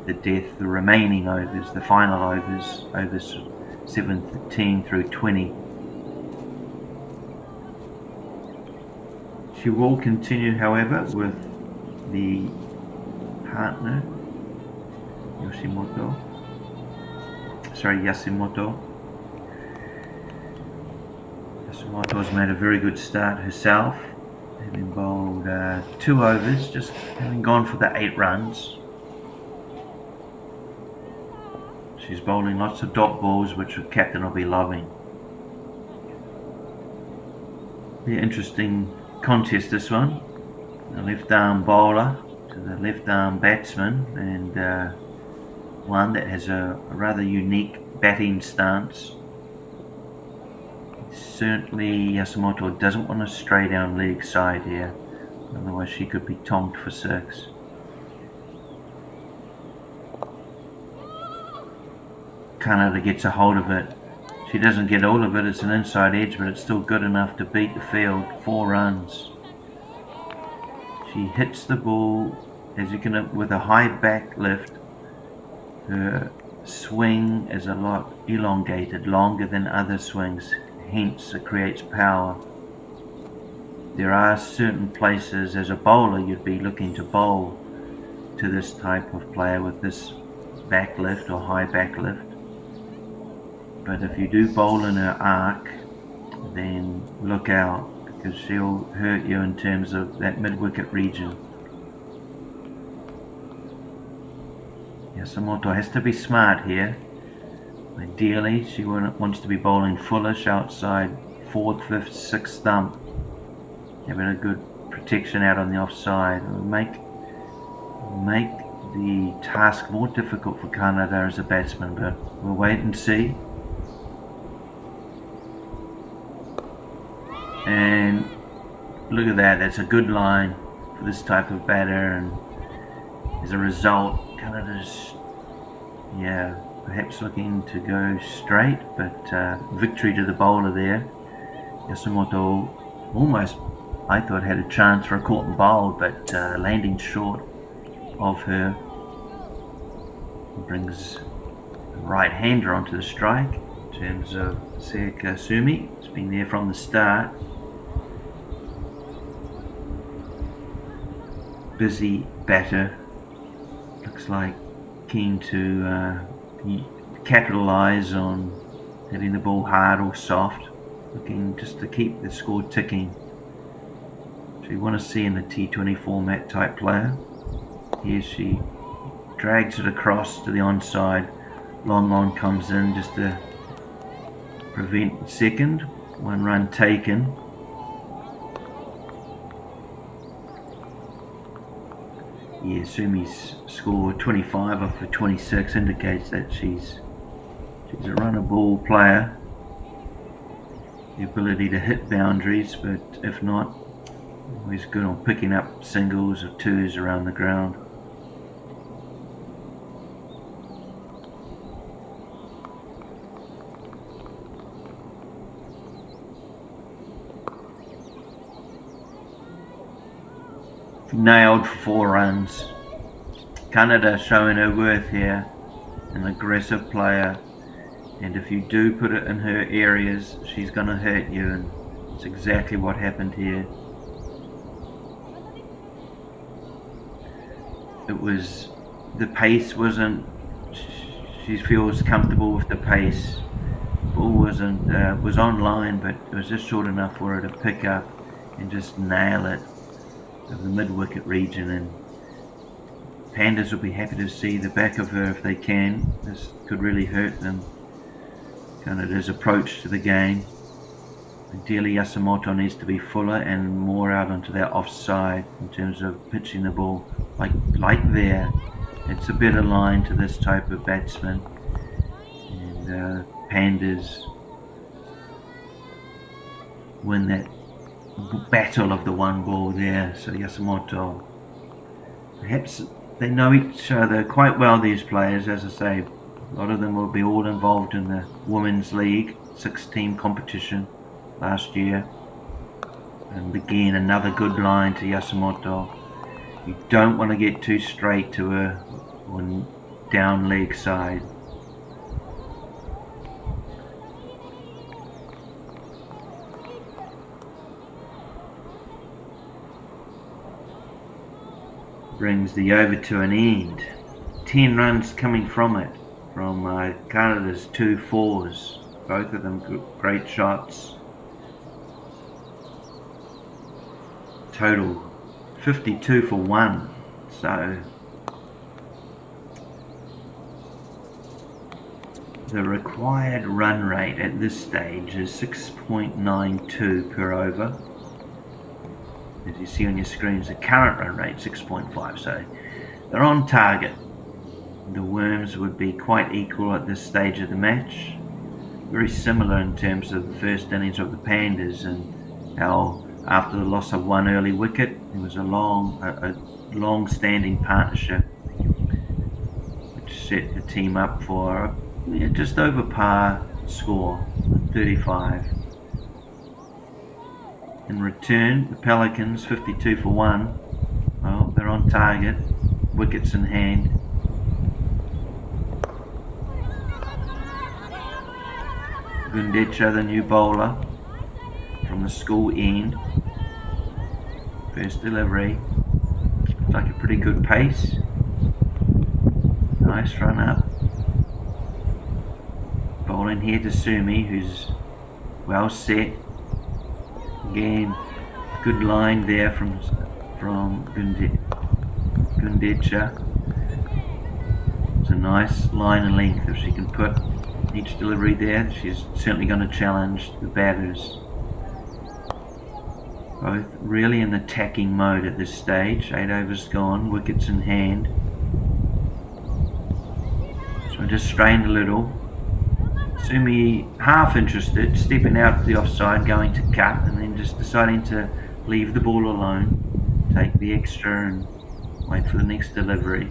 remaining overs, the final overs 17 through 20. She will continue, however, with the partner, Yasimoto. Yasimoto has made a very good start herself, having bowled 2 overs, just having gone for the 8 runs. She's bowling lots of dot balls, which the captain will be loving. The interesting contest, this one. The left arm bowler to the left arm batsman, and one that has a rather unique batting stance. Certainly Yasimoto doesn't want to stray down leg side here, otherwise she could be tonked for 6. Canada gets a hold of it. She doesn't get all of it, it's an inside edge, but it's still good enough to beat the field. 4 runs. She hits the ball, as you can, with a high back lift. Her swing is a lot elongated, longer than other swings, hence it creates power. There are certain places as a bowler you'd be looking to bowl to this type of player with this back lift or high back lift. But if you do bowl in her arc, then look out, because she'll hurt you in terms of that mid-wicket region. Yasimoto has to be smart here. Ideally, she wants to be bowling fullish outside 4th, 5th, 6th stump. Having a good protection out on the offside. It will make the task more difficult for Canada as a batsman, but we'll wait and see. And look at that, that's a good line for this type of batter, and as a result, Canada's, perhaps looking to go straight, but victory to the bowler there. Yasimoto almost, I thought, had a chance for a caught and bowled, but landing short of her. Brings the right-hander onto the strike in terms of Seika Sumi. It's been there from the start. Busy batter, looks like keen to capitalise on hitting the ball hard or soft, looking just to keep the score ticking. So you want to see in the T20 format type player. Here she drags it across to the onside, long on comes in just to prevent the second, 1 run taken. Yeah, Sumi's score 25 off of 26 indicates that she's a runner ball player. The ability to hit boundaries, but if not, always good on picking up singles or 2s around the ground. Nailed for 4 runs. Canada showing her worth here, an aggressive player, and if you do put it in her areas, she's going to hurt you, and it's exactly what happened here. It was, the pace wasn't, she feels comfortable with the pace. Ball wasn't, was online, but it was just short enough for her to pick up and just nail it of the mid-wicket region, and Pandas will be happy to see the back of her if they can. This could really hurt them. Canada's approach to the game. Ideally Yasimoto needs to be fuller and more out onto that offside in terms of pitching the ball like there. It's a better line to this type of batsman, and the Pandas win that battle of the one ball there. So Yasumoto, perhaps they know each other quite well, these players. As I say, a lot of them will be all involved in the Women's League 6-team competition last year. And again, another good line to Yasumoto. You don't want to get too straight to her on down leg side. Brings the over to an end. 10 runs coming from it, from Canada's 2 fours. Both of them great shots. Total 52 for 1. So the required run rate at this stage is 6.92 per over. As you see on your screens, the current run rate 6.5, so they're on target. The Worms would be quite equal at this stage of the match. Very similar in terms of the first innings of the Pandas, and how after the loss of one early wicket, it was a long-standing partnership which set the team up for just over par score, 35. In return, the Pelicans 52 for 1. Well, they're on target, wickets in hand. Gundecha, the new bowler from the school end. First delivery. Looks like a pretty good pace. Nice run up. Bowling here to Sumi, who's well set. Again, good line there from Gundecha. It's a nice line and length if she can put each delivery there. She's certainly going to challenge the batters. Both really in attacking mode at this stage. 8 overs gone, wickets in hand. So I just strained a little. Sumi half interested, stepping out the offside, going to cut, and then just deciding to leave the ball alone, take the extra and wait for the next delivery.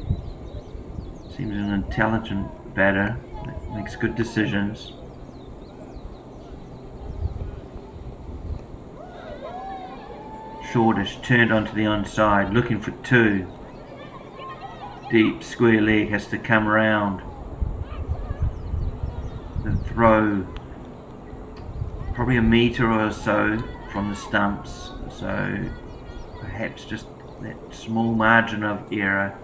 Seems an intelligent batter, makes good decisions. Shortish turned onto the onside, looking for 2. Deep square leg has to come around. The throw probably a metre or so from the stumps, so perhaps just that small margin of error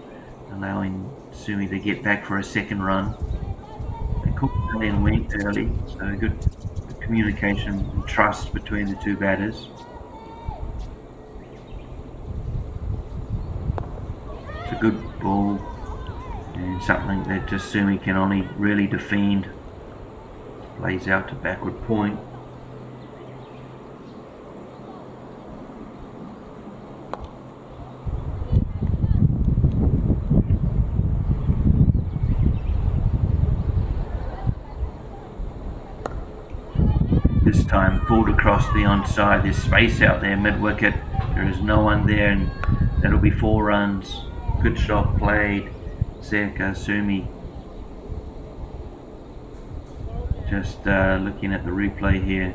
allowing Sumi to get back for a second run. They cooked and went early, so good communication and trust between the two batters. It's a good ball and something that just Sumi can only really defend. Plays out to backward point. This time pulled across the onside. There's space out there mid-wicket. There is no one there, and that'll be 4 runs. Good shot played. Seka, Sumi. Just looking at the replay here.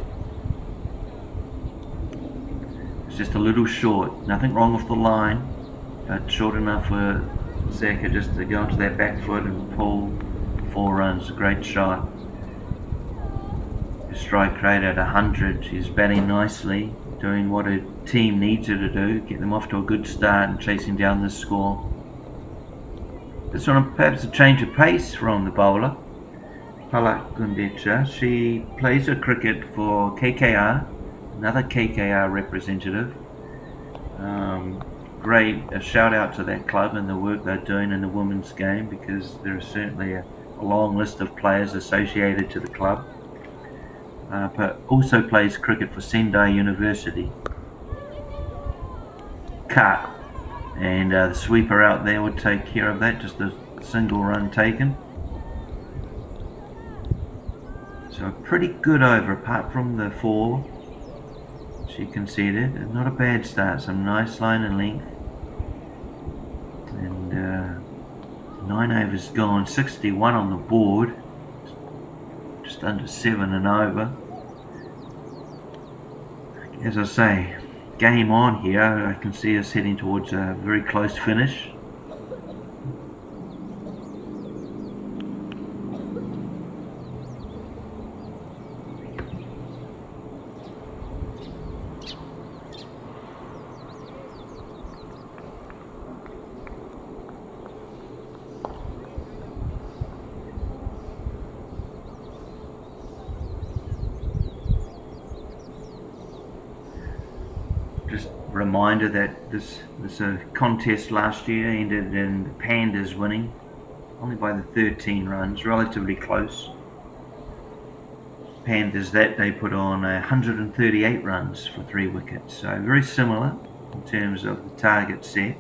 It's just a little short. Nothing wrong with the line, but short enough for Seka just to go onto that back foot and pull 4 runs. A great shot. Her strike rate at 100. She's batting nicely, doing what her team needs her to do. Get them off to a good start and chasing down the score. This one perhaps a change of pace from the bowler. Palak Gundecha. She plays her cricket for KKR, another KKR representative. Great, a shout out to that club and the work they're doing in the women's game, because there is certainly a long list of players associated to the club. But also plays cricket for Sendai University. Cut, and the sweeper out there would take care of that, just a single run taken. So a pretty good over, apart from the 4 she conceded. And not a bad start, some nice line and length. And 9 overs gone, 61 on the board. Just under 7 and over. As I say, game on here. I can see us heading towards a very close finish. Just a reminder that this contest last year ended in the Pandas winning, only by the 13 runs, relatively close. Pandas that day put on 138 runs for 3 wickets, so very similar in terms of the target set.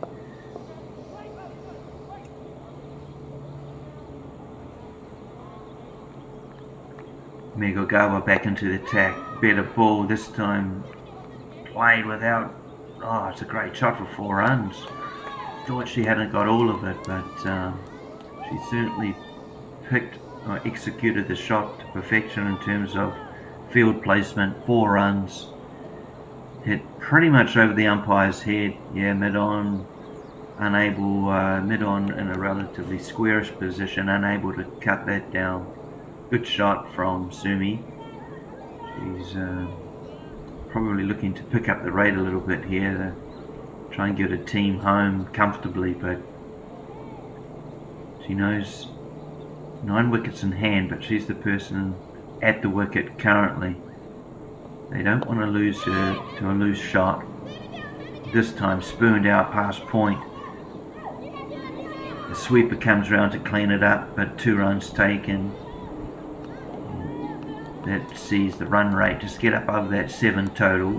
Megogawa back into the attack, better ball this time. Played without, it's a great shot for 4 runs. Thought she hadn't got all of it, but she certainly executed the shot to perfection in terms of field placement. 4 runs, hit pretty much over the umpire's head. Yeah, mid-on, mid-on in a relatively squarish position, unable to cut that down. Good shot from Sumi. She's probably looking to pick up the rate a little bit here to try and get a team home comfortably, but she knows 9 wickets in hand, but she's the person at the wicket currently. They don't want to lose her to a loose shot. This time spooned out past point. The sweeper comes round to clean it up, but 2 runs taken. That sees the run rate just get up over that 7 total,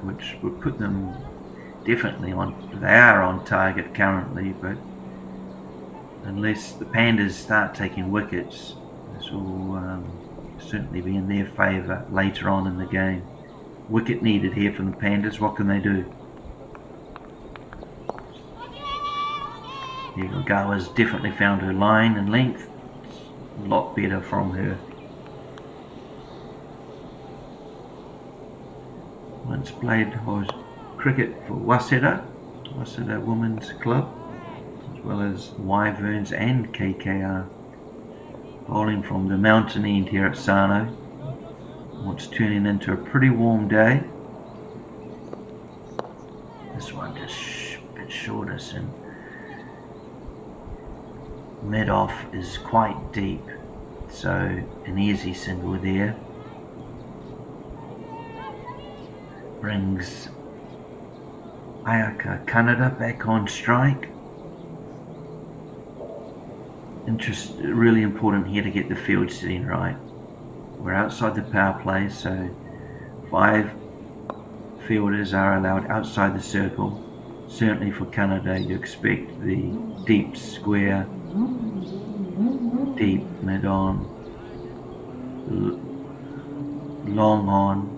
which would put them definitely on. They are on target currently, but unless the Pandas start taking wickets, this will certainly be in their favour later on in the game. Wicket needed here from the Pandas. What can they do? Megogawa's definitely found her line and length. A lot better from her. Once played was cricket for Waseda Women's Club, as well as Wyverns and KKR. Bowling from the mountain end here at Sano. What's turning into a pretty warm day. This one just a bit shorter, and mid-off is quite deep, so an easy single there. Brings Ayaka Kanada back on strike. Really important here to get the field sitting right. We're outside the power play, so 5 fielders are allowed outside the circle. Certainly for Canada, you expect the deep square, deep mid-on, long on.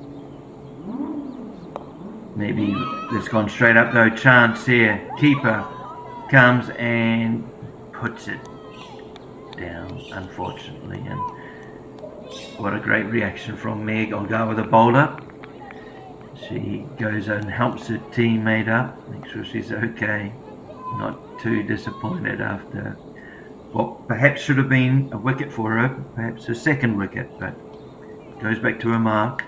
Maybe it's gone straight up though. Chance here. Keeper comes and puts it down, unfortunately. And what a great reaction from Meg. I'll go with the bowler. She goes and helps her teammate up, make sure she's okay. Not too disappointed after what perhaps should have been a wicket for her, perhaps her 2nd wicket, but goes back to her mark.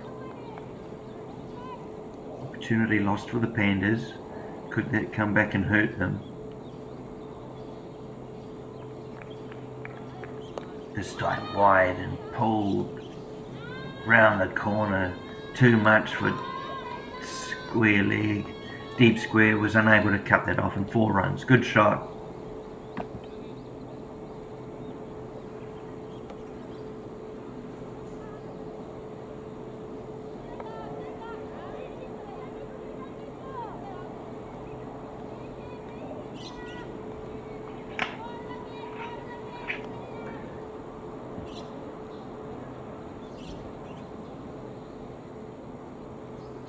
Opportunity lost for the Pandas. Could that come back and hurt them? This time wide and pulled round the corner. Too much for square leg. Deep square, was unable to cut that off in 4 runs. Good shot.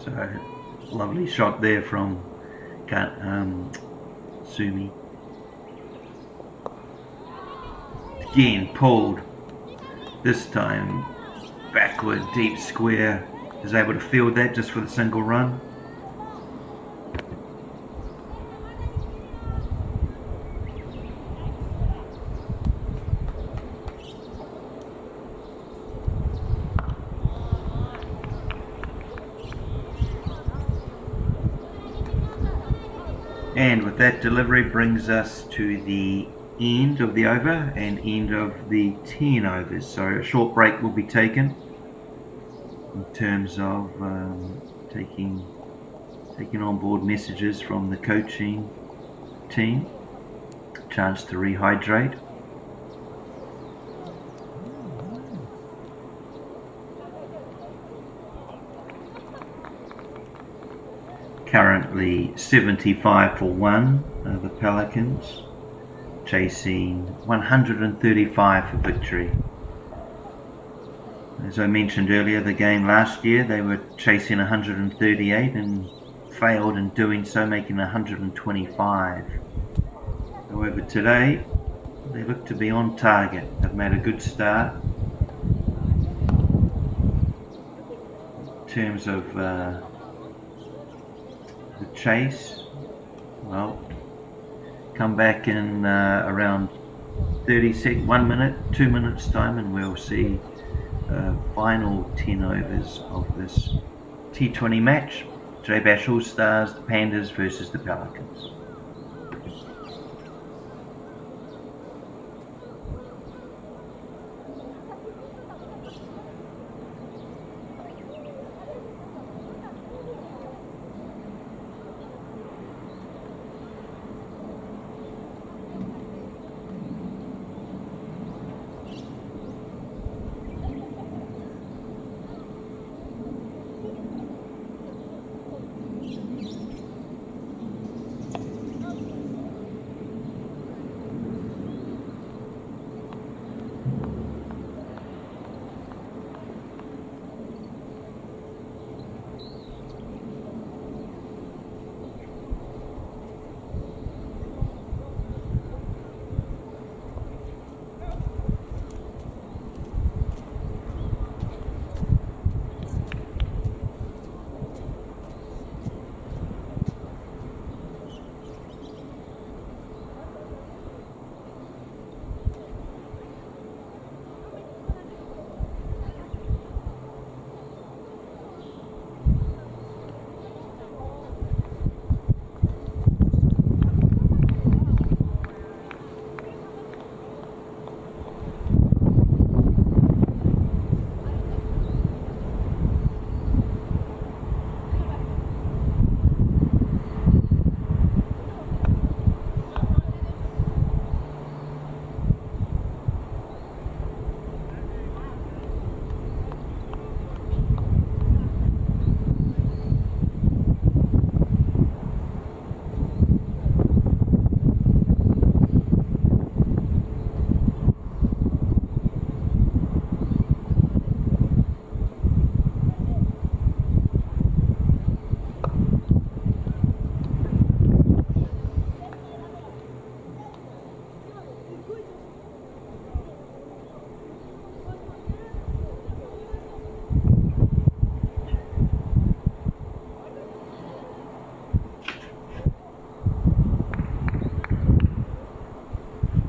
So lovely shot there from Sumi. Again pulled, this time backward deep square, is able to field that just for the single run. And with that delivery brings us to the end of the over and end of the 10 overs. So a short break will be taken in terms of taking on board messages from the coaching team. Chance to rehydrate. Currently 75 for 1, the Pelicans, chasing 135 for victory. As I mentioned earlier, the game last year, they were chasing 138 and failed in doing so, making 125. However, today, they look to be on target. They've made a good start in terms of the chase. Well, come back in around 1 minute, 2 minutes time, and we'll see final 10 overs of this T20 match. J-Bash All-Stars, the Pandas versus the Pelicans.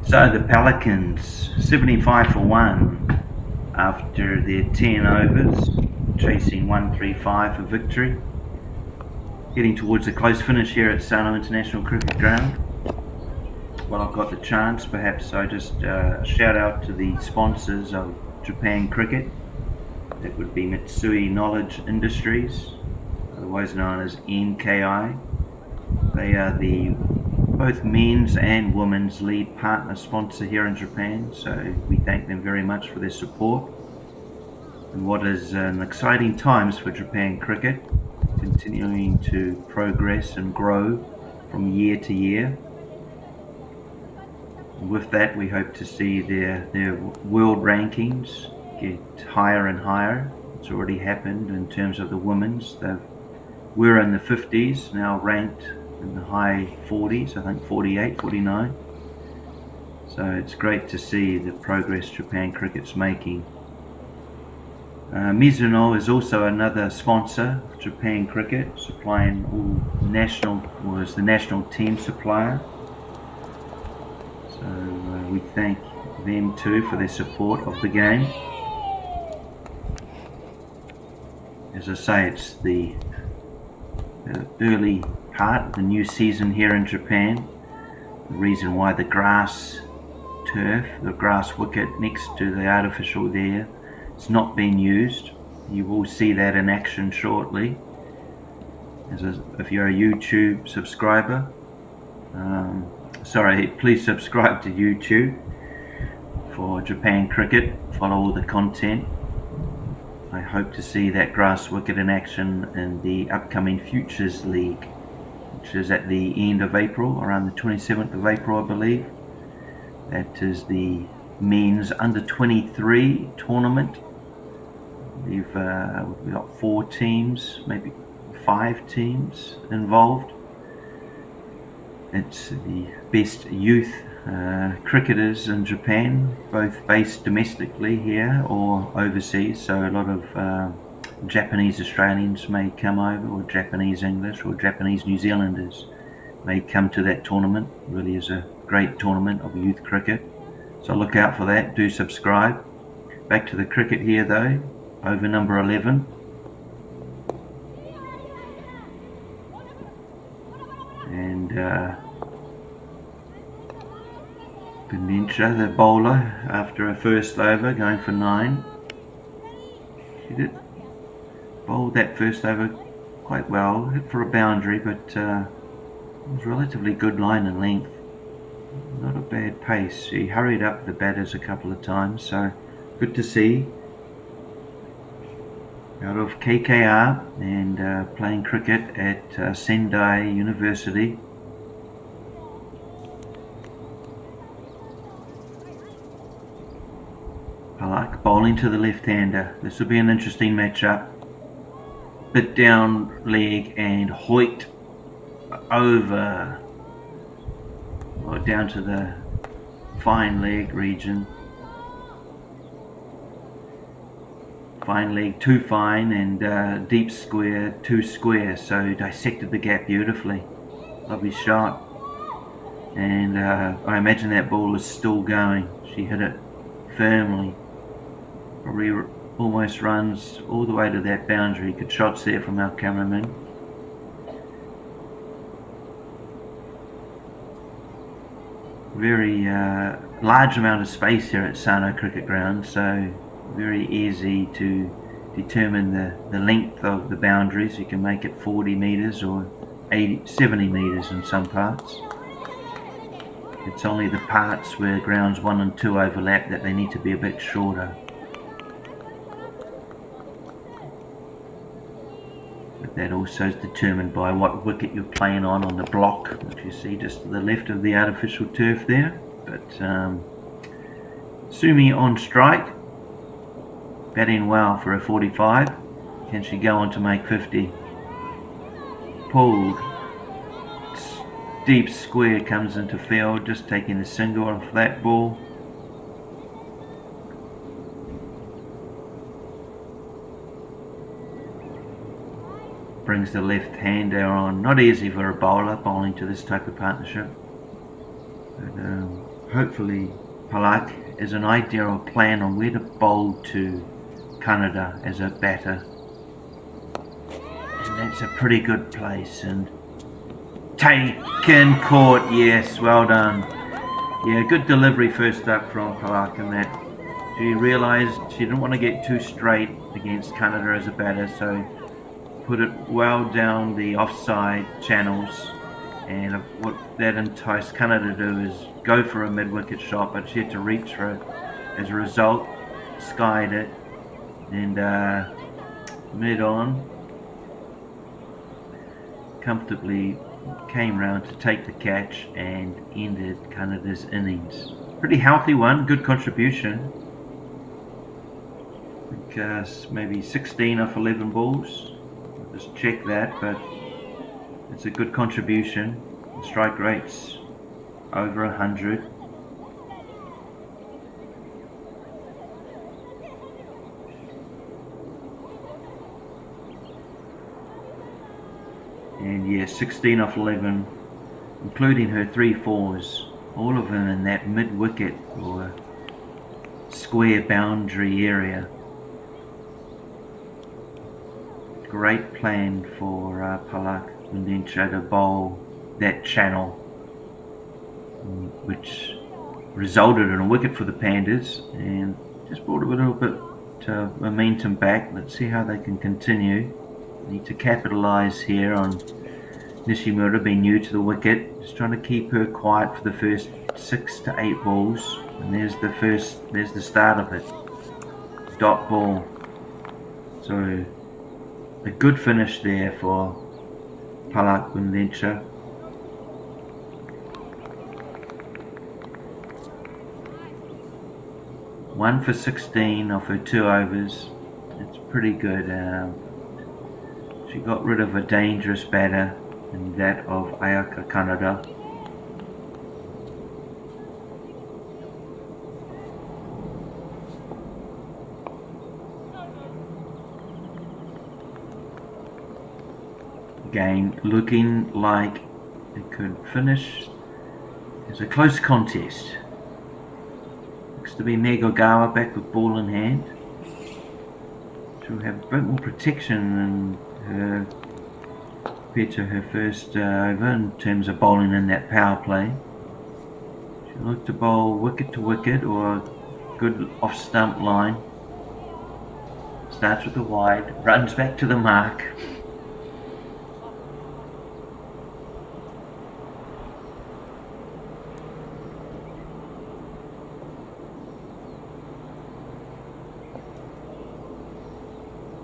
So the Pelicans 75 for 1 after their 10 overs, chasing 135 for victory. Getting towards a close finish here at Sano International Cricket Ground. While I've got the chance, perhaps I just shout out to the sponsors of Japan Cricket. That would be Mitsui Knowledge Industries, otherwise known as NKI. They are the both men's and women's lead partner sponsor here in Japan, so we thank them very much for their support. And what is an exciting times for Japan Cricket, continuing to progress and grow from year to year. And with that, we hope to see their world rankings get higher and higher. It's already happened in terms of the women's. They've were in the 50s, now ranked in the high 40s, I think 48, 49. So it's great to see the progress Japan Cricket's making. Mizuno is also another sponsor of Japan Cricket, supplying all national, was the national team supplier. So we thank them too for their support of the game. As I say, it's the early part of the new season here in Japan. The reason why the grass turf, the grass wicket next to the artificial there, it's not being used. You will see that in action shortly. If you're a YouTube subscriber, please subscribe to YouTube for Japan Cricket. Follow all the content. I hope to see that grass wicket in action in the upcoming Futures League, which is at the end of April, around the 27th of April, I believe. That is the men's under 23 tournament. We've got 4 teams, maybe 5 teams involved. It's the best youth cricketers in Japan, both based domestically here or overseas. So a lot of Japanese Australians may come over, or Japanese English, or Japanese New Zealanders may come to that tournament. It really is a great tournament of youth cricket. So look out for that. Do subscribe. Back to the cricket here though. Over number 11. And Ganesha, the bowler, after her first over, going for 9. She did bowl that first over quite well, hit for a boundary, but it was relatively good line and length. Not a bad pace. She hurried up the batters a couple of times, so good to see. Out of KKR and playing cricket at Sendai University. Palak bowling to the left-hander. This will be an interesting matchup. Bit down leg and Hoyt over, or down to the fine leg region. Fine leg, too fine, and deep square, too square, so dissected the gap beautifully. Lovely shot. And I imagine that ball was still going. She hit it firmly. Probably almost runs all the way to that boundary. Good shots there from our cameraman. Very large amount of space here at Sano Cricket Ground, so very easy to determine the length of the boundaries. You can make it 40 metres or 70 metres in some parts. It's only the parts where grounds 1 and 2 overlap that they need to be a bit shorter. But that also is determined by what wicket you're playing on the block, which you see just to the left of the artificial turf there. But Sumi on strike. Batting well for a 45. Can she go on to make 50? Pulled. Deep square comes into field, just taking the single off that ball. Brings the left hander on. Not easy for a bowler bowling to this type of partnership. But hopefully Palak has an idea or plan on where to bowl to Canada as a batter, and that's a pretty good place. And taken, caught, yes, well done. Yeah, good delivery first up from Palak, and that she realised she didn't want to get too straight against Canada as a batter, so put it well down the offside channels, and what that enticed Canada to do is go for a mid-wicket shot, but she had to reach for it. As a result, skied it, and mid-on comfortably came round to take the catch and ended Canada's innings. Pretty healthy one, good contribution. I think maybe 16 off 11 balls. just check that, but it's a good contribution. The strike rate's over 100. And yeah, 16 off 11, including her 3-4s, all of them in that mid-wicket or square boundary area. Great plan for Palak Mundencha to bowl that channel, which resulted in a wicket for the Pandas and just brought a little bit of momentum back. Let's see how they can continue. Need to capitalise here on Nishimura being new to the wicket. Just trying to keep her quiet for the first 6 to 8 balls. And there's the start of it. Dot ball. So a good finish there for Palak Mundencha. One for 16 off her 2 overs. It's pretty good. She got rid of a dangerous batter in that of Ayaka Kanada. Again, looking like it could finish as a close contest. Looks to be Meg Ogawa back with ball in hand. She'll have a bit more protection than her compared to her first over in terms of bowling in that power play. She'll look to bowl wicket to wicket or a good off stump line. Starts with a wide, runs back to the mark.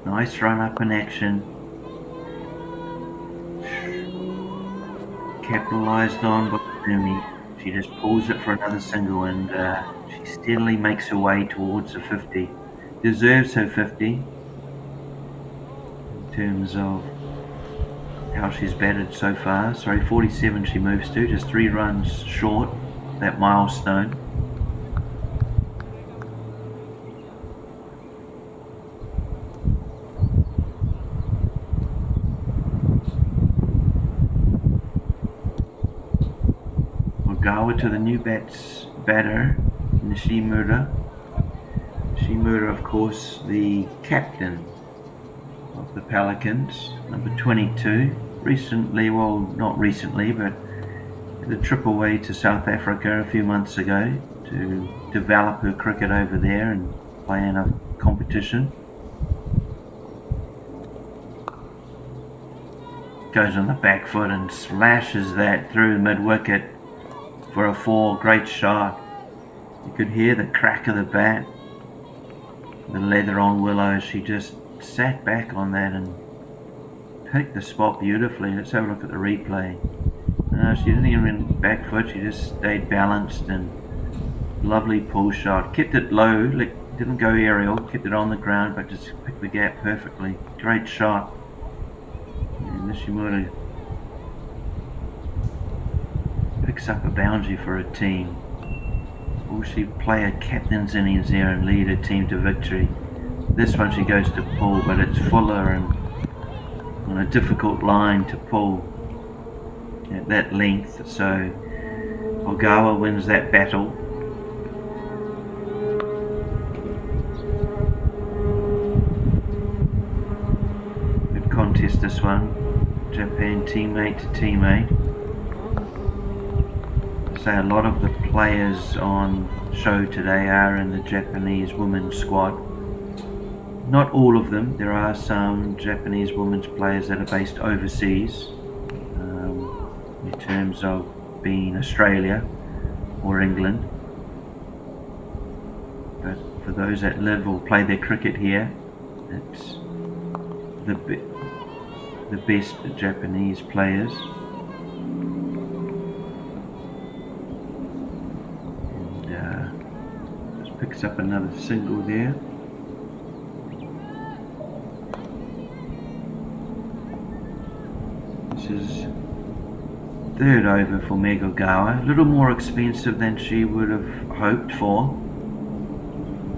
Nice run up in action. Capitalised on by Rumi. She just pulls it for another single and she steadily makes her way towards the 50. Deserves her 50 in terms of how she's batted so far. Sorry, 47 she moves to, just 3 runs short that milestone. Ogawa to the new batter, Nishimura. Nishimura, of course, the captain of the Pelicans, number 22. Recently, well, not recently, but the trip away to South Africa a few months ago to develop her cricket over there and play in a competition. Goes on the back foot and slashes that through mid-wicket for a 4. Great shot. You could hear the crack of the bat, the leather on willow. She just sat back on that and picked the spot beautifully. Let's have a look at the replay. She didn't even back foot, she just stayed balanced and lovely pull shot. Kept it low, didn't go aerial, kept it on the ground, but just picked the gap perfectly. Great shot. And Nishimura picks up a boundary for her team. Will she play a captain's innings there and lead her team to victory? This one she goes to pull, but it's fuller and on a difficult line to pull at that length, so Ogawa wins that battle. Good contest this one. Japan teammate to teammate. So a lot of the players on show today are in the Japanese women's squad. Not all of them. There are some Japanese women's players that are based overseas, in terms of being Australia or England. But for those that live or play their cricket here, it's the best Japanese players. Picks up another single there. is third over for Megogawa. A little more expensive than she would have hoped for.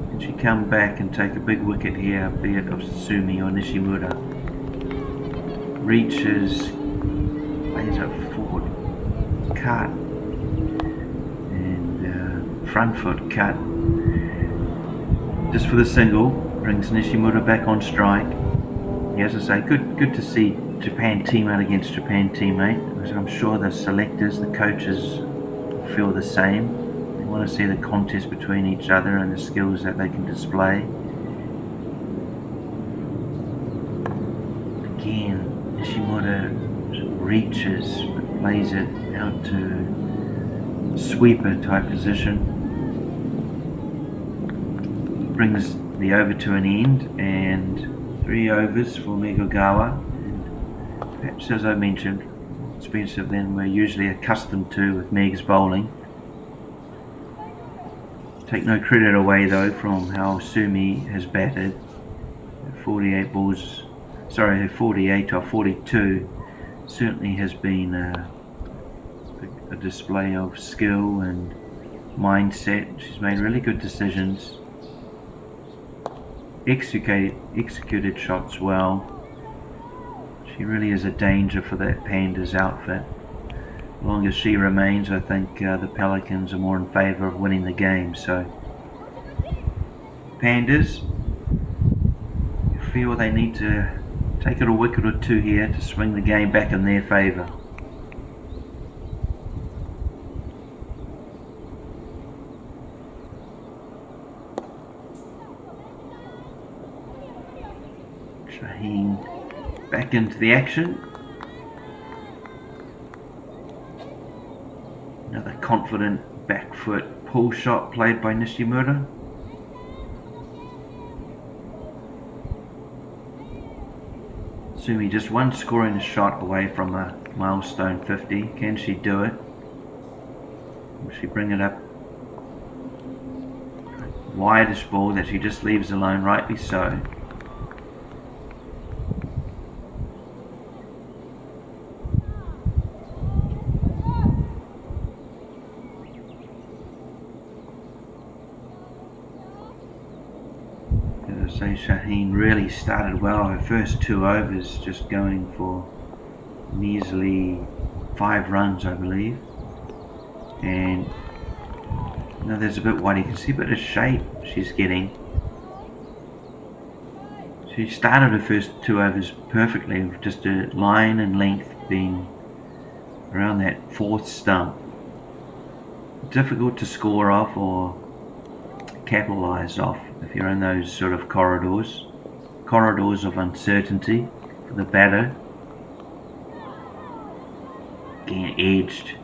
Can she come back and take a big wicket here, be it of Sumi or Nishimura? Reaches, plays up forward, cut, and front foot cut. Just for the single, brings Nishimura back on strike. As I say, good to see Japan teammate against Japan teammate. I'm sure the selectors, the coaches feel the same. They want to see the contest between each other and the skills that they can display. Again, Nishimura reaches, but plays it out to sweeper type position. Brings the over to an end, and 3 overs for Megogawa. And perhaps, as I mentioned, expensive than we're usually accustomed to with Meg's bowling. Take no credit away though from how Sumi has batted. 48 balls, sorry, her 48 or 42 certainly has been a display of skill and mindset. She's made really good decisions, executed shots well. She really is a danger for that Pandas outfit. As long as she remains, I think the Pelicans are more in favour of winning the game. So Pandas feel they need to take it a wicket or two here to swing the game back in their favour. Shaheen back into the action. Another confident back foot pull shot played by Nishimura. Sumi just one scoring shot away from a milestone 50. Can she do it? Will she bring it up? Widest ball that she just leaves alone, rightly so. Shaheen really started well. Her first 2 overs just going for measly 5 runs, I believe. And now there's a bit wide. You can see a bit of shape she's getting. She started her first 2 overs perfectly, with just a line and length being around that 4th stump. Difficult to score off or capitalise off if you're in those sort of corridors of uncertainty for the batter. Again, edged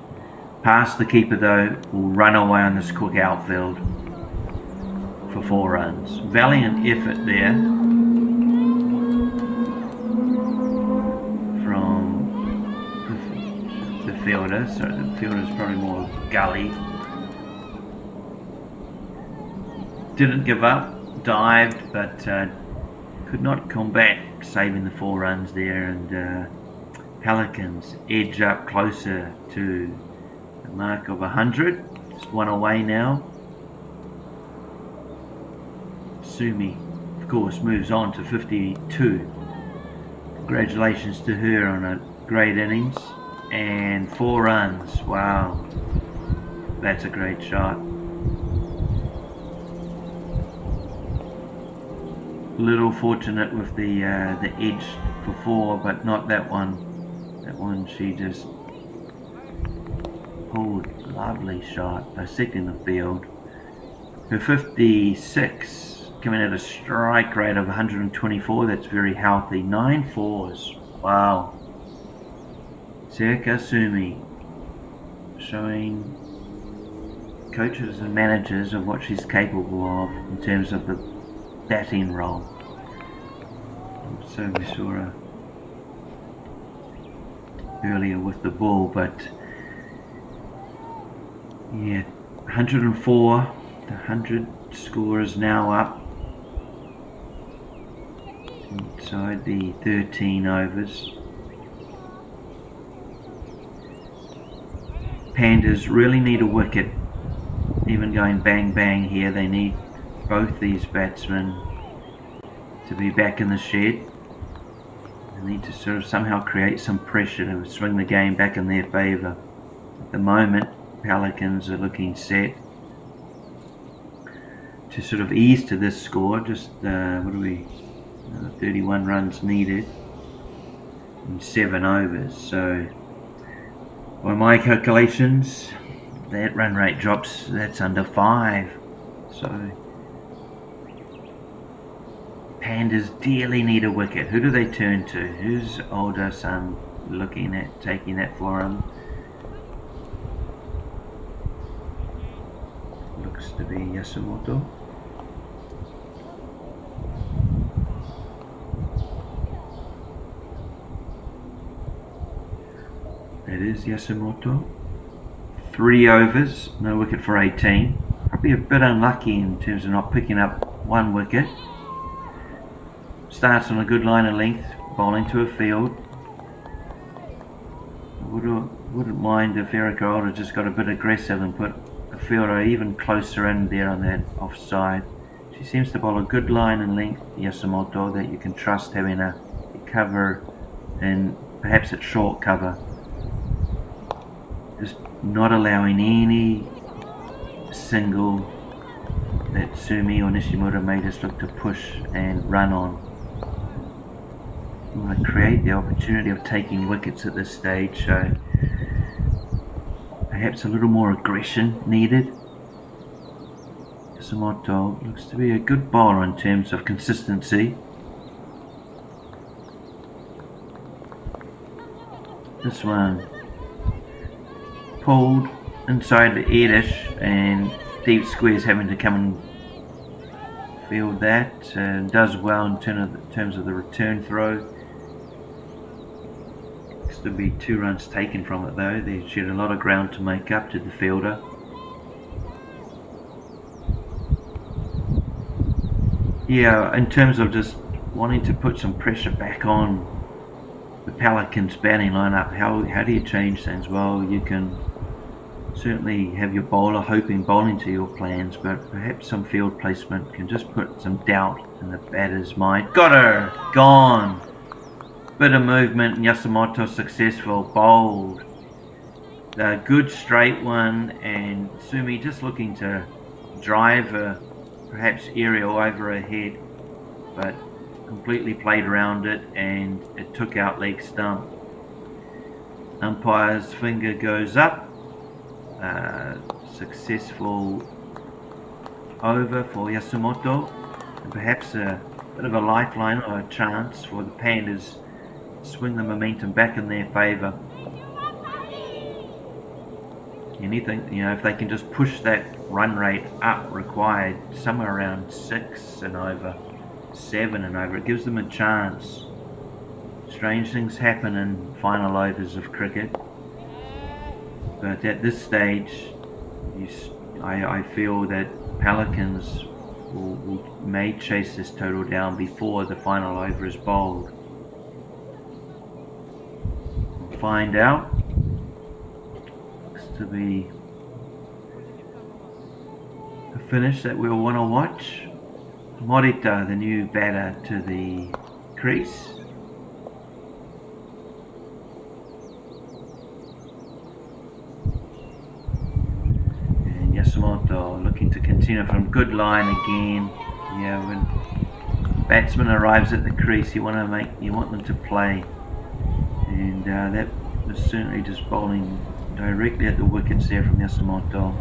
past the keeper though, will run away on this quick outfield for 4 runs. Valiant effort there from the fielder. So the fielder's probably more gully. Didn't give up, dived, but could not combat saving the 4 runs there, and Pelicans edge up closer to the mark of 100. Just 1 away now. Sumi, of course, moves on to 52. Congratulations to her on a great innings, and 4 runs. Wow, that's a great shot. Little fortunate with the edge for 4, but not that one. That one she just pulled. Lovely shot, dissecting the field. Her 56 coming at a strike rate of 124. That's very healthy. 9 4s. Wow. Seika Sumi showing coaches and managers of what she's capable of in terms of the batting role. So we saw her earlier with the ball, but yeah, 104, the 100 score is now up inside the 13 overs. Pandas really need a wicket. Even going bang bang here, they need both these batsmen to be back in the shed. They need to sort of somehow create some pressure to swing the game back in their favour. At the moment, Pelicans are looking set to sort of ease to this score. Just 31 runs needed in 7 overs. So by my calculations, that run rate drops, that's under 5. So Pandas dearly need a wicket. Who do they turn to? Who's older son looking at taking that for him? Looks to be Yasumoto. It is Yasumoto. 3 overs, no wicket for 18. Probably a bit unlucky in terms of not picking up 1 wicket. Starts on a good line of length, bowling to a field. Wouldn't mind if Erica Older just got a bit aggressive and put a fielder even closer in there on that offside. She seems to bowl a good line and length, Yasumoto, that you can trust having a cover, and perhaps at short cover. Just not allowing any single that Sumi or Nishimura may just look to push and run on. We want to create the opportunity of taking wickets at this stage, so perhaps a little more aggression needed. Yasumoto looks to be a good bowler in terms of consistency. This one pulled inside the air-dish, and deep squares having to come and field that. Does well in terms of the return throw. To be 2 runs taken from it though. She had a lot of ground to make up to the fielder. Yeah, in terms of just wanting to put some pressure back on the Pelicans batting lineup, how do you change things? Well, you can certainly have your bowler bowling to your plans, but perhaps some field placement can just put some doubt in the batter's mind. Got her! Gone! Bit of movement, and Yasumoto successful, bowled. A good straight one, and Sumi just looking to drive perhaps aerial over her head, but completely played around it, and it took out leg stump. Umpire's finger goes up. Successful over for Yasumoto, and perhaps a bit of a lifeline or a chance for the Pandas. Swing the momentum back in their favour. Anything, if they can just push that run rate up required, somewhere around 6 and over, 7 and over, it gives them a chance. Strange things happen in final overs of cricket, but at this stage, I feel that Pelicans may chase this total down before the final over is bowled. Find out. Looks to be a finish that we'll want to watch. Morita, the new batter, to the crease. And Yasumoto looking to continue from good line again. Yeah, when batsman arrives at the crease, you want them to play. And that was certainly just bowling directly at the wickets there from Yasumoto.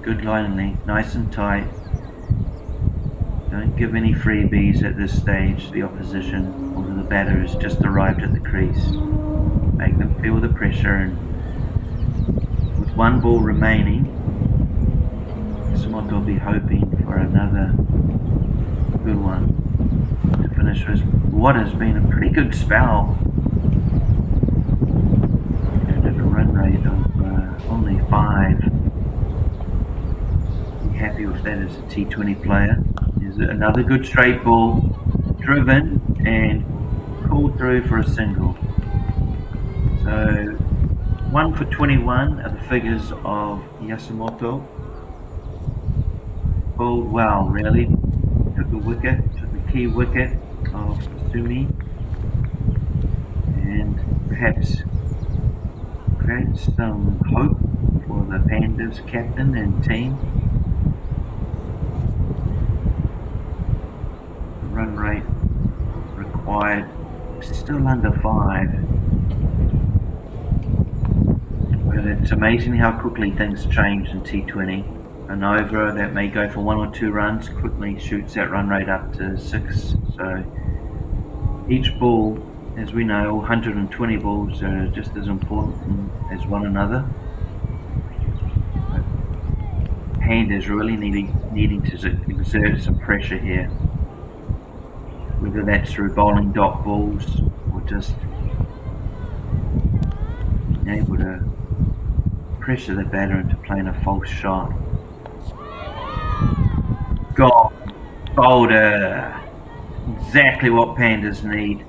Good line and length, nice and tight. Don't give any freebies at this stage, the opposition, or the batter has just arrived at the crease. Make them feel the pressure, and with 1 ball remaining, Yasumoto will be hoping for another good one to finish what has been a pretty good spell. Run rate of only 5. Be happy with that as a T20 player. There's another good straight ball, driven and pulled through for a single. So 1 for 21 are the figures of Yasumoto. Bowled well, really. Took the key wicket of Sumi, and perhaps create some hope for the Pandas captain and team. The run rate required still under 5. But it's amazing how quickly things change in T20. An over that may go for 1 or 2 runs quickly shoots that run rate up to 6. So each ball, as we know, 120 balls are just as important as one another. Pandas really needing to exert some pressure here, whether that's through bowling dot balls or just being able to pressure the batter into playing a false shot. Gone. Boulder. Exactly what Pandas need.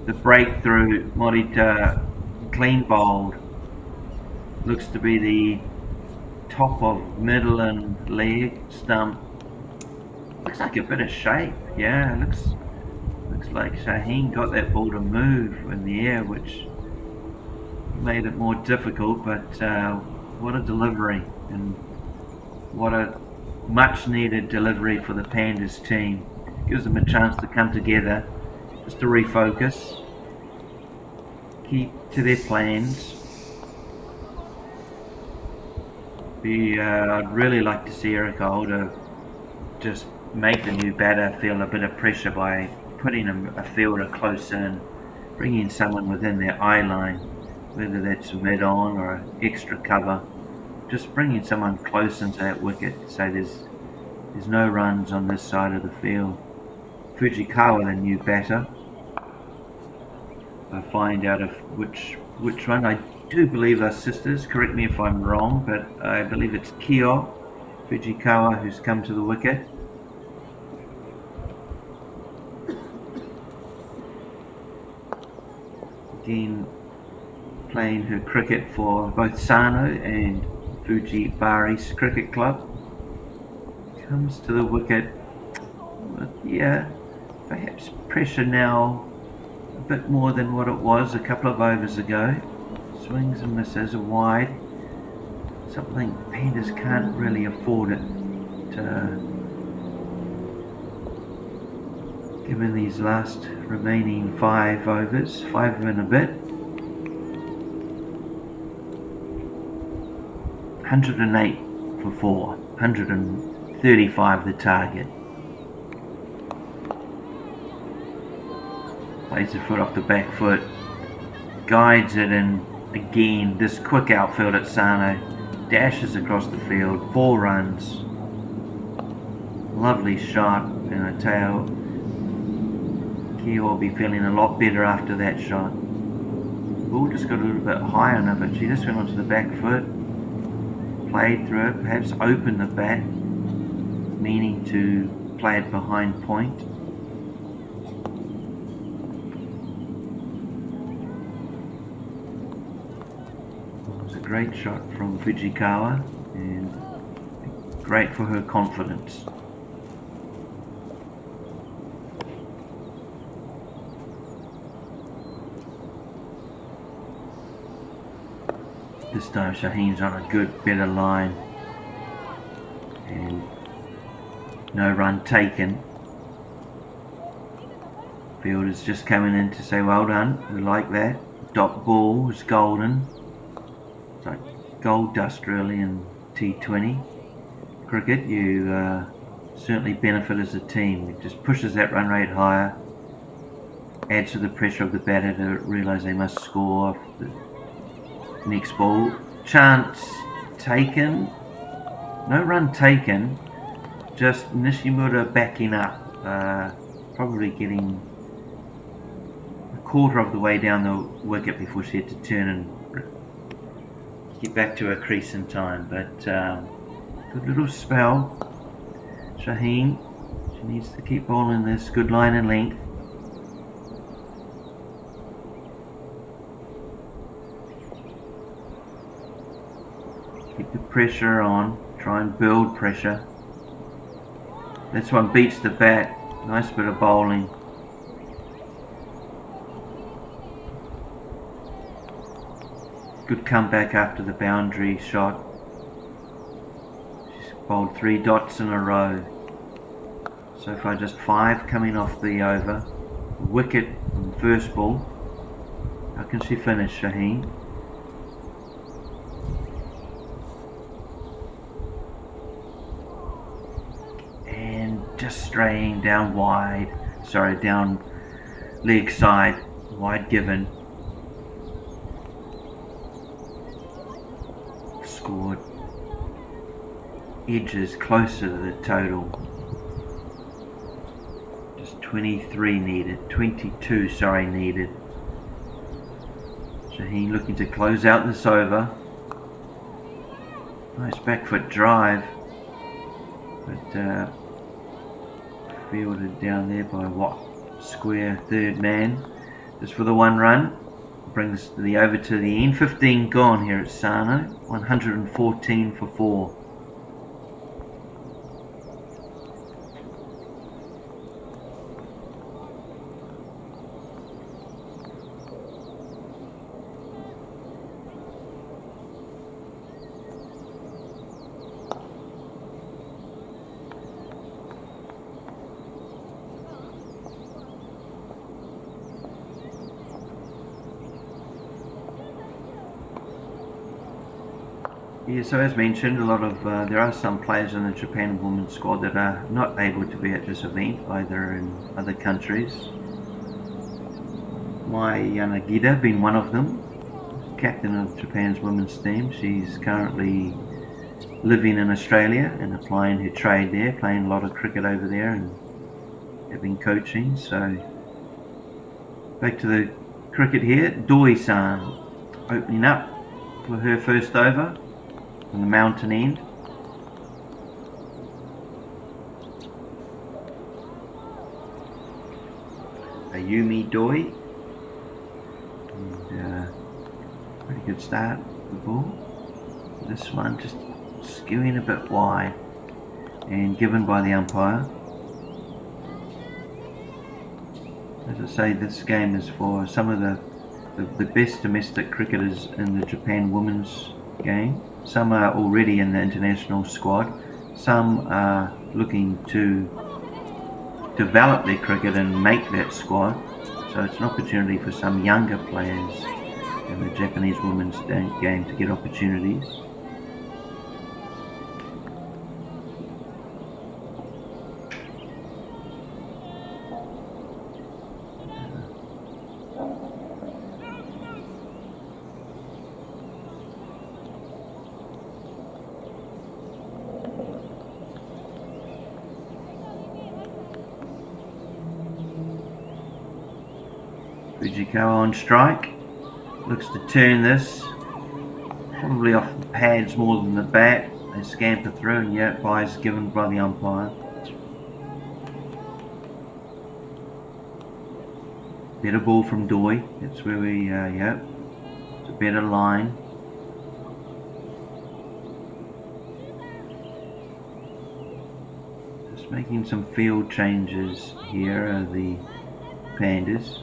The breakthrough, Morita, clean bowled. Looks to be the top of middle and leg stump. Looks like a bit of shape. Yeah, looks like Shaheen got that ball to move in the air, which made it more difficult, but what a delivery, and what a much needed delivery for the Pandas team. Gives them a chance to come together, just to refocus, keep to their plans. I'd really like to see Eric Holder just make the new batter feel a bit of pressure by putting a fielder close in, bringing someone within their eye line, whether that's mid-on or extra cover, just bringing someone close into that wicket so there's no runs on this side of the field. Fujikawa, the new batter, I'll find out which one. I do believe they're sisters, correct me if I'm wrong, but I believe it's Kyo Fujikawa who's come to the wicket. Again, playing her cricket for both Sano and Fujibare's cricket club. Comes to the wicket with, yeah, perhaps pressure now a bit more than what it was a couple of overs ago. Swings and misses wide. Something Pandas can't really afford it to, given these last remaining 5 overs, 5 and a bit. 108 for 4, 135 the target. Plays the foot off the back foot, guides it, and again this quick outfield at Sano dashes across the field, 4 runs. Lovely shot, and I tell you, Kia will be feeling a lot better after that shot. Ball just got a little bit high on her, but she just went onto the back foot, played through it, perhaps opened the bat, meaning to play it behind point. It was a great shot from Fujikawa, and great for her confidence. This time Shaheen's on a good, better line, and no run taken. Fielder's just coming in to say well done, we like that. Dot ball is golden. It's like gold dust really in T20 cricket. You certainly benefit as a team. It just pushes that run rate higher, adds to the pressure of the batter to realise they must score. Next ball, chance taken, no run taken, just Nishimura backing up, probably getting a quarter of the way down the wicket before she had to turn and get back to her crease in time. But good little spell. Shaheen, she needs to keep bowling this, good line and length. pressure on, try and build pressure. This one beats the bat. Nice bit of bowling. Good comeback after the boundary shot. She's bowled 3 dots in a row. So far just 5 coming off the over. Wicket on the first ball. How can she finish, Shaheen? And just straying down wide. Sorry, down leg side. Wide given. Scored. Edges closer to the total. 23 needed, 22 needed. Shaheen looking to close out this over. Nice back foot drive, but fielded down there by Watt Square, third man. Just for the 1 run. Brings the over to the end. 15 gone here at Sano. 114 for 4. Yeah, so as mentioned, there are some players in the Japan women's squad that are not able to be at this event, either in other countries. Mai Yanagida being one of them, captain of Japan's women's team. She's currently living in Australia and applying her trade there, playing a lot of cricket over there and having coaching. So back to the cricket here. Doi-san opening up for her first over. On the mountain end. Ayumi Doi. And pretty good start with the ball. This one just skewing a bit wide and given by the umpire. As I say, this game is for some of the best domestic cricketers in the Japan women's game. Some are already in the international squad. Some are looking to develop their cricket and make that squad. So it's an opportunity for some younger players in the Japanese women's game to get opportunities. Fujikawa on strike, looks to turn this, probably off the pads more than the bat. They scamper through and yeah, buys given by the umpire. Better ball from Doi, that's where we, yeah, it's a better line. Just making some field changes here are the Pandas.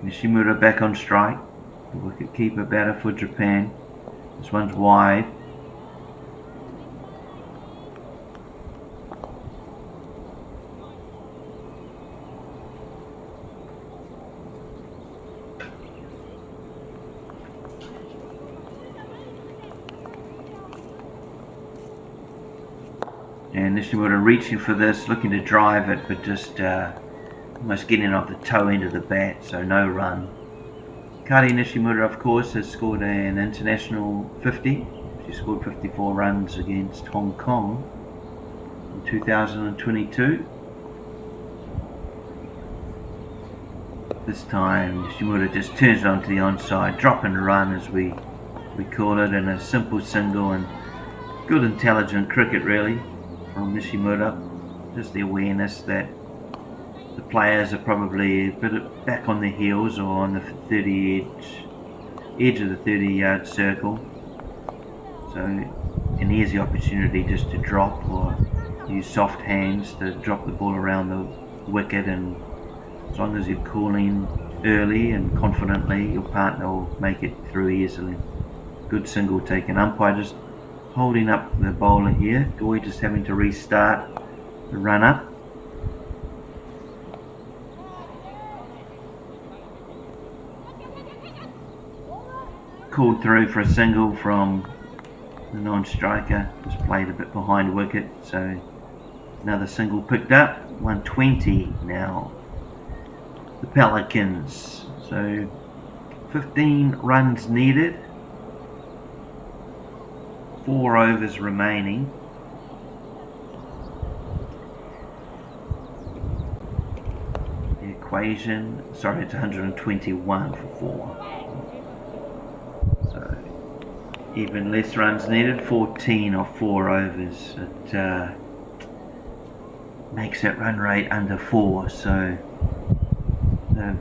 Nishimura back on strike, the wicket keeper batter for Japan. This one's wide. And Nishimura reaching for this, looking to drive it, but just almost getting off the toe end of the bat, so no run. Kari Nishimura, of course, has scored an international 50. She scored 54 runs against Hong Kong in 2022. This time Nishimura just turns it onto the onside, drop and run as we call it, in a simple single, and good intelligent cricket really from Nishimura. Just the awareness that the players are probably a bit back on their heels or on the 30 edge of the 30-yard circle. So an easy opportunity just to drop or use soft hands to drop the ball around the wicket, and as long as you're cooling early and confidently, your partner will make it through easily. Good single taken. Umpire just holding up the bowler here. Goy just having to restart the run up. Called through for a single from the non-striker. Just played a bit behind wicket, so another single picked up. 120 now. The Pelicans. So 15 runs needed. 4 overs remaining. The equation, sorry, it's 121 for 4. So even less runs needed, 14 or 4 overs. It makes that run rate under 4, so they've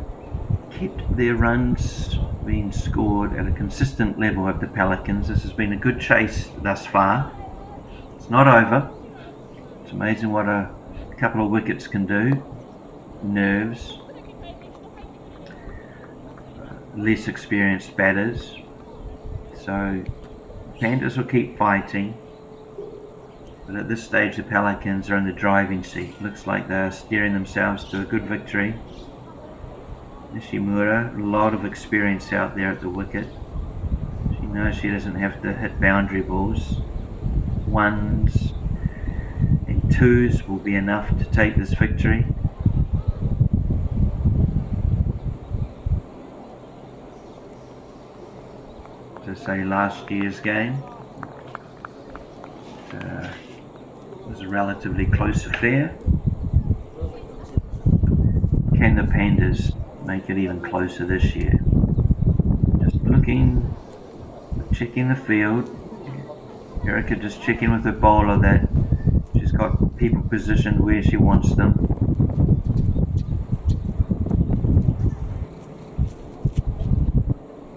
kept their runs being scored at a consistent level of the Pelicans. This has been a good chase thus far. It's not over. It's amazing what a couple of wickets can do. Nerves. Less experienced batters. So Pandas will keep fighting. But at this stage the Pelicans are in the driving seat. Looks like they're steering themselves to a good victory. Nishimura, a lot of experience out there at the wicket. She knows she doesn't have to hit boundary balls. 1s and 2s will be enough to take this victory. To say last year's game was a relatively close affair. Can the Pandas make it even closer this year? Just looking, checking the field. Erica just checking with the bowler that she's got people positioned where she wants them.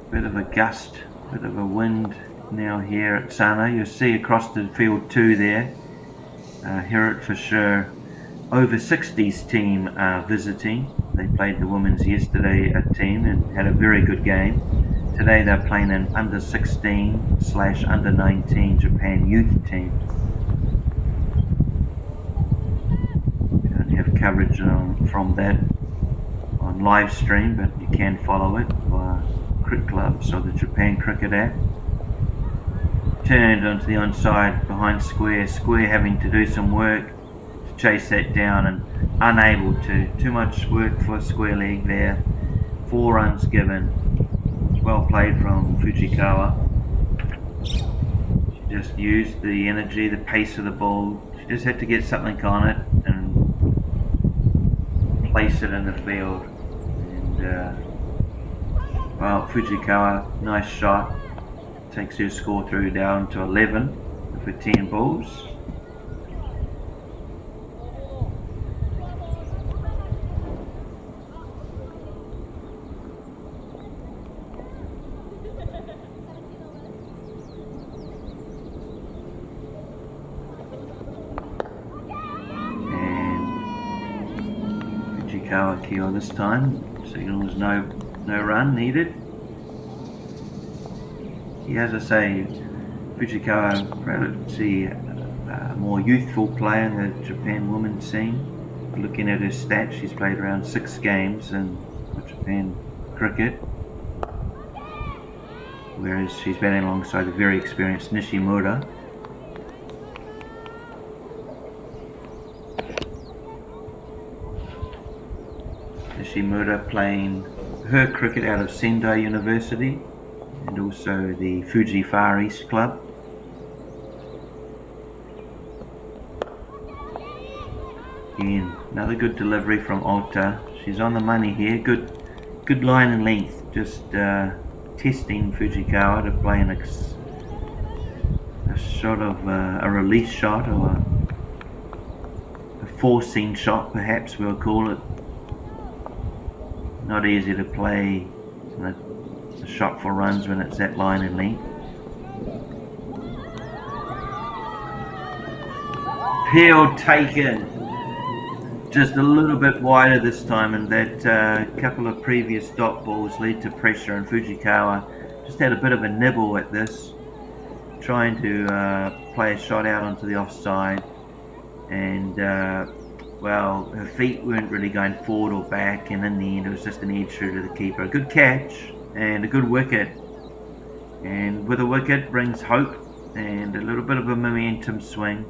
Bit of a gust, bit of a wind now here at Sana. You'll see across the field too there. Herefordshire over 60s team are visiting. They played the women's yesterday team and had a very good game. Today they're playing an under 16/under 19 Japan youth team. We don't have coverage from that on live stream, but you can follow it via Cricket Clubs or the Japan Cricket app. Turned onto the onside behind square. Square having to do some work to chase that down and unable to. Too much work for square leg there. 4 runs given. Well played from Fujikawa. She just used the energy, the pace of the ball. She just had to get something on it and place it in the field. And well, Fujikawa, nice shot. Takes her score through down to 11 for 10 balls. Fujikawa Kyo this time. Signals no run needed. As I say, Fujikawa, relatively more youthful player in the Japan women's scene. Looking at her stats, she's played around 6 games in Japan cricket, whereas she's batting alongside the very experienced Nishimura. Nishimura playing her cricket out of Sendai University and also the Fuji Far East Club. Again, another good delivery from Alta. She's on the money here. Good line and length. Just testing Fujikawa to play in a shot of a release shot or a forcing shot, perhaps we'll call it. not easy to play a shot for runs when it's that line and length. Field taken. Just a little bit wider this time, and that couple of previous dot balls led to pressure, and Fujikawa just had a bit of a nibble at this, trying to play a shot out onto the offside, and well, her feet weren't really going forward or back, and in the end it was just an edge through to the keeper. A good catch and a good wicket, and with a wicket brings hope and a little bit of a momentum swing.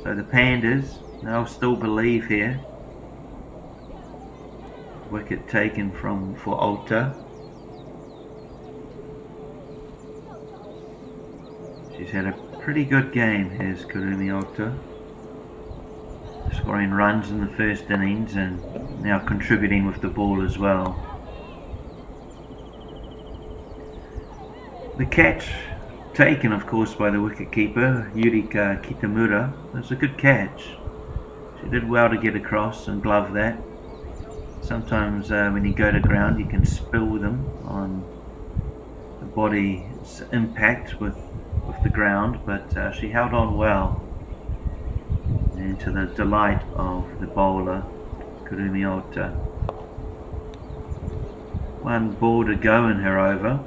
So the Pandas, they'll still believe here. Wicket taken for Alta. She's had a pretty good game, has Kurumi Alta, scoring runs in the first innings and now contributing with the ball as well. The catch taken, of course, by the wicketkeeper Yurika Kitamura. That's a good catch. She did well to get across and glove that. Sometimes when you go to ground you can spill them on the body's impact with the ground, but she held on well, and to the delight of the bowler Kurumi Ota. One ball to go in her over.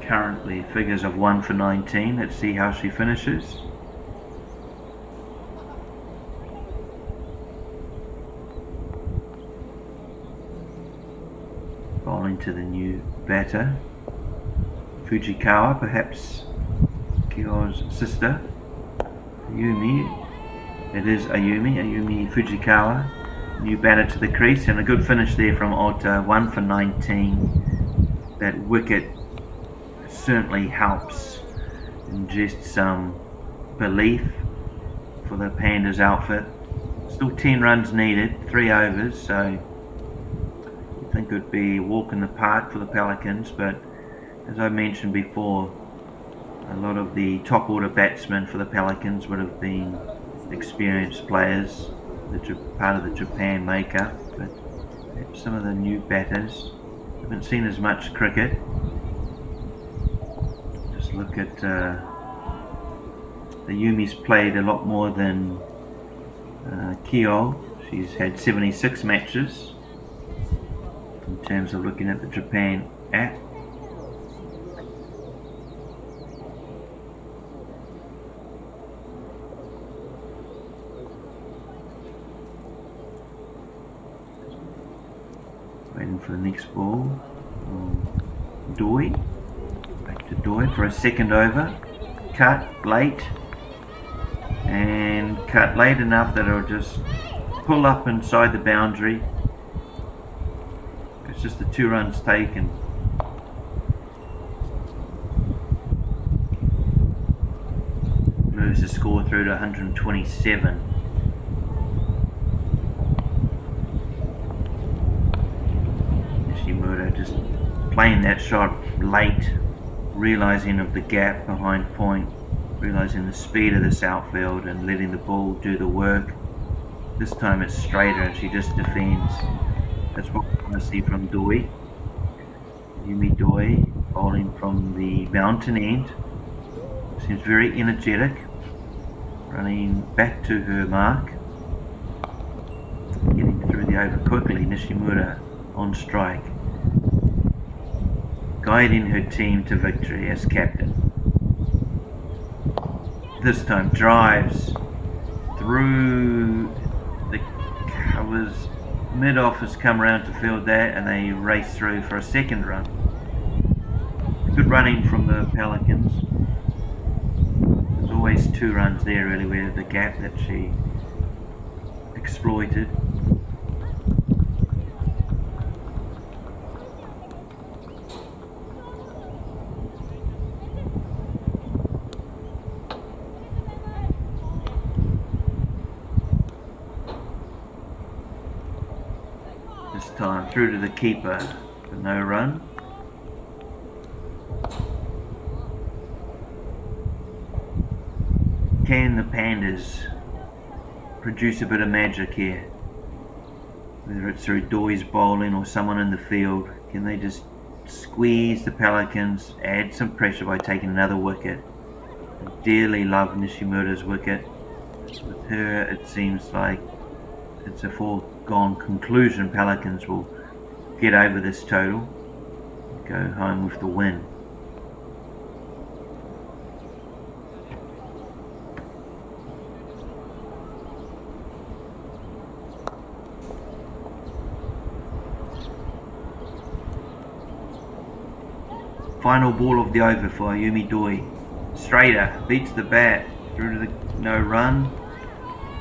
Currently figures of 1 for 19. Let's see how she finishes. Bowling to the new batter, Fujikawa, perhaps Kyo's sister, Ayumi. It is Ayumi Fujikawa, new batter to the crease, and a good finish there from Ota, 1 for 19. That wicket certainly helps ingest some belief for the Pandas outfit. Still 10 runs needed, 3 overs, so I think it would be a walk in the park for the Pelicans, but as I mentioned before, a lot of the top order batsmen for the Pelicans would have been experienced players, part of the Japan makeup, but some of the new batters haven't seen as much cricket. Look at the Yumi's played a lot more than Kyo. She's had 76 matches in terms of looking at the Japan app. Waiting for the next ball. Doi. To Doi for a second over, cut late, and cut late enough that it'll just pull up inside the boundary. It's just the 2 runs taken. Moves the score through to 127. Nishimura just playing that shot late, realising of the gap behind point, realising the speed of this outfield and letting the ball do the work. This time it's straighter and she just defends. That's what we want to see from Doi. Yumi Doi bowling from the mountain end. Seems very energetic, running back to her mark, getting through the over quickly. Nishimura on strike, guiding her team to victory as captain. This time drives through the covers, mid-off has come around to field that, and they race through for a second run. Good running from the Pelicans. There's always 2 runs there really, where the gap that she exploited. This time through to the keeper for no run. Can the Pandas produce a bit of magic here? Whether it's through Doy's bowling or someone in the field, can they just squeeze the Pelicans, add some pressure by taking another wicket? I dearly love Nishimura's wicket. With her, it seems like it's a foregone conclusion Pelicans will get over this total, go home with the win. Final ball of the over for Ayumi Doi. Straighter, beats the bat, through to the no run.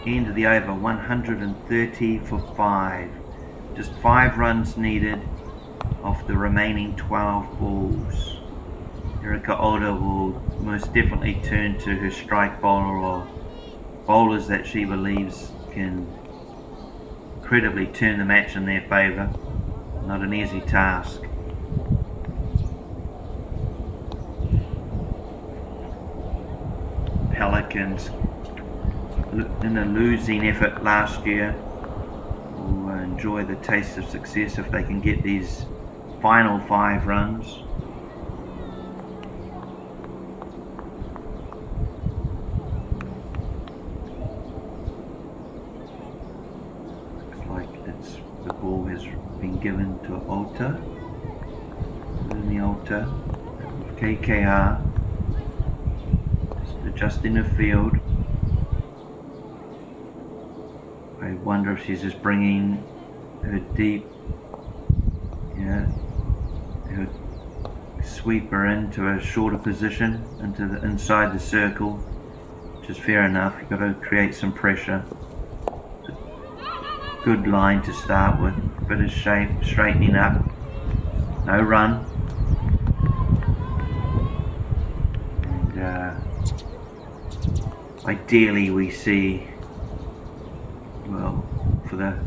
End of the over, 130 for 5. Just 5 runs needed off the remaining 12 balls. Erika Oda will most definitely turn to her strike bowler or bowlers that she believes can incredibly turn the match in their favour. Not an easy task. Pelicans, in a losing effort last year, will enjoy the taste of success if they can get these final 5 runs. Looks like the ball has been given to Alta. In the Alta with KKR. Just in the field. I wonder if she's just bringing her deep, her sweeper into a shorter position, into the inside the circle, which is fair enough. You've got to create some pressure. Good line to start with. Bit of shape, straightening up. No run. And ideally we see, well, for the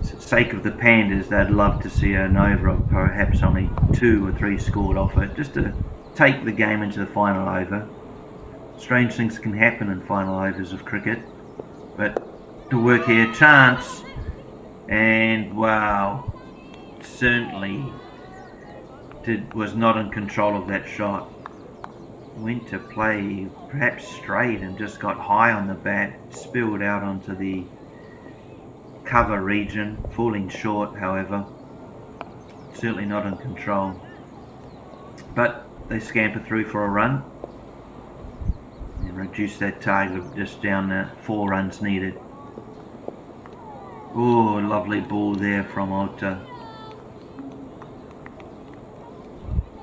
sake of the Pandas, they'd love to see an over of perhaps only 2 or 3 scored off it, just to take the game into the final over. Strange things can happen in final overs of cricket, but to work here, chance, and wow, certainly was not in control of that shot. Went to play perhaps straight and just got high on the bat, spilled out onto the cover region, falling short however, certainly not in control. But they scamper through for a run and reduce that target just down to 4 runs needed. Oh, lovely ball there from Ota.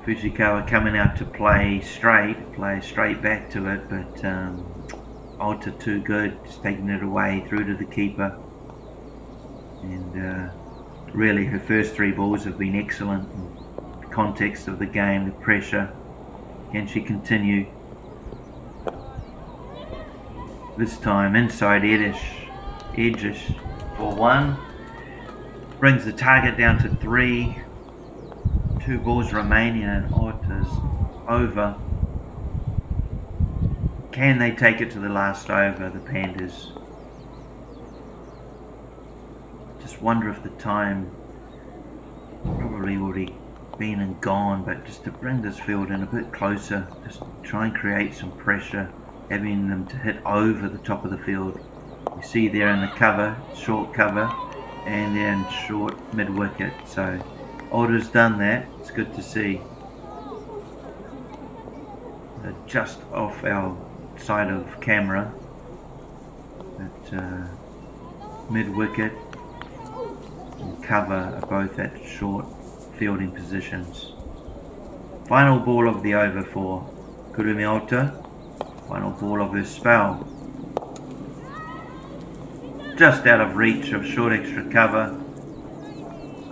Fujikawa coming out to play straight back to it, but Ota too good, just taking it away through to the keeper. And really her first 3 balls have been excellent in the context of the game, the pressure. Can she continue? This time inside edgish for 1. Brings the target down to 3. 2 balls remaining and Ota's over. Can they take it to the last over, the Pandas? Just wonder if the time probably already been and gone, but just to bring this field in a bit closer, just try and create some pressure, having them to hit over the top of the field. You see there in the cover, short cover, and then short mid-wicket, so Ota's done that. It's good to see. Just off our side of camera, at mid-wicket and cover are both at short fielding positions. Final ball of the over for Kurumi Ota. Final ball of her spell. Just out of reach of short extra cover,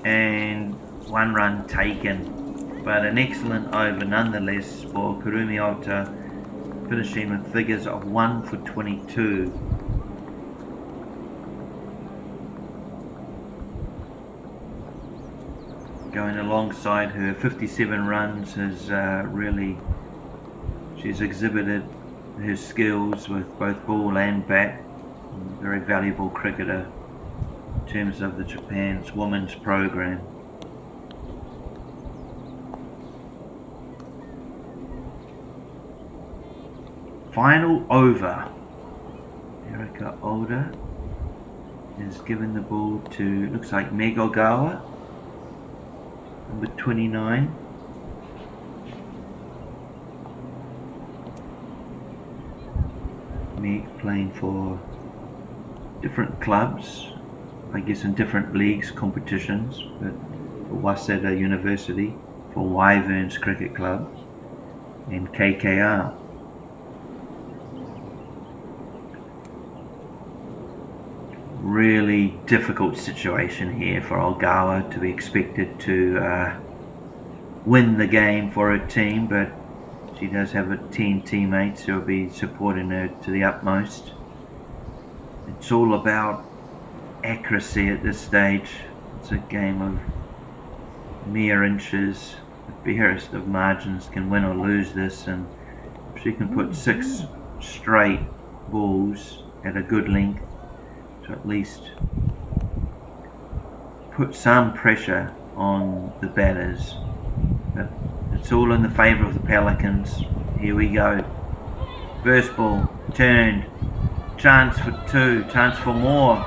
and 1 run taken, but an excellent over nonetheless for Kurumi Ota, finishing with figures of 1 for 22. Going alongside her 57 runs has really, she's exhibited her skills with both ball and bat. Very valuable cricketer in terms of the Japan's women's program. Final over. Erika Oda is given the ball to, looks like Meg Ogawa, number 29. Meg playing for different clubs, I guess in different leagues, competitions, but for Waseda University, for Wyverns Cricket Club, and KKR. Really difficult situation here for Ogawa to be expected to win the game for her team, but she does have 10 teammates who will be supporting her to the utmost. It's all about accuracy at this stage. It's a game of mere inches. The barest of margins can win or lose this, and if she can put 6 straight balls at a good length to at least put some pressure on the batters. But it's all in the favour of the Pelicans. Here we go. First ball, turned. Chance for 2, chance for more.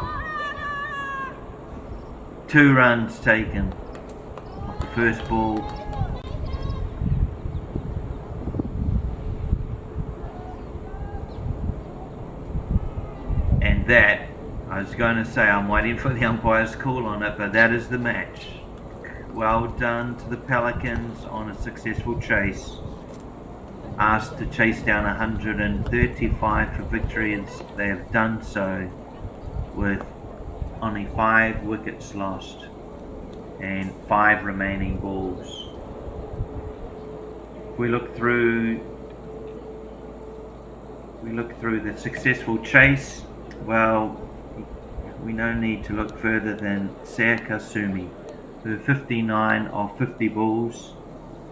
2 runs taken off the first ball. And that, I was going to say I'm waiting for the umpire's call on it, but that is the match. Well done to the Pelicans on a successful chase. Asked to chase down 135 for victory, and they have done so with only 5 wickets lost and 5 remaining balls. We look through the successful chase. Well, we no need to look further than Sayaka Sumi. Her 59 of 50 balls,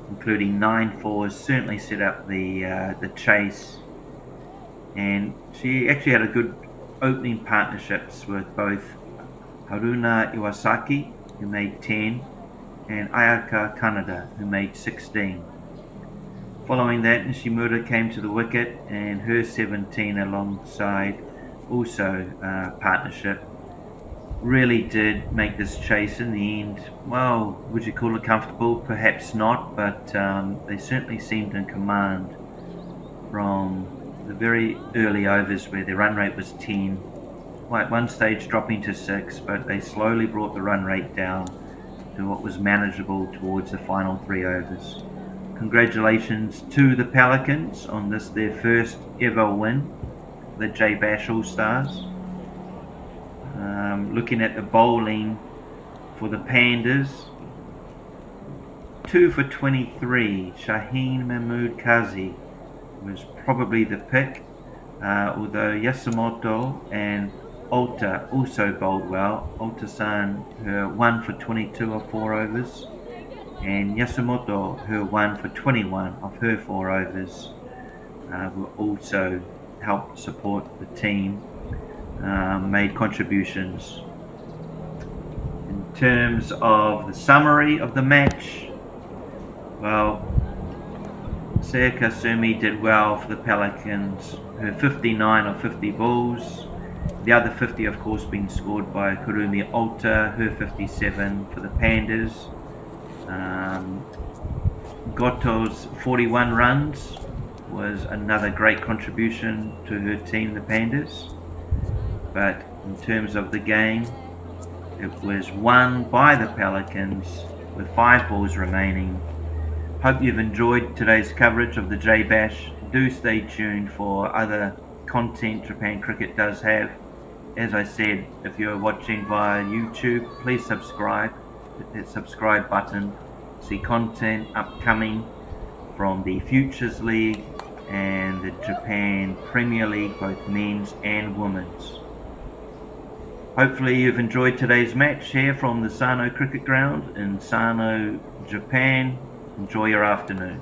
including 9 fours, certainly set up the chase, and she actually had a good opening partnerships with both Haruna Iwasaki, who made 10, and Ayaka Kanada, who made 16. Following that, Nishimura came to the wicket, and her 17 alongside also partnership really did make this chase in the end. Well, would you call it comfortable? Perhaps not, but they certainly seemed in command from the very early overs where their run rate was 10. Well, at one stage dropping to 6, but they slowly brought the run rate down to what was manageable towards the final 3 overs. Congratulations to the Pelicans on this, their first ever win, the J Bash All Stars. Looking at the bowling for the Pandas, 2 for 23. Shaheen Mahmood Kazi was probably the pick, although Yasumoto and Ota also bowled well. Ota-san, her 1 for 22 of 4 overs, and Yasumoto, her 1 for 21 of her 4 overs, will also help support the team. Made contributions. In terms of the summary of the match, well, Sayaka Sumi did well for the Pelicans, her 59 of 50 balls. The other 50 of course being scored by Kurumi Ota, her 57 for the Pandas. Goto's 41 runs was another great contribution to her team, the Pandas. But in terms of the game, it was won by the Pelicans with 5 balls remaining. Hope you've enjoyed today's coverage of the J Bash. Do stay tuned for other content Japan Cricket does have. As I said, if you're watching via YouTube, please subscribe. Hit that subscribe button. See content upcoming from the Futures League and the Japan Premier League, both men's and women's. Hopefully you've enjoyed today's match here from the Sano Cricket Ground in Sano, Japan. Enjoy your afternoon.